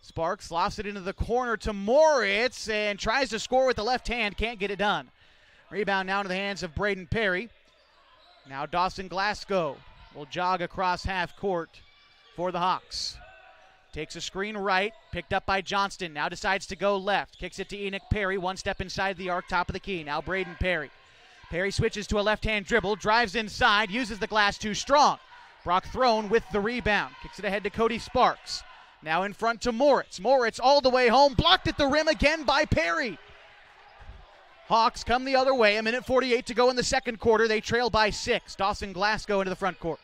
Sparks lofts it into the corner to Moritz and tries to score with the left hand. Can't get it done. Rebound now into the hands of Braden Perry. Now Dawson Glasgow will jog across half court for the Hawks. Takes a screen right, picked up by Johnston. Now decides to go left. Kicks it to Enoch Perry, one step inside the arc, top of the key. Now Braden Perry. Perry switches to a left-hand dribble, drives inside, uses the glass too strong. Brock Throne with the rebound. Kicks it ahead to Cody Sparks. Now in front to Moritz. Moritz all the way home, blocked at the rim again by Perry. Hawks come the other way. 1:48 to go in the second quarter. They trail by 6. Dawson Glasgow into the front court.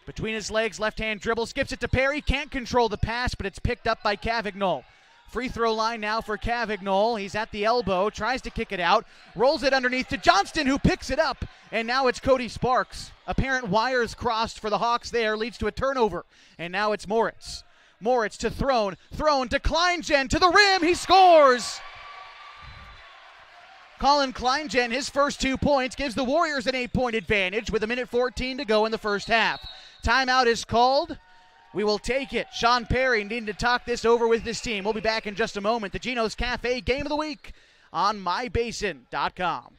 Between his legs, left-hand dribble, skips it to Perry. Can't control the pass, but it's picked up by Cavignolle. Free throw line now for Cavignolle. He's at the elbow, tries to kick it out, rolls it underneath to Johnston, who picks it up, and now it's Cody Sparks. Apparent wires crossed for the Hawks there, leads to a turnover, and now it's Moritz. Moritz to Throne, Throne to Kleingen, to the rim, he scores! Colin Kleingen, his first 2 points, gives the Warriors an 8-point advantage with 1:14 to go in the first half. Timeout is called. We will take it. Sean Perry needing to talk this over with his team. We'll be back in just a moment. The Gino's Cafe Game of the Week on mybasin.com.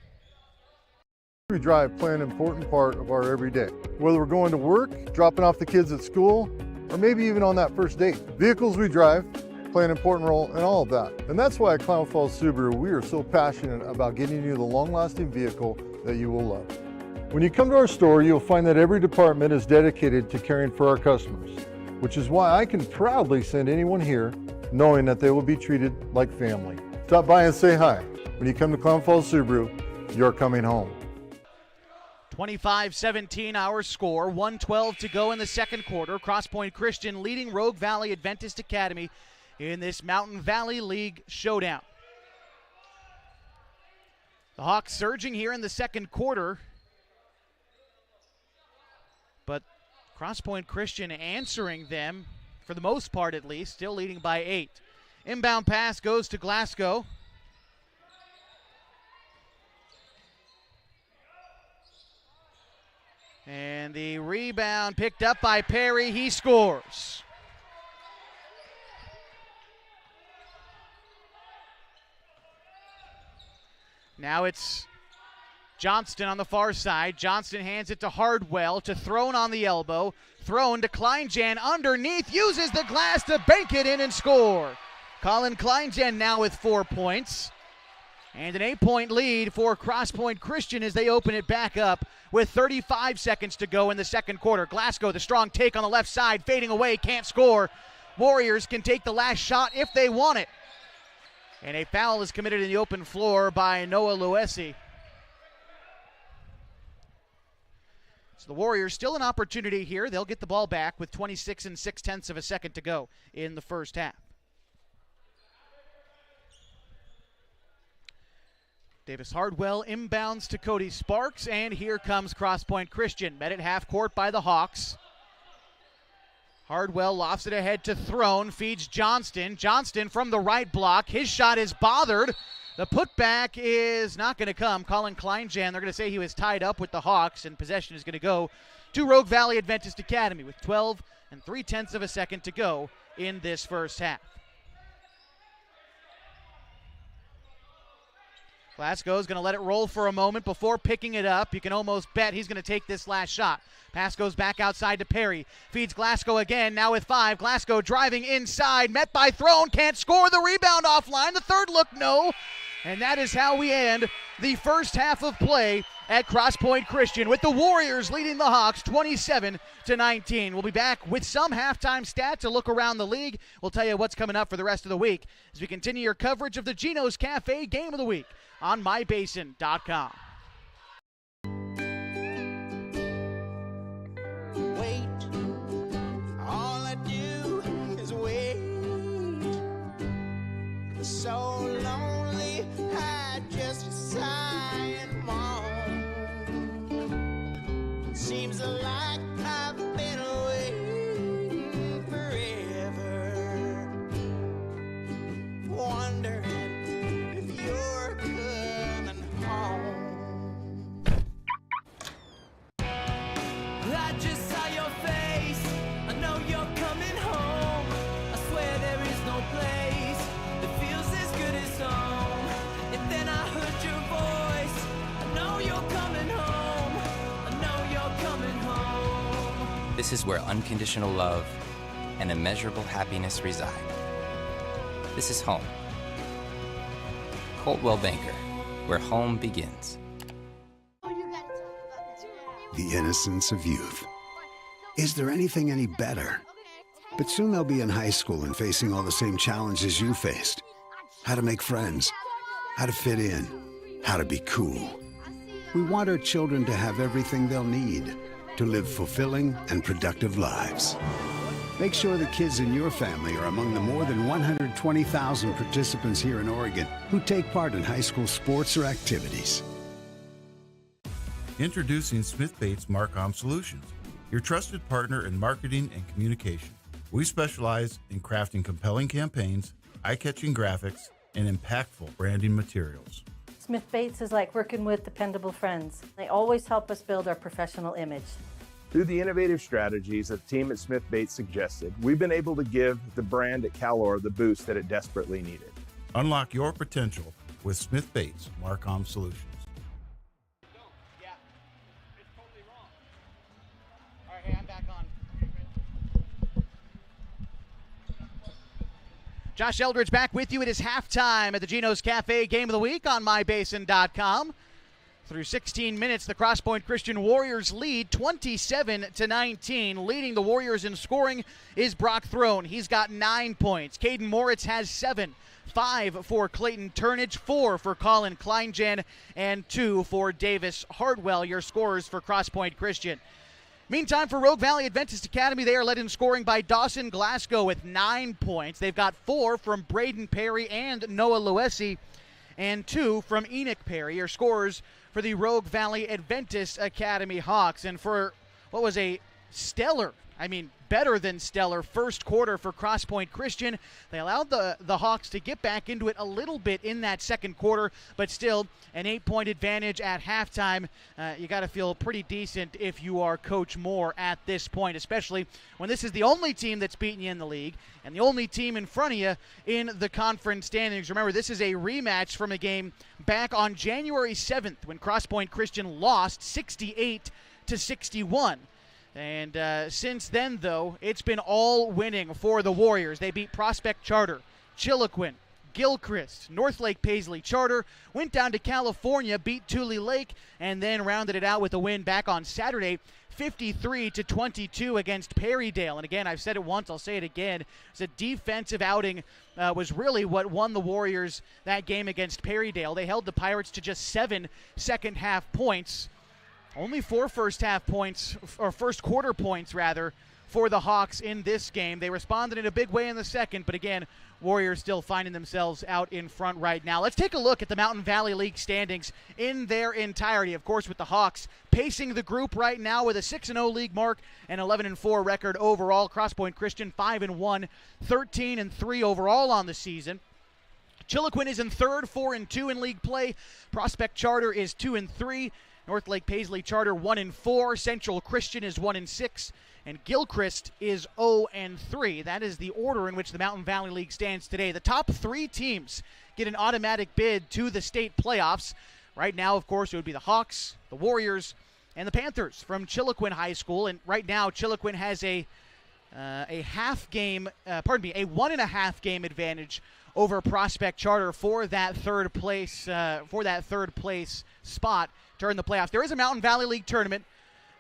We drive play an important part of our everyday. Whether we're going to work, dropping off the kids at school, or maybe even on that first date. Vehicles we drive play an important role in all of that. And that's why at Klamath Falls Subaru, we are so passionate about getting you the long-lasting vehicle that you will love. When you come to our store, you'll find that every department is dedicated to caring for our customers, which is why I can proudly send anyone here knowing that they will be treated like family. Stop by and say hi. When you come to Klamath Falls Subaru, you're coming home. 25-17 our score, 1:12 to go in the second quarter. Crosspoint Christian leading Rogue Valley Adventist Academy in this Mountain Valley League showdown. The Hawks surging here in the second quarter, but Crosspoint Christian answering them, for the most part at least, still leading by 8. Inbound pass goes to Glasgow. And the rebound picked up by Perry. He scores. Now it's Johnston on the far side. Johnston hands it to Hardwell, to Throne on the elbow. Throne to Kleingen underneath, uses the glass to bank it in and score. Colin Kleingen now with 4 points. And an 8-point lead for Crosspoint Christian as they open it back up with 35 seconds to go in the second quarter. Glasgow, the strong take on the left side, fading away, can't score. Warriors can take the last shot if they want it. And a foul is committed in the open floor by Noah Luesi. So the Warriors still an opportunity here. They'll get the ball back with 26 6/10 of a second to go in the first half. Davis Hardwell inbounds to Cody Sparks, and here comes Crosspoint Christian. Met at half court by the Hawks. Hardwell lofts it ahead to Throne, feeds Johnston. Johnston from the right block. His shot is bothered. The putback is not going to come. Colin Kleingen, they're going to say he was tied up with the Hawks, and possession is going to go to Rogue Valley Adventist Academy with 12 3/10 of a second to go in this first half. Glasgow's going to let it roll for a moment before picking it up. You can almost bet he's going to take this last shot. Pass goes back outside to Perry. Feeds Glasgow again, now with 5. Glasgow driving inside, met by Throne, can't score. The rebound offline. The third look, no. And that is how we end the first half of play at Crosspoint Christian, with the Warriors leading the Hawks 27-19. We'll be back with some halftime stats to look around the league. We'll tell you what's coming up for the rest of the week as we continue your coverage of the Gino's Cafe Game of the Week on mybasin.com. Wait, all I do is wait. So lonely, I just sigh and moan. Seems like I've been waiting forever, wondering if you're coming home. I just saw your face, I know you're coming home. I swear there is no place that feels as good as home. And then I heard your voice, I know you're coming home. I This is where unconditional love and immeasurable happiness reside. This is home. Coltwell Banker, where home begins. The innocence of youth. Is there anything any better? But soon they'll be in high school and facing all the same challenges you faced. How to make friends, how to fit in, how to be cool. We want our children to have everything they'll need to live fulfilling and productive lives. Make sure the kids in your family are among the more than 120,000 participants here in Oregon who take part in high school sports or activities. Introducing Smith Bates Marcom Solutions, your trusted partner in marketing and communication. We specialize in crafting compelling campaigns, eye-catching graphics, and impactful branding materials. Smith Bates is like working with dependable friends. They always help us build our professional image. Through the innovative strategies that the team at Smith Bates suggested, we've been able to give the brand at Calor the boost that it desperately needed. Unlock your potential with Smith Bates Marcom Solutions. Josh Eldridge back with you. It is halftime at the Gino's Cafe Game of the Week on mybasin.com. Through 16 minutes, the Crosspoint Christian Warriors lead 27-19. Leading the Warriors in scoring is Brock Throne. He's got 9 points. Caden Moritz has 7. 5 for Clayton Turnage, 4 for Colin Kleinjan, and 2 for Davis Hardwell, your scorers for Crosspoint Christian. Meantime, for Rogue Valley Adventist Academy, they are led in scoring by Dawson Glasgow with 9 points. They've got 4 from Braden Perry and Noah Luesi, and 2 from Enoch Perry, your scorers for the Rogue Valley Adventist Academy Hawks. And for what was a stellar, better than stellar first quarter for Crosspoint Christian, they allowed the Hawks to get back into it a little bit in that second quarter, but still an 8-point advantage at halftime. You got to feel pretty decent if you are Coach Moore at this point, especially when this is the only team that's beaten you in the league and the only team in front of you in the conference standings. Remember, this is a rematch from a game back on January 7th when Crosspoint Christian lost 68-61. And since then, though, it's been all winning for the Warriors. They beat Prospect Charter, Chiloquin, Gilchrist, North Lake Paisley Charter, went down to California, beat Tule Lake, and then rounded it out with a win back on Saturday, 53-22 against Perrydale. And again, I've said it once, I'll say it again. It's a defensive outing was really what won the Warriors that game against Perrydale. They held the Pirates to just 7 second-half points. Only 4 first quarter points, for the Hawks in this game. They responded in a big way in the second, but again, Warriors still finding themselves out in front right now. Let's take a look at the Mountain Valley League standings in their entirety, of course, with the Hawks pacing the group right now with a 6-0 league mark and 11-4 record overall. Crosspoint Christian 5-1, 13-3 overall on the season. Chiloquin is in third, 4-2 in league play. Prospect Charter is 2-3. North Lake Paisley Charter 1-4, Central Christian is 1-6, and Gilchrist is 0-3. That is the order in which the Mountain Valley League stands today. The top 3 teams get an automatic bid to the state playoffs. Right now, of course, it would be the Hawks, the Warriors, and the Panthers from Chiloquin High School. And right now, Chiloquin has a 1.5 game advantage over Prospect Charter for that third place spot during the playoffs. There is a Mountain Valley League tournament,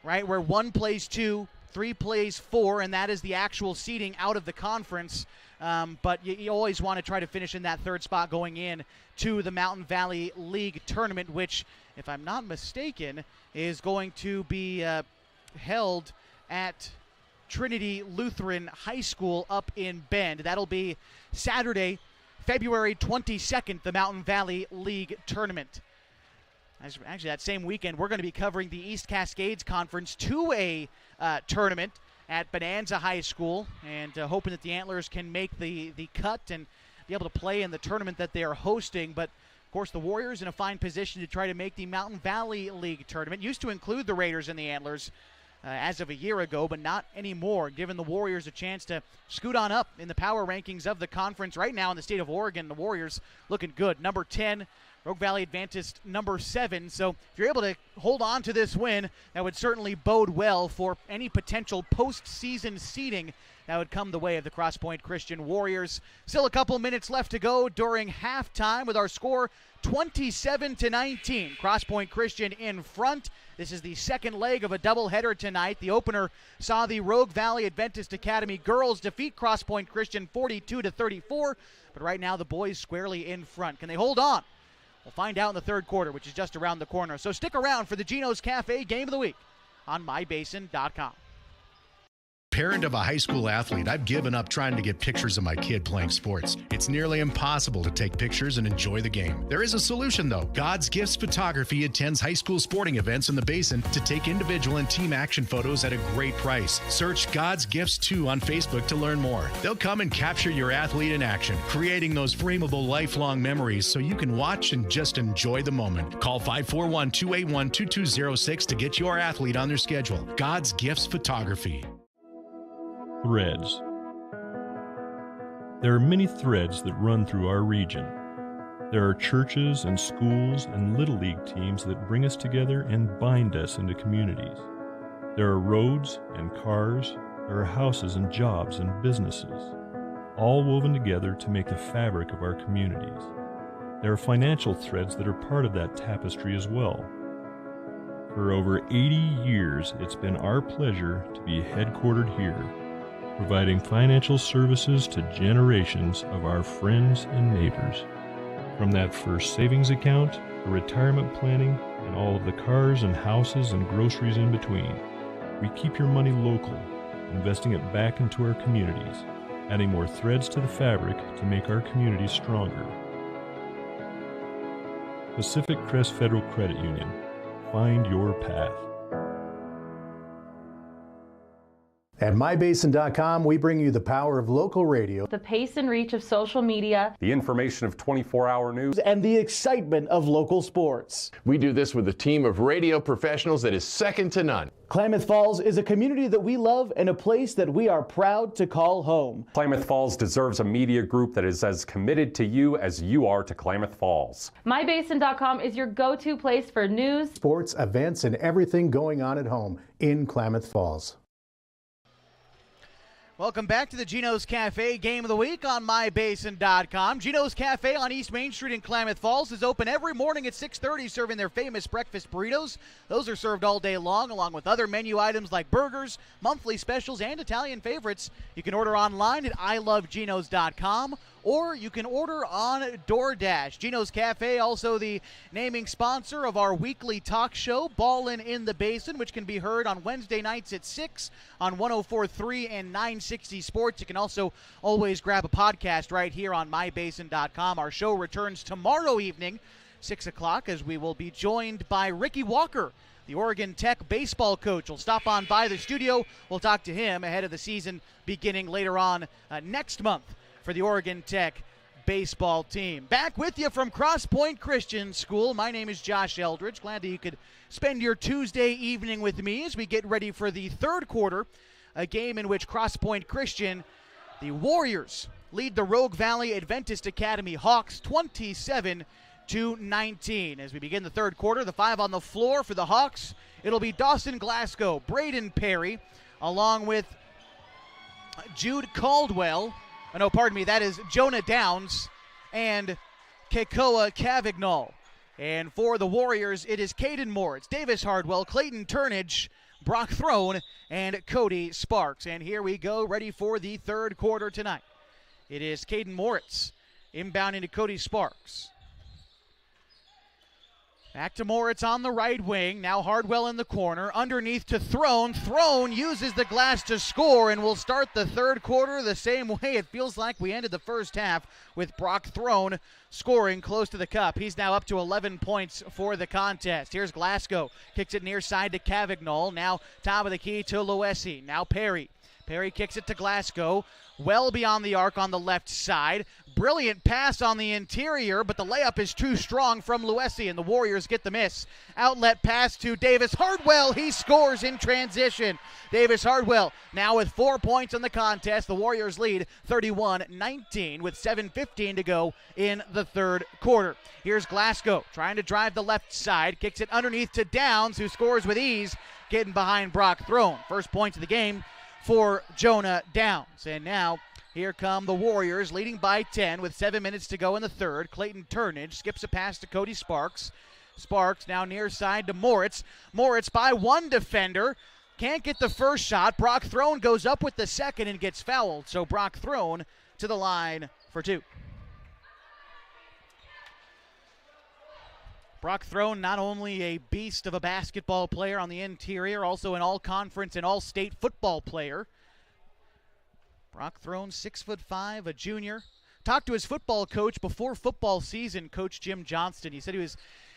right, where 1 plays 2, 3 plays 4, and that is the actual seeding out of the conference. But you always want to try to finish in that third spot going in to the Mountain Valley League tournament, which, if I'm not mistaken, is going to be held at Trinity Lutheran High School up in Bend. That'll be Saturday, February 22nd, the Mountain Valley League tournament. Actually, that same weekend, we're going to be covering the East Cascades Conference 2A tournament at Bonanza High School, and hoping that the Antlers can make the cut and be able to play in the tournament that they are hosting. But, of course, the Warriors in a fine position to try to make the Mountain Valley League tournament. Used to include the Raiders and the Antlers as of a year ago, but not anymore, giving the Warriors a chance to scoot on up in the power rankings of the conference. Right now in the state of Oregon, the Warriors looking good. Number 10 Rogue Valley Adventist number 7. So if you're able to hold on to this win, that would certainly bode well for any potential postseason seeding that would come the way of the Crosspoint Christian Warriors. Still a couple minutes left to go during halftime with our score 27-19. Crosspoint Christian in front. This is the second leg of a doubleheader tonight. The opener saw the Rogue Valley Adventist Academy girls defeat Crosspoint Christian 42-34, but right now the boys squarely in front. Can they hold on? We'll find out in the third quarter, which is just around the corner. So stick around for the Gino's Cafe Game of the Week on mybasin.com. Parent of a high school athlete, I've given up trying to get pictures of my kid playing sports. It's nearly impossible to take pictures and enjoy the game. There is a solution though. God's Gifts Photography attends high school sporting events in the Basin to take individual and team action photos at a great price. Search God's Gifts 2 on Facebook to learn more. They'll come and capture your athlete in action, creating those frameable lifelong memories so you can watch and just enjoy the moment. Call 541-281-2206 to get your athlete on their schedule. God's Gifts Photography. Threads. There are many threads that run through our region. There are churches and schools and little league teams that bring us together and bind us into communities. There are roads and cars. There are houses and jobs and businesses, all woven together to make the fabric of our communities. There are financial threads that are part of that tapestry as well. For over 80 years, it's been our pleasure to be headquartered here, providing financial services to generations of our friends and neighbors. From that first savings account, to retirement planning, and all of the cars and houses and groceries in between, we keep your money local, investing it back into our communities, adding more threads to the fabric to make our communities stronger. Pacific Crest Federal Credit Union. Find your path. At mybasin.com, we bring you the power of local radio, The pace and reach of social media, The information of 24-hour news, and the excitement of local sports. We do this with a team of radio professionals that is second to none. Klamath Falls is a community that we love and a place that we are proud to call home. Klamath Falls deserves a media group that is as committed to you as you are to Klamath Falls. mybasin.com is your go-to place for news, sports, events, and everything going on at home in Klamath Falls. Welcome back to the Gino's Cafe Game of the Week on mybasin.com. Gino's Cafe on East Main Street in Klamath Falls is open every morning at 6:30, serving their famous breakfast burritos. Those are served all day long, along with other menu items like burgers, monthly specials, and Italian favorites. You can order online at iloveginos.com, or you can order on DoorDash. Gino's Cafe, also the naming sponsor of our weekly talk show, Ballin' in the Basin, which can be heard on Wednesday nights at 6 on 104.3 and 960 Sports. You can also always grab a podcast right here on mybasin.com. Our show returns tomorrow evening, 6 o'clock, as we will be joined by Ricky Walker, the Oregon Tech baseball coach. Will stop on by the studio. We'll talk to him ahead of the season beginning later on next month for the Oregon Tech baseball team. Back with you from Crosspoint Christian School. My name is Josh Eldridge. Glad that you could spend your Tuesday evening with me as we get ready for the third quarter, a game in which Crosspoint Christian, the Warriors, lead the Rogue Valley Adventist Academy Hawks 27-19. As we begin the third quarter, the 5 on the floor for the Hawks, it'll be Dawson Glasgow, Braden Perry, along with Jude Caldwell, that is Jonah Downs and Kekoa Cavagnol. And for the Warriors, it is Caden Moritz, Davis Hardwell, Clayton Turnage, Brock Throne, and Cody Sparks. And here we go, ready for the third quarter tonight. It is Caden Moritz inbounding to Cody Sparks. Back to Moritz on the right wing. Now Hardwell in the corner. Underneath to Throne. Throne uses the glass to score, and we'll start the third quarter the same way it feels like we ended the first half, with Brock Throne scoring close to the cup. He's now up to 11 points for the contest. Here's Glasgow. Kicks it near side to Cavagnol. Now top of the key to Loesi. Now Perry. Perry kicks it to Glasgow, well beyond the arc on the left side. Brilliant pass on the interior, but the layup is too strong from Luesi, and the Warriors get the miss. Outlet pass to Davis Hardwell. He scores in transition. Davis Hardwell now with 4 points in the contest. The Warriors lead 31-19 with 7:15 to go in the third quarter. Here's Glasgow trying to drive the left side. Kicks it underneath to Downs, who scores with ease, getting behind Brock Throne. First points of the game for Jonah Downs. And now here come the Warriors leading by 10 with 7 minutes to go in the third. Clayton Turnage skips a pass to Cody Sparks. Sparks now near side to Moritz. Moritz by one defender. Can't get the first shot. Brock Throne goes up with the second and gets fouled. So Brock Throne to the line for two. Brock Throne, not only a beast of a basketball player on the interior, also an all-conference and all-state football player. Brock Throne, 6'5", a junior. Talked to his football coach before football season, Coach Jim Johnston. He said he was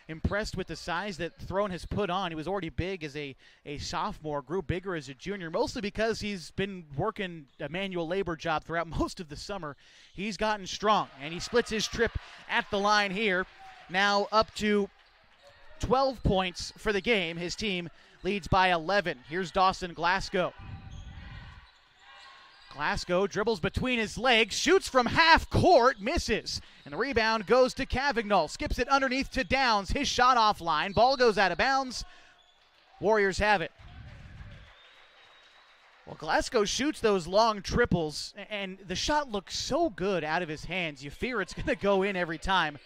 impressed with the size that Throne has put on. He was already big as a sophomore, grew bigger as a junior, mostly because he's been working a manual labor job throughout most of the summer. He's gotten strong, and he splits his trip at the line here. Now up to 12 points for the game. His team leads by 11. Here's Dawson Glasgow. Glasgow dribbles between his legs, shoots from half court, misses. And the rebound goes to Cavagnol. Skips it underneath to Downs. His shot offline. Ball goes out of bounds. Warriors have it. Well, Glasgow shoots those long triples, and the shot looks so good out of his hands. You fear it's going to go in every time.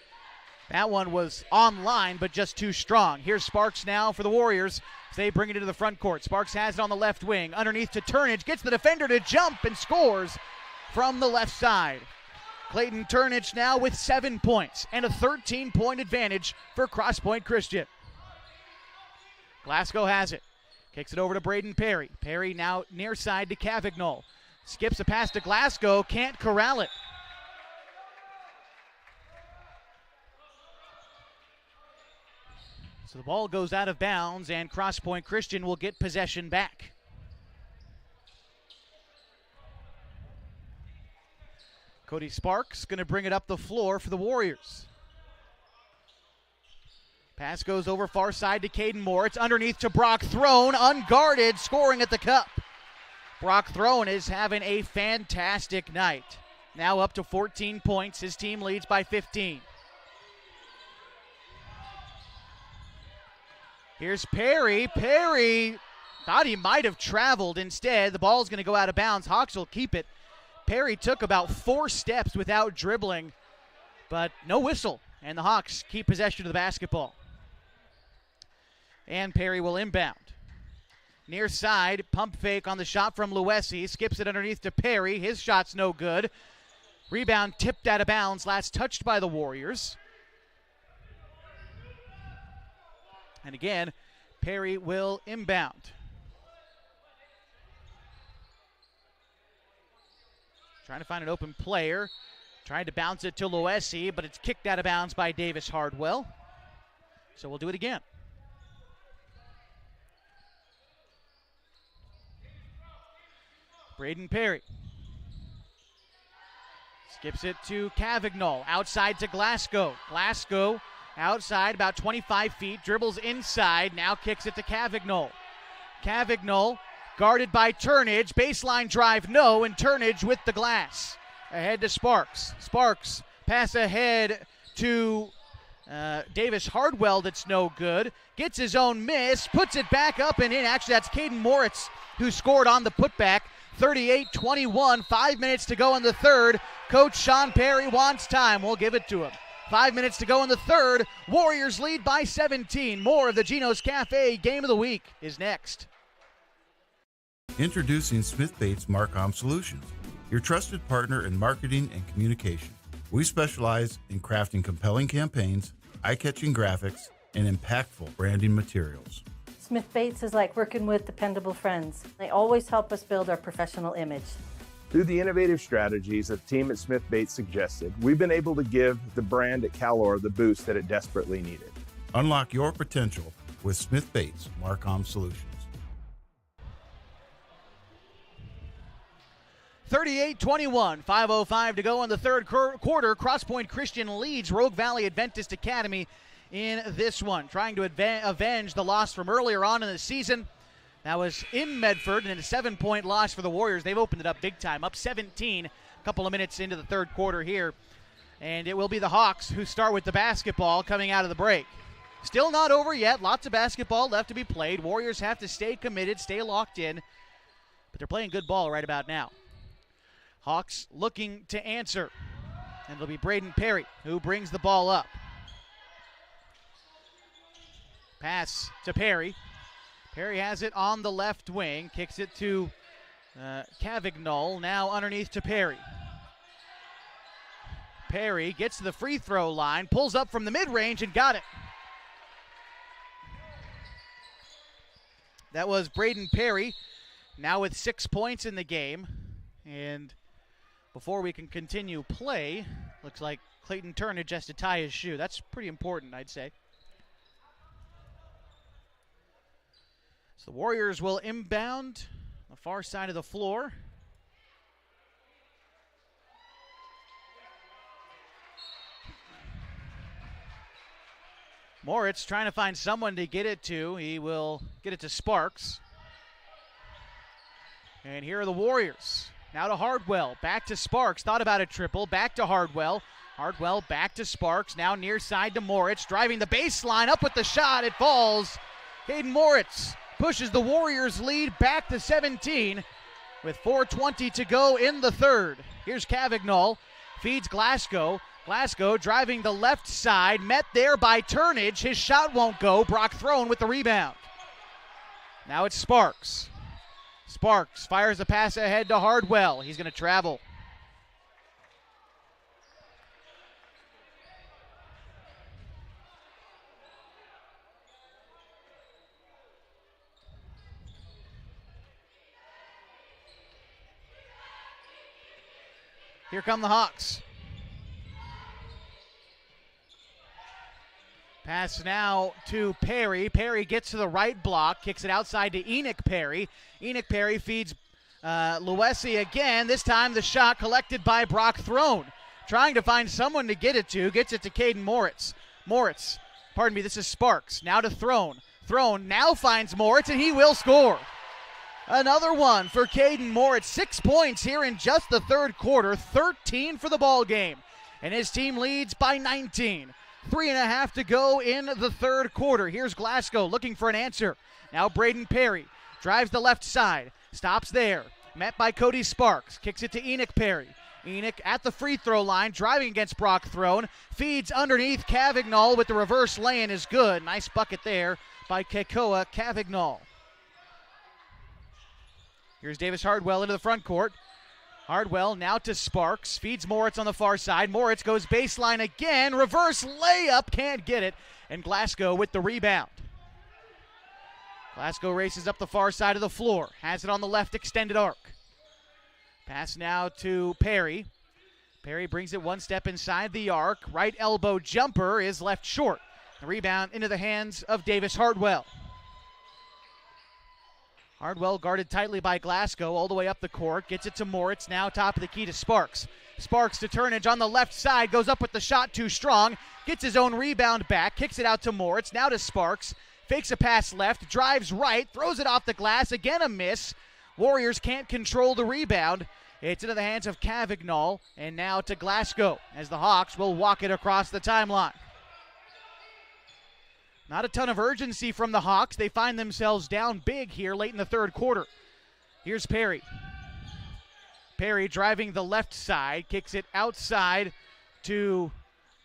That one was online, but just too strong. Here's Sparks now for the Warriors. They bring it into the front court. Sparks has it on the left wing. Underneath to Turnage. Gets the defender to jump and scores from the left side. Clayton Turnage now with 7 points and a 13-point advantage for Crosspoint Christian. Glasgow has it. Kicks it over to Braden Perry. Perry now near side to Cavagnol. Skips a pass to Glasgow. Can't corral it. So the ball goes out of bounds, and Crosspoint Christian will get possession back. Cody Sparks going to bring it up the floor for the Warriors. Pass goes over far side to Caden Moore. It's underneath to Brock Throne, unguarded, scoring at the cup. Brock Throne is having a fantastic night. Now up to 14 points. His team leads by 15. Here's Perry. Perry thought he might have traveled. Instead, the ball's going to go out of bounds. Hawks will keep it. Perry took about 4 steps without dribbling, but no whistle, and the Hawks keep possession of the basketball. And Perry will inbound. Near side, pump fake on the shot from Luesi. Skips it underneath to Perry. His shot's no good. Rebound tipped out of bounds. Last touched by the Warriors. And again, Perry will inbound. Trying to find an open player. Trying to bounce it to Luesi, but it's kicked out of bounds by Davis Hardwell. So we'll do it again. Braden Perry. Skips it to Cavagnol. Outside to Glasgow. Glasgow outside about 25 feet. Dribbles inside. Now kicks it to Cavagnol. Cavagnol guarded by Turnage. Baseline drive, no. And Turnage with the glass. Ahead to Sparks. Sparks pass ahead to Davis Hardwell. That's no good. Gets his own miss. Puts it back up and in. Actually, that's Caden Moritz who scored on the putback. 38-21, 5 minutes to go in the third. Coach Sean Perry wants time. We'll give it to him. 5 minutes to go in the third. Warriors lead by 17. More of the Gino's Cafe Game of the Week is next. Introducing Smith Bates Marcom Solutions, your trusted partner in marketing and communication. We specialize in crafting compelling campaigns, eye-catching graphics, and impactful branding materials. Smith Bates is like working with dependable friends. They always help us build our professional image. Through the innovative strategies that the team at Smith Bates suggested, we've been able to give the brand at Calor the boost that it desperately needed. Unlock your potential with Smith Bates Marcom Solutions. 38-21, 5:05 to go in the third quarter. Crosspoint Christian leads Rogue Valley Adventist Academy in this one, trying to avenge the loss from earlier on in the season. That was in Medford, and a 7-point loss for the Warriors. They've opened it up big time, up 17, a couple of minutes into the third quarter here. And it will be the Hawks who start with the basketball coming out of the break. Still not over yet. Lots of basketball left to be played. Warriors have to stay committed, stay locked in. But they're playing good ball right about now. Hawks looking to answer. And it'll be Braden Perry who brings the ball up. Pass to Perry. Perry has it on the left wing. Kicks it to Cavignol. Now underneath to Perry. Perry gets to the free throw line. Pulls up from the mid-range and got it. That was Braden Perry, now with 6 points in the game. And before we can continue play, looks like Clayton Turnage has to tie his shoe. That's pretty important, I'd say. So the Warriors will inbound the far side of the floor. Moritz trying to find someone to get it to. He will get it to Sparks. And here are the Warriors. Now to Hardwell. Back to Sparks. Thought about a triple. Back to Hardwell. Hardwell back to Sparks. Now near side to Moritz. Driving the baseline. Up with the shot. It falls. Caden Moritz pushes the Warriors' lead back to 17 with 4:20 to go in the third. Here's Cavignol. Feeds Glasgow. Glasgow driving the left side, met there by Turnage. His shot won't go. Brock Throne with the rebound. Now it's Sparks. Sparks fires a pass ahead to Hardwell. He's going to travel. Here come the Hawks. Pass now to Perry. Perry gets to the right block, kicks it outside to Enoch Perry. Enoch Perry feeds Luesi again. This time the shot collected by Brock Throne. Trying to find someone to get it to. Gets it to Caden Moritz. This is Sparks. Now to Throne. Throne now finds Moritz, and he will score. Another one for Caden Moritz. 6 points here in just the third quarter. 13 for the ball game. And his team leads by 19. 3.5 to go in the third quarter. Here's Glasgow looking for an answer. Now Braden Perry drives the left side. Stops there. Met by Cody Sparks. Kicks it to Enoch Perry. Enoch at the free throw line, driving against Brock Throne. Feeds underneath Cavignol with the reverse lay-in is good. Nice bucket there by Kekoa Cavignol. Here's Davis Hardwell into the front court. Hardwell now to Sparks. Feeds Moritz on the far side. Moritz goes baseline again. Reverse layup. Can't get it. And Glasgow with the rebound. Glasgow races up the far side of the floor. Has it on the left extended arc. Pass now to Perry. Perry brings it one step inside the arc. Right elbow jumper is left short. The rebound into the hands of Davis Hardwell. Hardwell guarded tightly by Glasgow all the way up the court. Gets it to Moritz. Now top of the key to Sparks. Sparks to Turnage on the left side. Goes up with the shot too strong. Gets his own rebound back. Kicks it out to Moritz. Now to Sparks. Fakes a pass left. Drives right. Throws it off the glass. Again a miss. Warriors can't control the rebound. It's into the hands of Cavignol. And now to Glasgow as the Hawks will walk it across the timeline. Not a ton of urgency from the Hawks. They find themselves down big here late in the third quarter. Here's Perry. Perry driving the left side. Kicks it outside to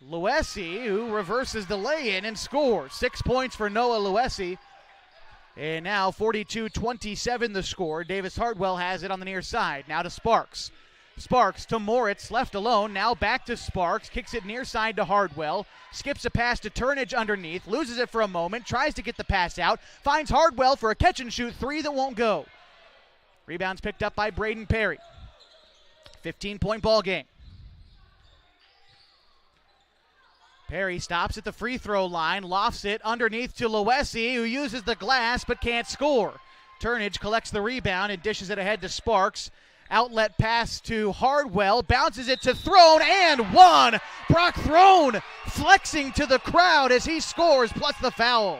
Luesi, who reverses the lay-in and scores. 6 points for Noah Luesi. And now 42-27 the score. Davis Hardwell has it on the near side. Now to Sparks. Sparks to Moritz, left alone. Now back to Sparks. Kicks it near side to Hardwell. Skips a pass to Turnage underneath. Loses it for a moment. Tries to get the pass out. Finds Hardwell for a catch-and-shoot three that won't go. Rebounds picked up by Braden Perry. 15-point ball game. Perry stops at the free throw line. Lofts it underneath to Luesi, who uses the glass but can't score. Turnage collects the rebound and dishes it ahead to Sparks. Outlet pass to Hardwell, bounces it to Throne, and one! Brock Throne flexing to the crowd as he scores, plus the foul.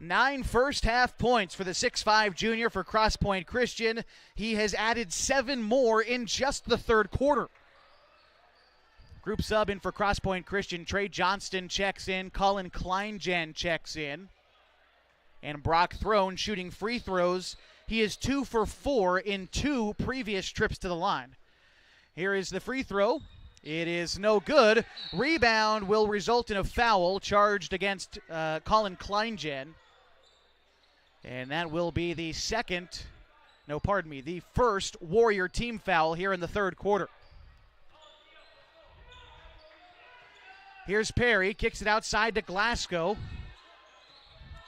Nine first-half points for the 6'5 junior for Crosspoint Christian. He has added 7 more in just the third quarter. Group sub in for Crosspoint Christian. Trey Johnston checks in. Colin Kleinjan checks in. And Brock Throne shooting free throws. He is 2 for 4 in 2 previous trips to the line. Here is the free throw. It is no good. Rebound will result in a foul charged against Colin Kleinjan. And that will be the the first Warrior team foul here in the third quarter. Here's Perry, kicks it outside to Glasgow.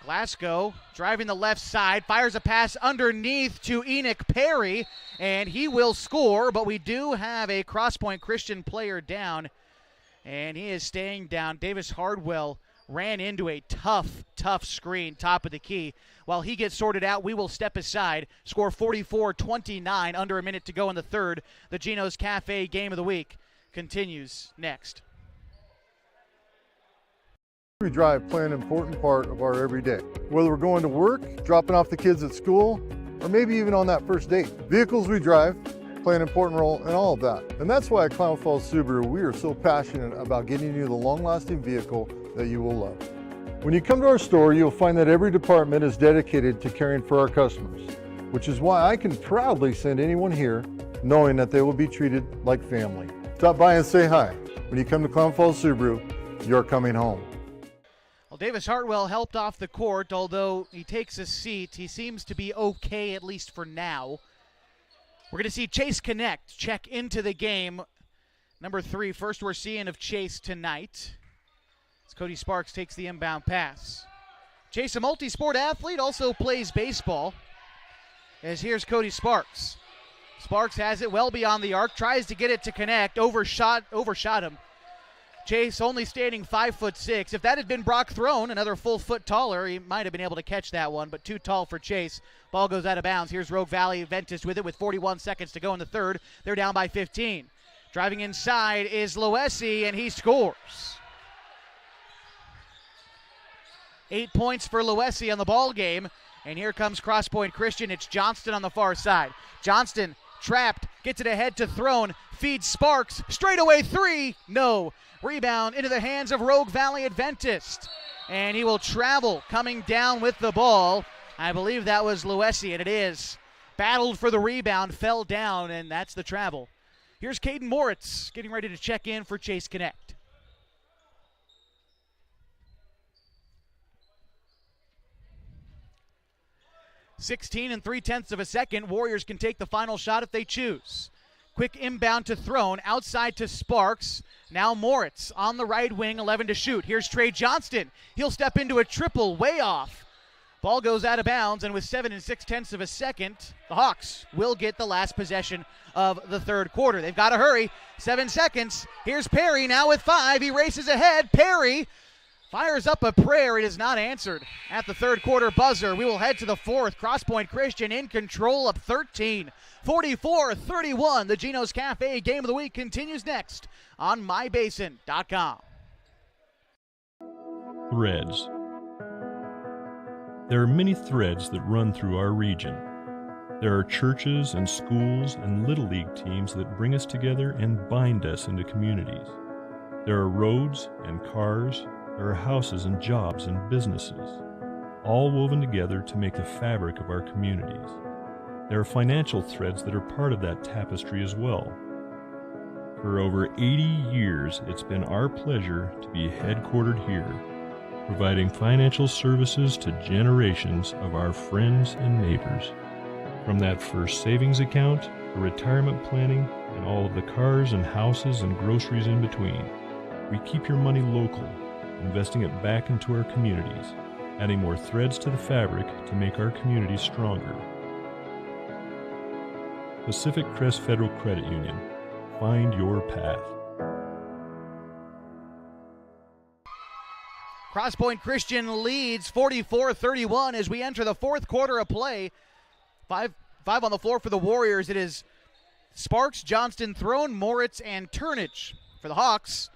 Glasgow driving the left side, fires a pass underneath to Enoch Perry, and he will score, but we do have a Crosspoint Christian player down, and he is staying down. Davis Hardwell ran into a tough screen, top of the key. While he gets sorted out, we will step aside, score 44-29, under a minute to go in the third. The Gino's Cafe Game of the Week continues next. We drive play an important part of our everyday. Whether we're going to work, dropping off the kids at school, or maybe even on that first date. Vehicles we drive play an important role in all of that. And that's why at Klamath Falls Subaru, we are so passionate about getting you the long-lasting vehicle that you will love. When you come to our store, you'll find that every department is dedicated to caring for our customers, which is why I can proudly send anyone here knowing that they will be treated like family. Stop by and say hi. When you come to Klamath Falls Subaru, you're coming home. Well, Davis Hartwell helped off the court, although he takes a seat. He seems to be okay, at least for now. We're going to see Chase Connect check into the game. Number 3, first we're seeing of Chase tonight. As Cody Sparks takes the inbound pass. Chase, a multi-sport athlete, also plays baseball. As here's Cody Sparks. Sparks has it well beyond the arc, tries to get it to Connect, overshot him. Chase only standing 5'6". If that had been Brock Throne, another full foot taller, he might have been able to catch that one, but too tall for Chase. Ball goes out of bounds. Here's Rogue Valley Adventist with it with 41 seconds to go in the third. They're down by 15. Driving inside is Loesi, and he scores. 8 points for Loesi on the ball game, and here comes Crosspoint Christian. It's Johnston on the far side. Johnston trapped, gets it ahead to Throne, feeds Sparks, straightaway 3, no. Rebound into the hands of Rogue Valley Adventist, and he will travel coming down with the ball. I believe that was Loesi, and it is. Battled for the rebound, fell down, and that's the travel. Here's Caden Moritz getting ready to check in for Chase Connect. .16 3/10 of a second. Warriors can take the final shot if they choose. Quick inbound to Throne, outside to Sparks. Now Moritz on the right wing, 11 to shoot. Here's Trey Johnston. He'll step into a triple, way off. Ball goes out of bounds, and with 7 6/10 of a second, the Hawks will get the last possession of the third quarter. They've got to hurry. 7 seconds. Here's Perry now with 5. He races ahead. Perry fires up a prayer. It is not answered at the third quarter buzzer. We will head to the fourth. Crosspoint Christian in control of 13. 44-31. The Gino's Cafe Game of the Week continues next on mybasin.com. Threads. There are many threads that run through our region. There are churches and schools and Little League teams that bring us together and bind us into communities. There are roads and cars. There are houses and jobs and businesses, all woven together to make the fabric of our communities. There are financial threads that are part of that tapestry as well. For over 80 years, it's been our pleasure to be headquartered here, providing financial services to generations of our friends and neighbors. From that first savings account, to retirement planning, and all of the cars and houses and groceries in between, we keep your money local, investing it back into our communities, adding more threads to the fabric to make our communities stronger. Pacific Crest Federal Credit Union. Find your path. Crosspoint Christian leads 44-31 as we enter the fourth quarter of play. Five on the floor for the Warriors. It is Sparks, Johnston, Throne, Moritz, and Turnage. For the Hawks,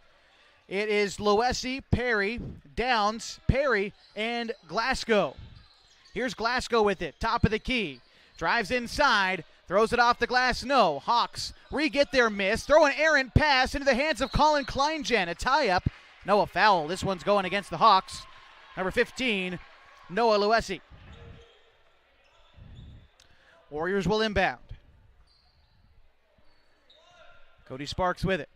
it is Loesi, Perry, Downs, Perry, and Glasgow. Here's Glasgow with it, top of the key. Drives inside, throws it off the glass, no. Hawks re-get their miss, throw an errant pass into the hands of Colin Kleingen. A tie-up, no, a foul. This one's going against the Hawks. Number 15, Noah Loesi. Warriors will inbound. Cody Sparks with it.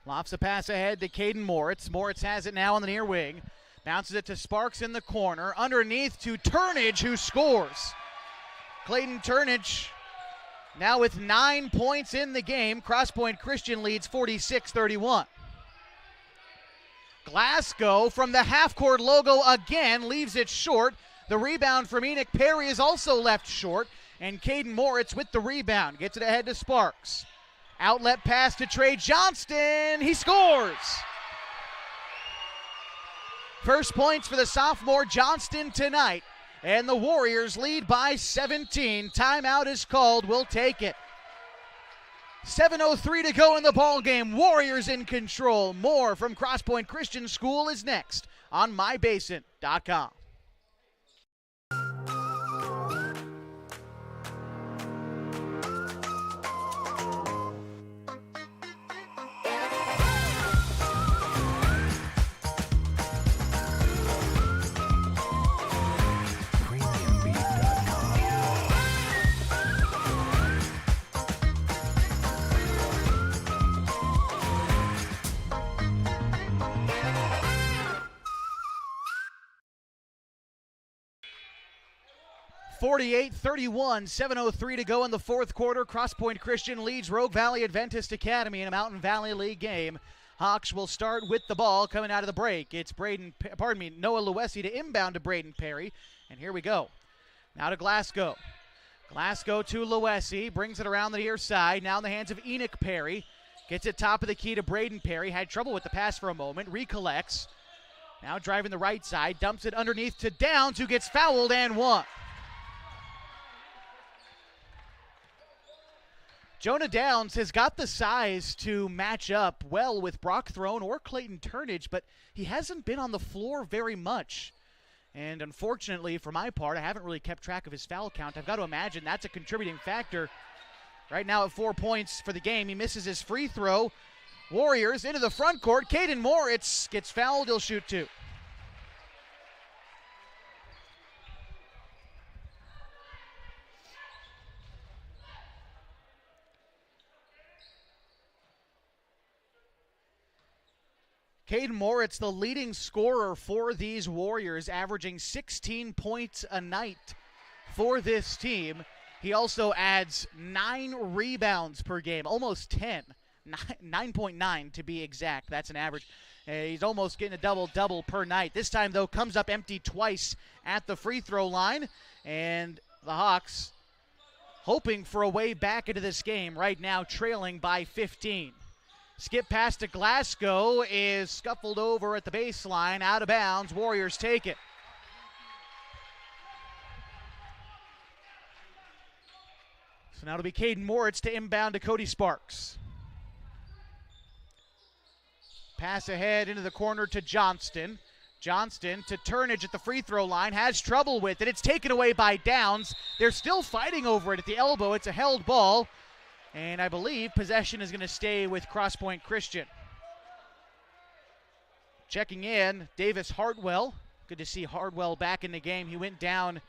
Lofts a pass ahead to Caden Moritz. Moritz has it now on the near wing. Bounces it to Sparks in the corner. Underneath to Turnage, who scores. Clayton Turnage now with 9 points in the game. Crosspoint Christian leads 46-31. Glasgow from the half-court logo again leaves it short. The rebound from Enoch Perry is also left short. And Caden Moritz with the rebound. Gets it ahead to Sparks. Outlet pass to Trey Johnston. He scores. First points for the sophomore Johnston tonight. And the Warriors lead by 17. Timeout is called. We'll take it. 7:03 to go in the ball game. Warriors in control. More from Crosspoint Christian School is next on mybasin.com. (48-31), 7:03 to go in the fourth quarter. Crosspoint Christian leads Rogue Valley Adventist Academy in a Mountain Valley League game. Hawks will start with the ball coming out of the break. It's Noah Loesi to inbound to Braden Perry. And here we go. Now to Glasgow. Glasgow to Loesi, brings it around the near side. Now in the hands of Enoch Perry. Gets it top of the key to Braden Perry. Had trouble with the pass for a moment. Recollects. Now driving the right side. Dumps it underneath to Downs, who gets fouled and one. Jonah Downs has got the size to match up well with Brock Throne or Clayton Turnage, but he hasn't been on the floor very much. And unfortunately, for my part, I haven't really kept track of his foul count. I've got to imagine that's a contributing factor. Right now at 4 points for the game, he misses his free throw. Warriors into the front court. Caden Moritz gets fouled. He'll shoot two. Caden Moritz, the leading scorer for these Warriors, averaging 16 points a night for this team. He also adds 9 rebounds per game, almost 10. 9.9 to be exact. That's an average. He's almost getting a double-double per night. This time, though, comes up empty twice at the free throw line. And the Hawks hoping for a way back into this game, right now trailing by 15. Skip pass to Glasgow is scuffled over at the baseline, out of bounds. Warriors take it. So now it'll be Caden Moritz to inbound to Cody Sparks. Pass ahead into the corner to Johnston. Johnston to Turnage at the free throw line, has trouble with it. It's taken away by Downs. They're still fighting over it at the elbow. It's a held ball. And I believe possession is going to stay with Crosspoint Christian. Checking in, Davis Hardwell. Good to see Hardwell back in the game. He went down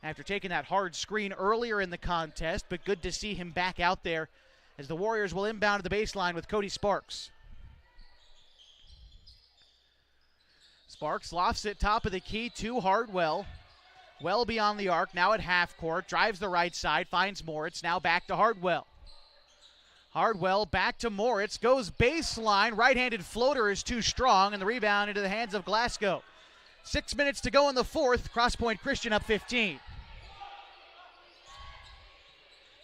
after taking that hard screen earlier in the contest, but good to see him back out there as the Warriors will inbound to the baseline with Cody Sparks. Sparks lofts it top of the key to Hardwell. Well beyond the arc, now at half court. Drives the right side, finds Moritz. Now back to Hardwell. Hardwell back to Moritz, goes baseline. Right-handed floater is too strong, and the rebound into the hands of Glasgow. 6 minutes to go in the fourth. Crosspoint Christian up 15.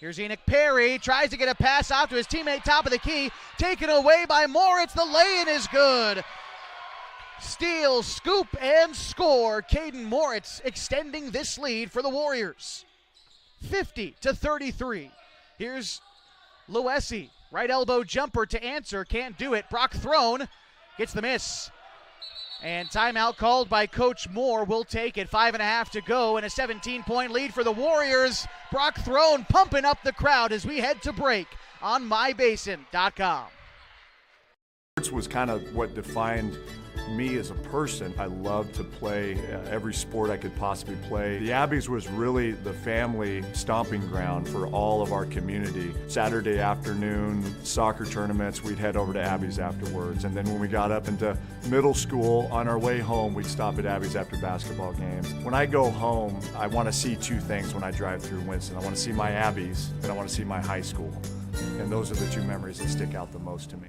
Here's Enoch Perry, tries to get a pass out to his teammate top of the key. Taken away by Moritz. The lay-in is good. Steal, scoop, and score. Caden Moritz extending this lead for the Warriors. 50-33. Here's Luesi. Right elbow jumper to answer. Can't do it. Brock Throne gets the miss. And timeout called by Coach Moore. Will take it. 5.5 to go and a 17-point lead for the Warriors. Brock Throne pumping up the crowd as we head to break on mybasin.com. Sports was kind of what defined me as a person. I loved to play every sport I could possibly play. The Abbeys was really the family stomping ground for all of our community. Saturday afternoon soccer tournaments, we'd head over to Abbeys afterwards. And then when we got up into middle school, on our way home, we'd stop at Abbeys after basketball games. When I go home, I want to see two things when I drive through Winston. I want to see my Abbeys and I want to see my high school. And those are the two memories that stick out the most to me.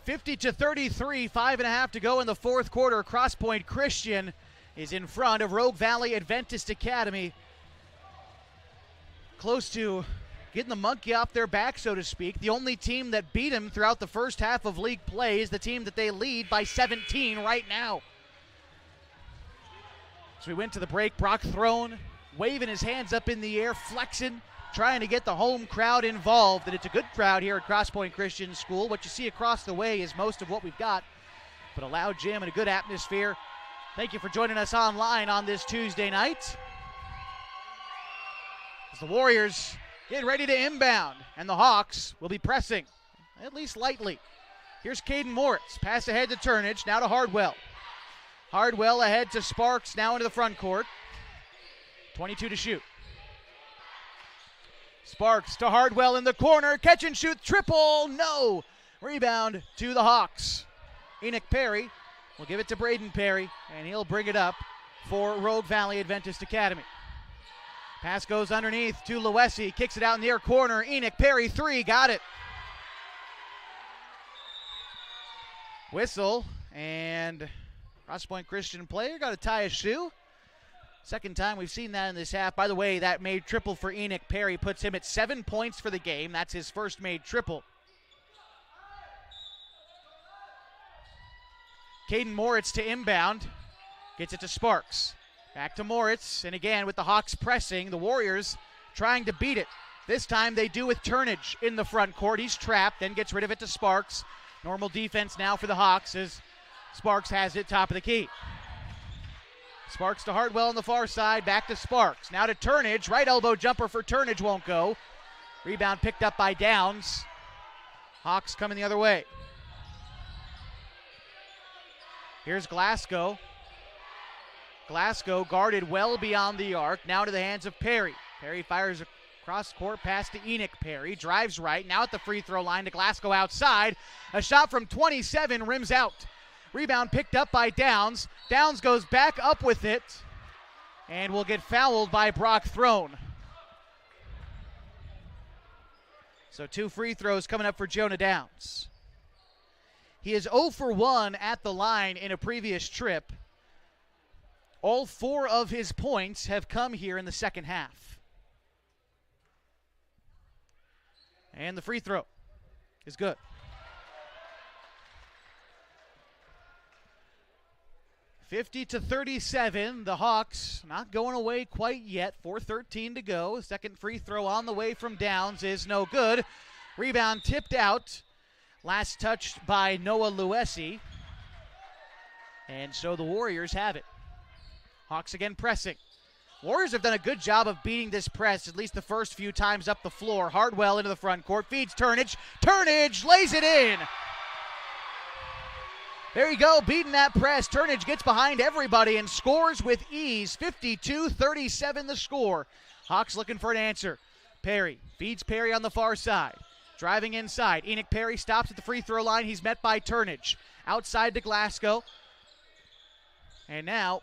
50-33, 5.5 to go in the fourth quarter. Crosspoint Christian is in front of Rogue Valley Adventist Academy. Close to getting the monkey off their back, so to speak. The only team that beat them throughout the first half of league play is the team that they lead by 17 right now. So we went to the break. Brock Throne waving his hands up in the air, flexing, trying to get the home crowd involved, and it's a good crowd here at Crosspoint Christian School. What you see across the way is most of what we've got, but a loud gym and a good atmosphere. Thank you for joining us online on this Tuesday night. As the Warriors get ready to inbound, and the Hawks will be pressing, at least lightly. Here's Caden Moritz, pass ahead to Turnage, now to Hardwell. Hardwell ahead to Sparks, now into the front court. 22 to shoot. Sparks to Hardwell in the corner, catch and shoot, triple, no. Rebound to the Hawks. Enoch Perry will give it to Braden Perry, and he'll bring it up for Rogue Valley Adventist Academy. Pass goes underneath to Luesi, kicks it out in the near corner. Enoch Perry, three, got it. Whistle, and Crosspoint Christian player got to tie a shoe. Second time we've seen that in this half. By the way, that made triple for Enoch Perry puts him at 7 points for the game. That's his first made triple. Caden Moritz to inbound. Gets it to Sparks. Back to Moritz. And again with the Hawks pressing, the Warriors trying to beat it. This time they do with Turnage in the front court. He's trapped, then gets rid of it to Sparks. Normal defense now for the Hawks as Sparks has it top of the key. Sparks to Hardwell on the far side, back to Sparks. Now to Turnage, right elbow jumper for Turnage won't go. Rebound picked up by Downs. Hawks coming the other way. Here's Glasgow. Glasgow guarded well beyond the arc, now to the hands of Perry. Perry fires a cross-court pass to Enoch Perry, drives right, now at the free throw line to Glasgow outside. A shot from 27 rims out. Rebound picked up by Downs. Downs goes back up with it and will get fouled by Brock Throne. So 2 free throws coming up for Jonah Downs. He is 0 for 1 at the line in a previous trip. All 4 of his points have come here in the second half. And the free throw is good. 50-37, the Hawks not going away quite yet. 4:13 to go. Second free throw on the way from Downs is no good. Rebound tipped out. Last touched by Noah Luesi. And so the Warriors have it. Hawks again pressing. Warriors have done a good job of beating this press, at least the first few times up the floor. Hardwell into the front court, feeds Turnage. Turnage lays it in. There you go, beating that press. Turnage gets behind everybody and scores with ease. 52-37 the score. Hawks looking for an answer. Perry feeds Perry on the far side. Driving inside. Enoch Perry stops at the free throw line. He's met by Turnage. Outside to Glasgow. And now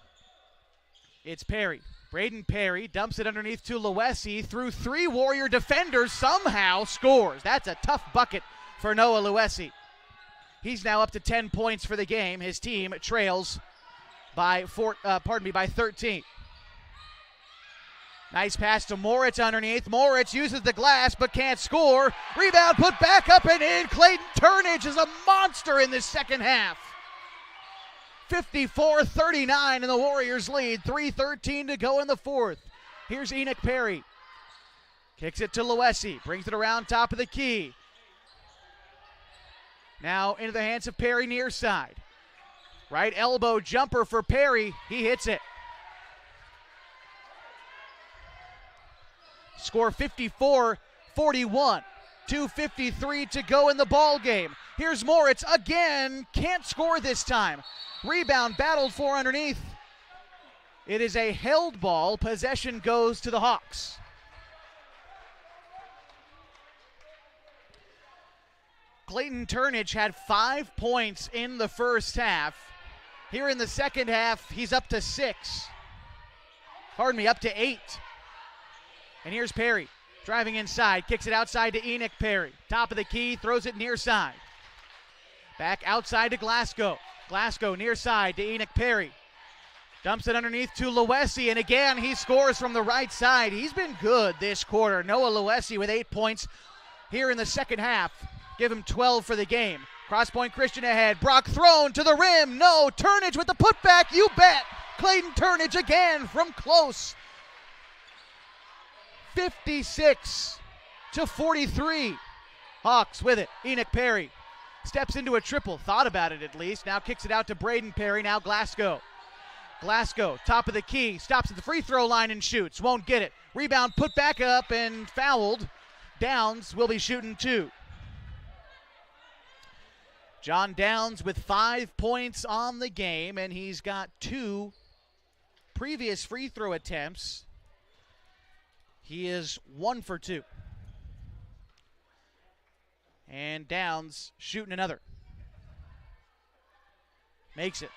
it's Perry. Braden Perry dumps it underneath to Luesi. Through 3 Warrior defenders, somehow scores. That's a tough bucket for Noah Luesi. He's now up to 10 points for the game. His team trails by 13. Nice pass to Moritz underneath. Moritz uses the glass but can't score. Rebound put back up and in. Clayton Turnage is a monster in this second half. 54-39, and the Warriors lead. 3:13 to go in the fourth. Here's Enoch Perry. Kicks it to Loesi. Brings it around top of the key. Now into the hands of Perry near side. Right elbow jumper for Perry. He hits it. Score 54-41. 2:53 to go in the ball game. Here's Moritz again. Can't score this time. Rebound battled for underneath. It is a held ball. Possession goes to the Hawks. Clayton Turnage had 5 points in the first half. Here in the second half, he's up to 6. Up to 8. And here's Perry, driving inside, kicks it outside to Enoch Perry. Top of the key, throws it near side. Back outside to Glasgow. Glasgow near side to Enoch Perry. Dumps it underneath to Loesi, and again he scores from the right side. He's been good this quarter. Noah Loesi with 8 points here in the second half. Give him 12 for the game. Crosspoint Christian ahead. Brock thrown to the rim. No. Turnage with the putback. You bet. Clayton Turnage again from close. 56-43. Hawks with it. Enoch Perry steps into a triple. Thought about it at least. Now kicks it out to Braden Perry. Now Glasgow. Glasgow, top of the key. Stops at the free throw line and shoots. Won't get it. Rebound put back up and fouled. Downs will be shooting 2. John Downs with 5 points on the game, and he's got 2 previous free throw attempts. He is 1 for 2. And Downs shooting another. Makes it.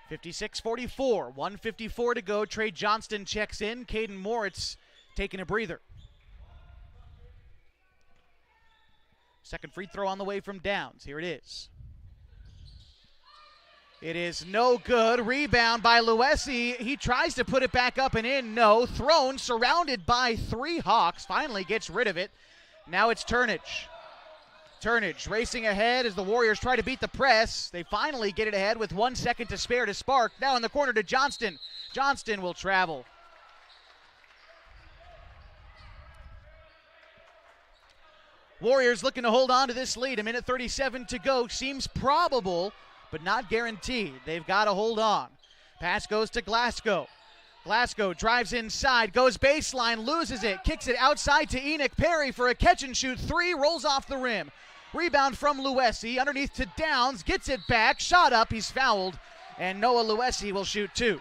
56-44, 1:54 to go. Trey Johnston checks in. Caden Moritz taking a breather. Second free throw on the way from Downs. Here it is. It is no good. Rebound by Loesi. He tries to put it back up and in. No. Thrown, surrounded by 3 Hawks. Finally gets rid of it. Now it's Turnage. Turnage racing ahead as the Warriors try to beat the press. They finally get it ahead with 1 second to spare to Spark. Now in the corner to Johnston. Johnston will travel. Warriors looking to hold on to this lead. 1:37 to go. Seems probable, but not guaranteed. They've got to hold on. Pass goes to Glasgow. Glasgow drives inside, goes baseline, loses it, kicks it outside to Enoch Perry for a catch and shoot 3, rolls off the rim. Rebound from Loesi, underneath to Downs, gets it back, shot up, he's fouled, and Noah Loesi will shoot 2.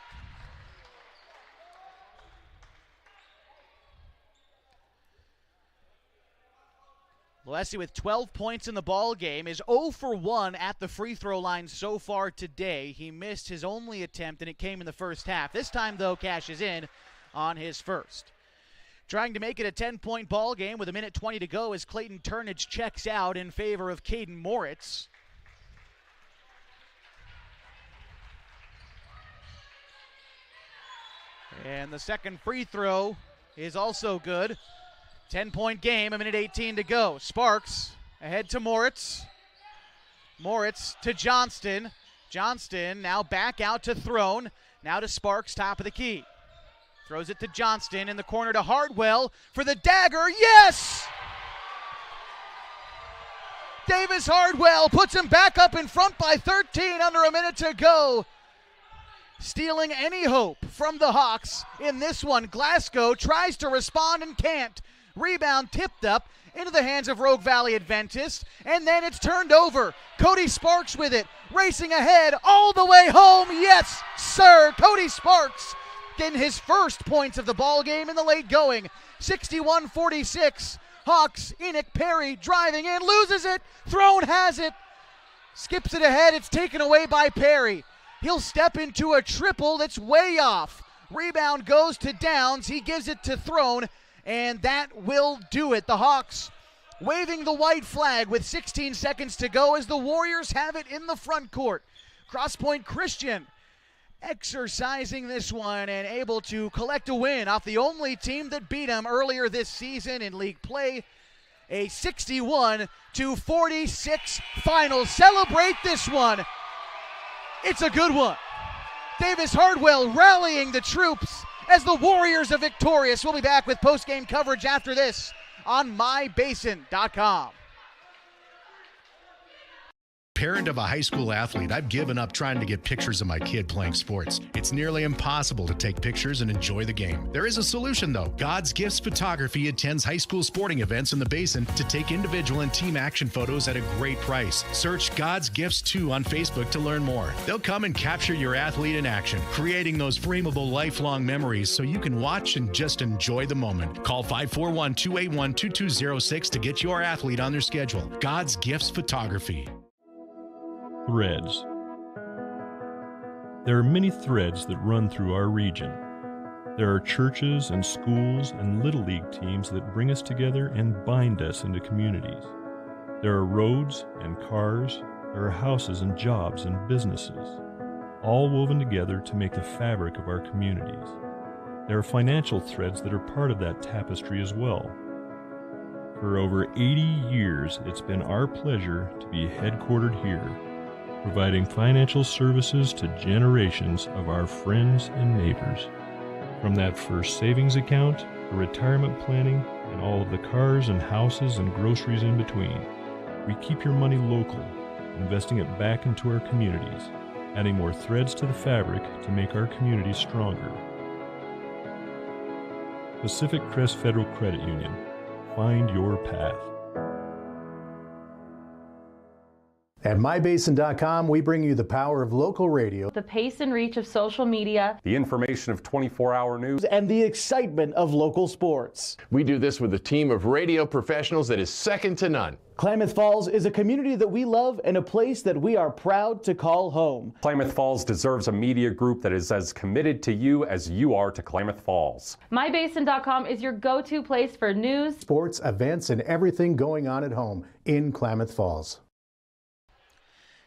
Loesi with 12 points in the ball game is 0 for 1 at the free throw line so far today. He missed his only attempt, and it came in the first half. This time, though, cashes in on his first. Trying to make it a 10-point ball game with 1:20 to go as Clayton Turnage checks out in favor of Caden Moritz. And the second free throw is also good. 10-point game, 1:18 to go. Sparks ahead to Moritz. Moritz to Johnston. Johnston now back out to Throne. Now to Sparks, top of the key. Throws it to Johnston in the corner to Hardwell for the dagger. Yes! Davis Hardwell puts him back up in front by 13 under a minute to go. Stealing any hope from the Hawks in this one. Glasgow tries to respond and can't. Rebound tipped up into the hands of Rogue Valley Adventist, and then it's turned over. Cody Sparks with it, racing ahead all the way home. Yes, sir, Cody Sparks getting his first points of the ball game in the late going. 61-46. Hawks, Enoch Perry driving in, loses it. Throne has it. Skips it ahead. It's taken away by Perry. He'll step into a triple that's way off. Rebound goes to Downs. He gives it to Throne. And that will do it. The Hawks waving the white flag with 16 seconds to go as the Warriors have it in the front court. Crosspoint Christian exercising this one and able to collect a win off the only team that beat them earlier this season in league play. A 61-46 final. Celebrate this one. It's a good one. Davis Hardwell rallying the troops as the Warriors are victorious. We'll be back with post-game coverage after this on mybasin.com. Parent of a high school athlete, I've given up trying to get pictures of my kid playing sports. It's nearly impossible to take pictures and enjoy the game. There is a solution, though. God's Gifts Photography attends high school sporting events in the Basin to take individual and team action photos at a great price. Search God's Gifts 2 on Facebook to learn more. They'll come and capture your athlete in action, creating those frameable lifelong memories so you can watch and just enjoy the moment. Call 541-281-2206 to get your athlete on their schedule. God's Gifts Photography. Threads. There are many threads that run through our region. There are churches and schools and little league teams that bring us together and bind us into communities. There are roads and cars. There are houses and jobs and businesses, all woven together to make the fabric of our communities. There are financial threads that are part of that tapestry as well. For over 80 years, it's been our pleasure to be headquartered here, providing financial services to generations of our friends and neighbors. From that first savings account, to retirement planning, and all of the cars and houses and groceries in between, we keep your money local, investing it back into our communities, adding more threads to the fabric to make our communities stronger. Pacific Crest Federal Credit Union. Find your path. At mybasin.com, we bring you the power of local radio, The pace and reach of social media, The information of 24-hour news, and the excitement of local sports. We do this with a team of radio professionals that is second to none. Klamath Falls is a community that we love and a place that we are proud to call home. Klamath Falls deserves a media group that is as committed to you as you are to Klamath Falls. mybasin.com is your go-to place for news, sports, events, and everything going on at home in Klamath Falls.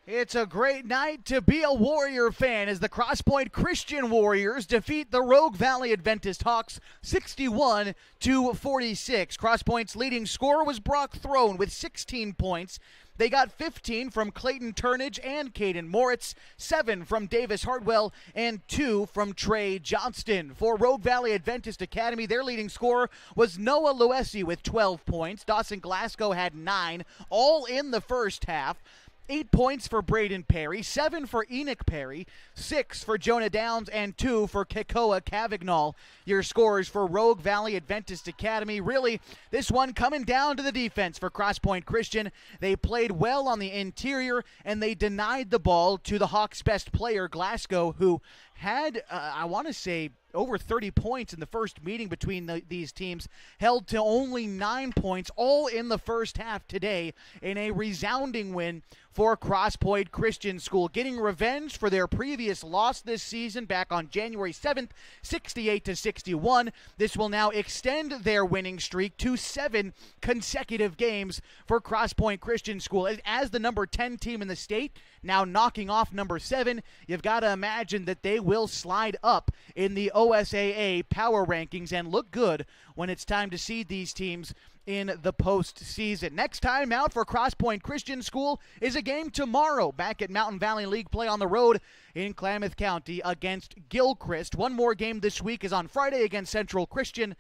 It's a great night to be a Warrior fan as the Crosspoint Christian Warriors defeat the Rogue Valley Adventist Hawks 61-46. Crosspoint's leading scorer was Brock Throne with 16 points. They got 15 from Clayton Turnage and Caden Moritz, 7 from Davis Hartwell, and 2 from Trey Johnston. For Rogue Valley Adventist Academy, their leading scorer was Noah Luesi with 12 points. Dawson Glasgow had 9, all in the first half. 8 points for Braden Perry, 7 for Enoch Perry, 6 for Jonah Downs, and 2 for Kekoa Cavagnol. Your scores for Rogue Valley Adventist Academy. Really, this one coming down to the defense for Crosspoint Christian. They played well on the interior, and they denied the ball to the Hawks' best player, Glasgow, who had, I want to say, over 30 points in the first meeting between these teams, held to only 9 points, all in the first half today, in a resounding win for Crosspoint Christian School, getting revenge for their previous loss this season back on January 7th, 68-61. This will now extend their winning streak to 7 consecutive games for Crosspoint Christian School. As the number 10 team in the state, now knocking off number 7, you've got to imagine that they will slide up in the OSAA power rankings and look good when it's time to seed these teams in the postseason. Next time out for Crosspoint Christian School is a game tomorrow back at Mountain Valley League play on the road in Klamath County against Gilchrist. One more game this week is on Friday against Central Christian.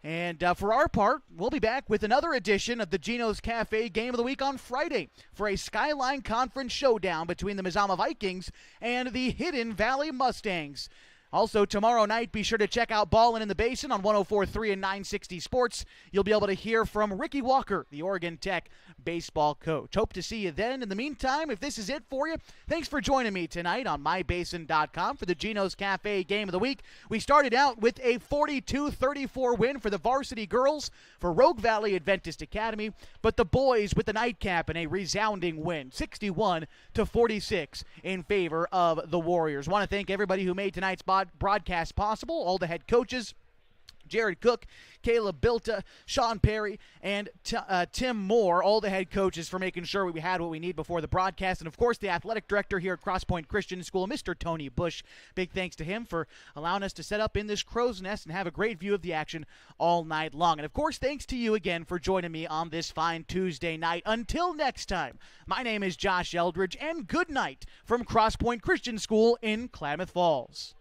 And for our part, we'll be back with another edition of the Gino's Cafe Game of the Week on Friday for a Skyline Conference showdown between the Mazama Vikings and the Hidden Valley Mustangs. Also, tomorrow night, be sure to check out Ballin' in the Basin on 104.3 and 960 Sports. You'll be able to hear from Ricky Walker, the Oregon Tech baseball coach. Hope to see you then. In the meantime, if this is it for you, thanks for joining me tonight on mybasin.com for the Gino's Cafe Game of the Week. We started out with a 42-34 win for the varsity girls for Rogue Valley Adventist Academy, but the boys with the nightcap in a resounding win, 61-46 in favor of the Warriors. Want to thank everybody who made tonight's broadcast possible, all the head coaches, Jared Cook, Caleb Bilta, Sean Perry, and Tim Moore, all the head coaches, for making sure we had what we need before the broadcast. And, of course, the athletic director here at Crosspoint Christian School, Mr. Tony Bush. Big thanks to him for allowing us to set up in this crow's nest and have a great view of the action all night long. And, of course, thanks to you again for joining me on this fine Tuesday night. Until next time, my name is Josh Eldridge, and good night from Crosspoint Christian School in Klamath Falls.